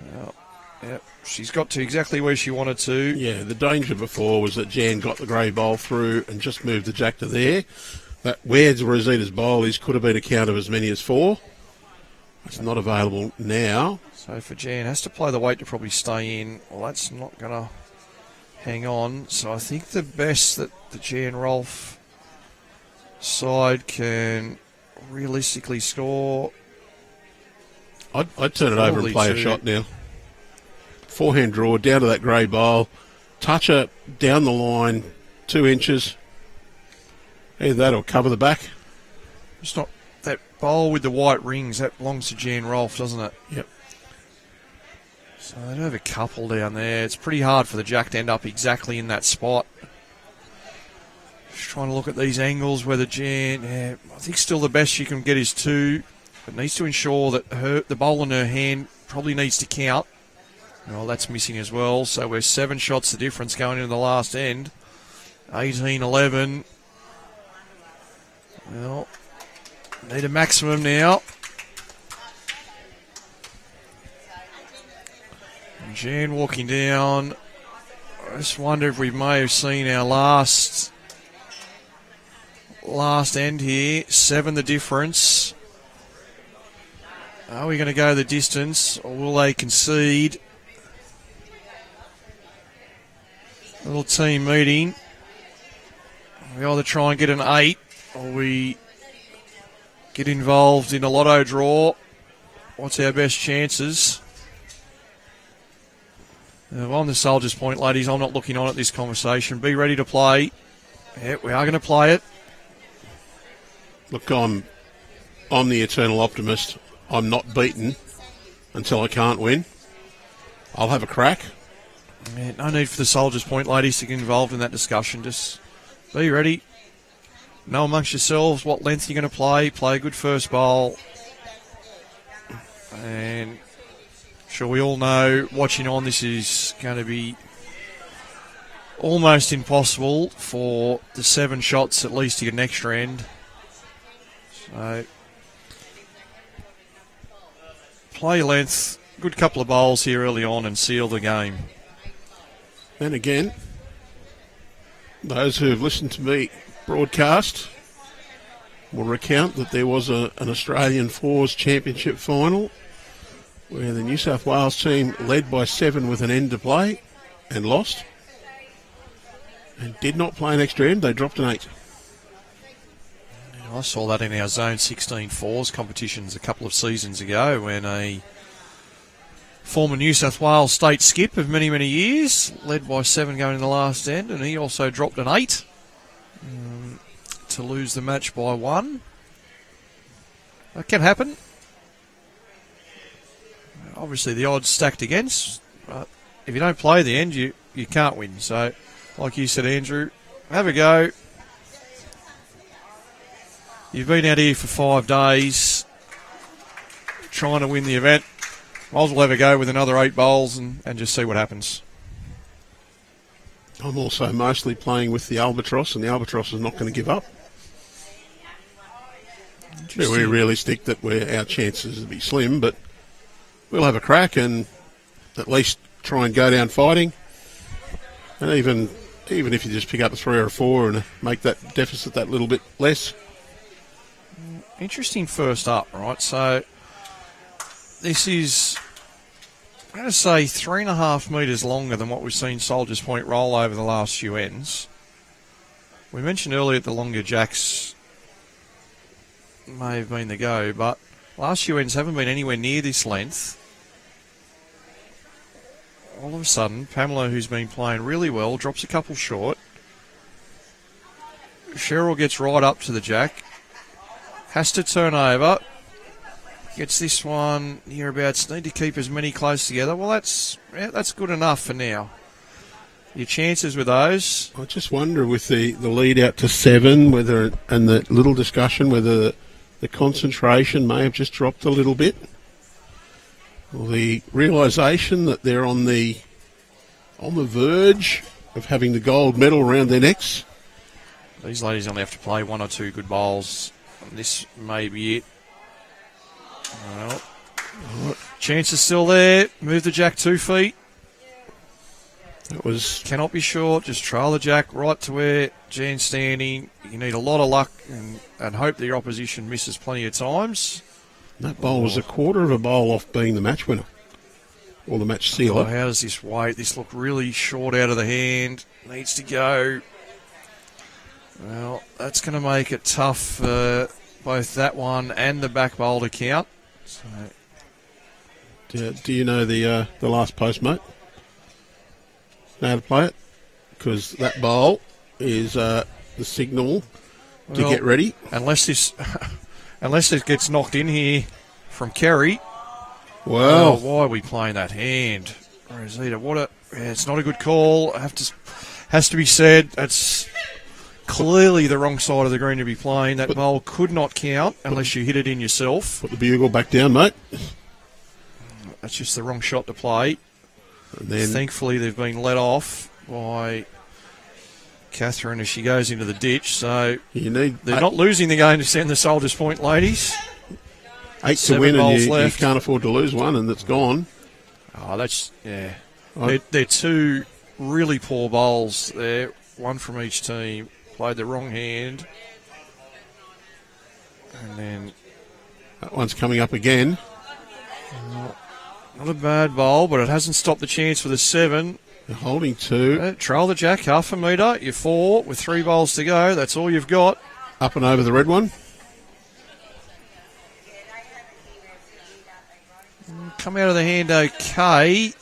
Well, yep, she's got to exactly where she wanted to. Yeah, the danger before was that Jan got the grey bowl through and just moved the jack to there. That where Rosita's bowl is could have been a count of as many as 4. It's not available now. So for Jan, has to play the weight to probably stay in. Well, that's not going to hang on. So I think the best that the Jan Rolph side can realistically score. I'd turn it over and play a shot now. Forehand draw, down to that grey bowl. Touch her down the line, 2 inches. Either that or cover the back. It's not that bowl with the white rings. That belongs to Jan Rolph, doesn't it? Yep. So they do have a couple down there. It's pretty hard for the jack to end up exactly in that spot. Just trying to look at these angles where the Jan, I think still the best she can get is 2. But needs to ensure that the bowl in her hand probably needs to count. Well, that's missing as well. So we're 7 shots the difference going into the last end. 18-11. Well, need a maximum now. And Jan walking down. I just wonder if we may have seen our last end here. 7 the difference. Are we going to go the distance, or will they concede? Little team meeting. We either try and get an 8, or we get involved in a lotto draw. What's our best chances? On the Soldiers' Point, ladies, I'm not looking on at this conversation. Be ready to play. Yeah, we are going to play it. Look, I'm the eternal optimist. I'm not beaten until I can't win. I'll have a crack. Yeah, no need for the Soldiers' Point ladies to get involved in that discussion. Just be ready. Know amongst yourselves what length you're going to play. Play a good first bowl. And sure, we all know, watching on, this is going to be almost impossible for the 7 shots at least to get an extra end. So play length, good couple of bowls here early on and seal the game. Then again, those who have listened to me broadcast will recount that there was an Australian Fours Championship final where the New South Wales team led by 7 with an end to play and lost, and did not play an extra end. They dropped an 8. I saw that in our Zone 16 Fours competitions a couple of seasons ago when a former New South Wales state skip of many, many years, led by 7 going in the last end, and he also dropped an 8 to lose the match by 1. That can happen. Obviously, the odds stacked against, but if you don't play the end, you can't win. So, like you said, Andrew, have a go. You've been out here for 5 days trying to win the event. Might as well have a go with another 8 bowls and just see what happens. I'm also mostly playing with the Albatross, and the Albatross is not going to give up. We're realistic that our chances will be slim, but we'll have a crack and at least try and go down fighting. And even if you just pick up a 3 or a 4 and make that deficit that little bit less. Interesting first up, right? So this is, I'm going to say, 3.5 metres longer than what we've seen Soldiers Point roll over the last few ends. We mentioned earlier the longer jacks may have been the go, but last few ends haven't been anywhere near this length. All of a sudden, Pamela, who's been playing really well, drops a couple short. Cheryl gets right up to the jack. Has to turn over. Gets this one nearabouts. Need to keep as many close together. Well, that's good enough for now. Your chances with those. I just wonder with the lead out to 7, whether, and the little discussion, whether the concentration may have just dropped a little bit. Or the realisation that they're on the verge of having the gold medal around their necks. These ladies only have to play 1 or 2 good bowls. And this may be it. Well, chance is still there. Move the jack 2 feet. That was Cannot be short. Just trail the jack right to where Jan's standing. You need a lot of luck and hope that your opposition misses plenty of times. that bowl was a quarter of a bowl off being the match winner. Or the match sealer. Oh, how does this weight? This look really short out of the hand. Needs to go. Well, that's going to make it tough for both that one and the back bowl to count. So, do you know the last post, mate? Know how to play it? Because that bowl is the signal to get ready. Unless this gets knocked in here from Kerry. Well, why are we playing that hand? Rosita, it's not a good call. Has to be said. That's clearly the wrong side of the green to be playing. That bowl could not count unless you hit it in yourself. Put the bugle back down, mate. That's just the wrong shot to play. And then, thankfully, they've been let off by Catherine as she goes into the ditch. So they're not losing the game to send the Soldiers Point ladies. 8 to win, and you can't afford to lose one, and it's gone. Oh, that's, yeah. They're 2 really poor bowls there, one from each team. Played the wrong hand. And then that one's coming up again. Not a bad bowl, but it hasn't stopped the chance for the 7. They're holding 2. Trail the jack, 1/2 metre. You're 4 with 3 bowls to go. That's all you've got. Up and over the red one. Come out of the hand okay.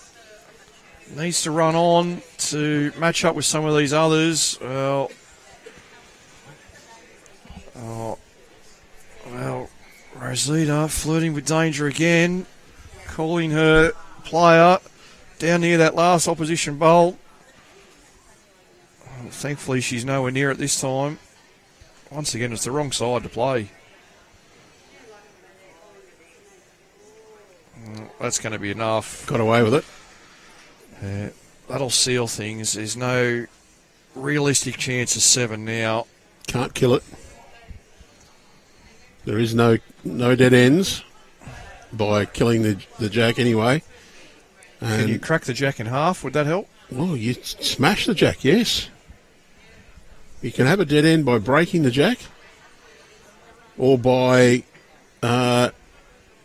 Needs to run on to match up with some of these others. Well, Rosita flirting with danger again. Calling her player down near that last opposition bowl. Thankfully, she's nowhere near it this time. Once again, it's the wrong side to play. That's going to be enough. Got away with it. That'll seal things. There's no realistic chance of 7 now. Can't kill it. There is no dead ends by killing the jack anyway. And can you crack the jack in half? Would that help? Well, you smash the jack, yes. You can have a dead end by breaking the jack or by a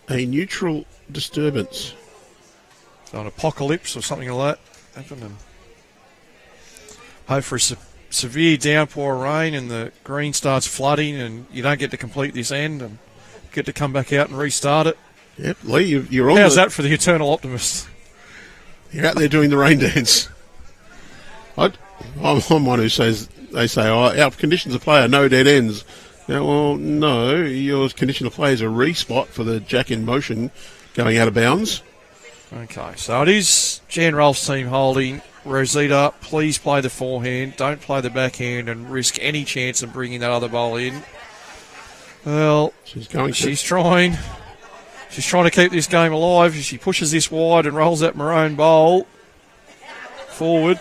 neutral disturbance. So an apocalypse or something like that happen, and hope for a severe downpour of rain and the green starts flooding and you don't get to complete this end and get to come back out and restart it. Yep, Lee, you're on. How's that for the eternal optimist? You're out there doing the rain dance. I'm one who says, they say, our conditions of play are no dead ends. Now, well, no, your condition of play is a respot for the jack in motion going out of bounds. Okay, so it is Jan Rolph's team holding. Rosita, please play the forehand. Don't play the backhand and risk any chance of bringing that other bowl in. Well, she's trying. She's trying to keep this game alive. She pushes this wide and rolls that maroon bowl forward.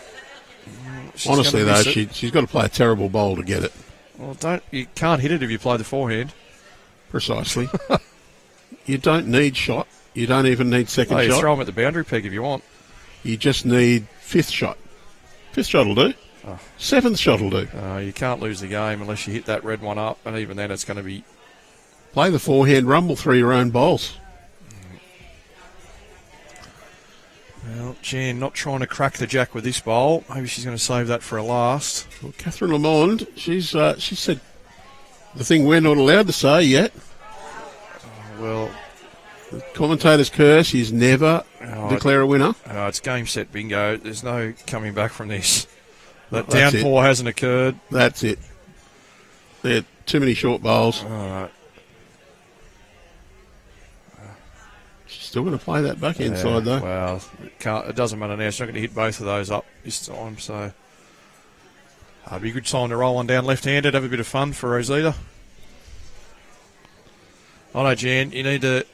Honestly, though, she's got to play a terrible bowl to get it. Well, you can't hit it if you play the forehand. Precisely. You don't need shot. You don't even need second shot. You throw them at the boundary peg if you want. You just need 5th shot. 5th shot will do. 7th shot will do. You can't lose the game unless you hit that red one up, and even then it's going to be... Play the forehand, rumble through your own bowls. Well, Jan not trying to crack the jack with this bowl. Maybe she's going to save that for a last. Well, Catherine Lamond, she said the thing we're not allowed to say yet. Well, The commentator's curse is never declare a winner. It's game, set, bingo. There's no coming back from this. That That's downpour hasn't occurred. That's it. There are too many short bowls. All right. She's still going to play that back inside, though. Well, it doesn't matter now. She's not going to hit both of those up this time, so it'd be a good time to roll one down left-handed, have a bit of fun for Rosita. I know, Jan, you need to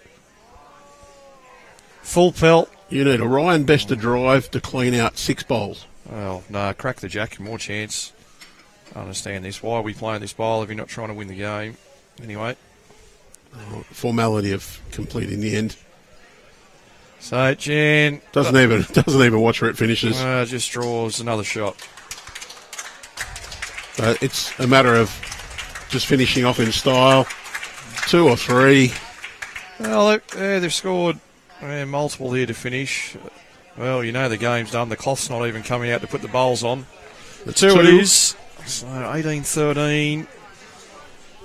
full pelt. You need a Ryan Bester drive to clean out 6 bowls. Well, no, crack the jack, more chance. I understand this. Why are we playing this bowl if you're not trying to win the game? Anyway. Formality of completing the end. So, Jan... Doesn't even watch where it finishes. Just draws another shot. It's a matter of just finishing off in style. 2 or 3. Well, they've scored multiple here to finish. Well, you know the game's done. The cloth's not even coming out to put the bowls on. The 2 it is. So 18-13.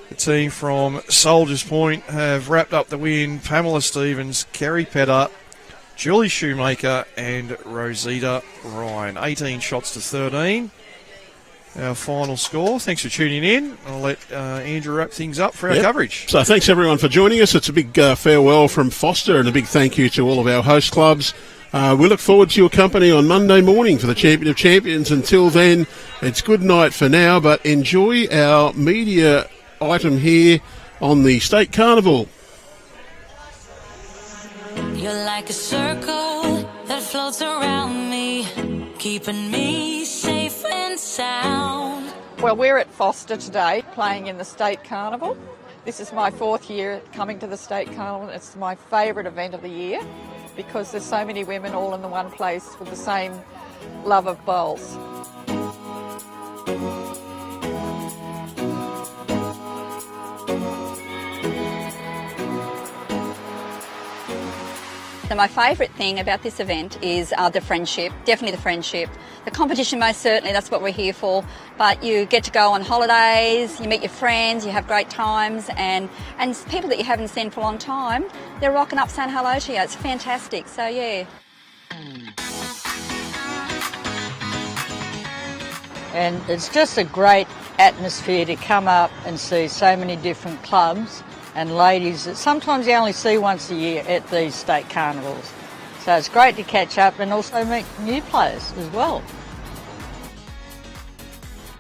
The team from Soldiers Point have wrapped up the win. Pamela Stevens, Kerry Pedder, Julie Schumacher and Rosita Ryan. 18 shots to 13. Our final score. Thanks for tuning in. I'll let Andrew wrap things up for our coverage. So thanks everyone for joining us. It's a big farewell from Foster and a big thank you to all of our host clubs. We look forward to your company on Monday morning for the Champion of Champions. Until then, it's good night for now, but enjoy our media item here on the Carnival. You're like a circle that floats around me, keeping me safe and sound. Well, we're at Foster today playing in the State Carnival. This is my 4th year coming to the State Carnival. It's my favourite event of the year because there's so many women all in the one place with the same love of bowls. So my favourite thing about this event is the friendship, definitely the friendship. The competition most certainly, that's what we're here for. But you get to go on holidays, you meet your friends, you have great times, and people that you haven't seen for a long time, they're rocking up saying hello to you. It's fantastic, so yeah. And it's just a great atmosphere to come up and see so many different clubs and ladies that sometimes you only see once a year at these state carnivals. So it's great to catch up and also meet new players as well.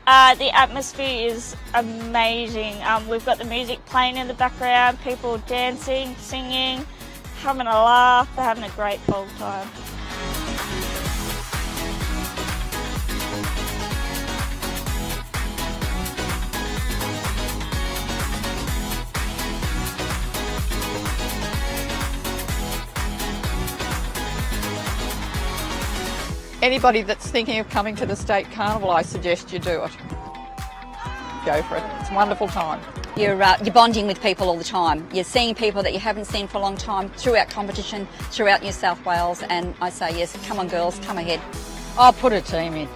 The atmosphere is amazing. We've got the music playing in the background, people dancing, singing, having a laugh, they're having a great full time. Anybody that's thinking of coming to the State Carnival, I suggest you do it. Go for it. It's a wonderful time. You're bonding with people all the time. You're seeing people that you haven't seen for a long time throughout competition, throughout New South Wales, and I say yes, come on girls, come ahead. Oh, put a team in.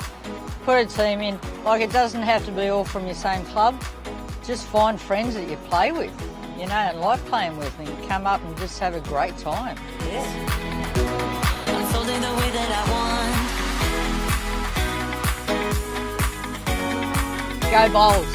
Put a team in. Like, it doesn't have to be all from your same club. Just find friends that you play with, you know, and like playing with, and come up and just have a great time. Yeah. Unfolding the way that I want. Go Bowls.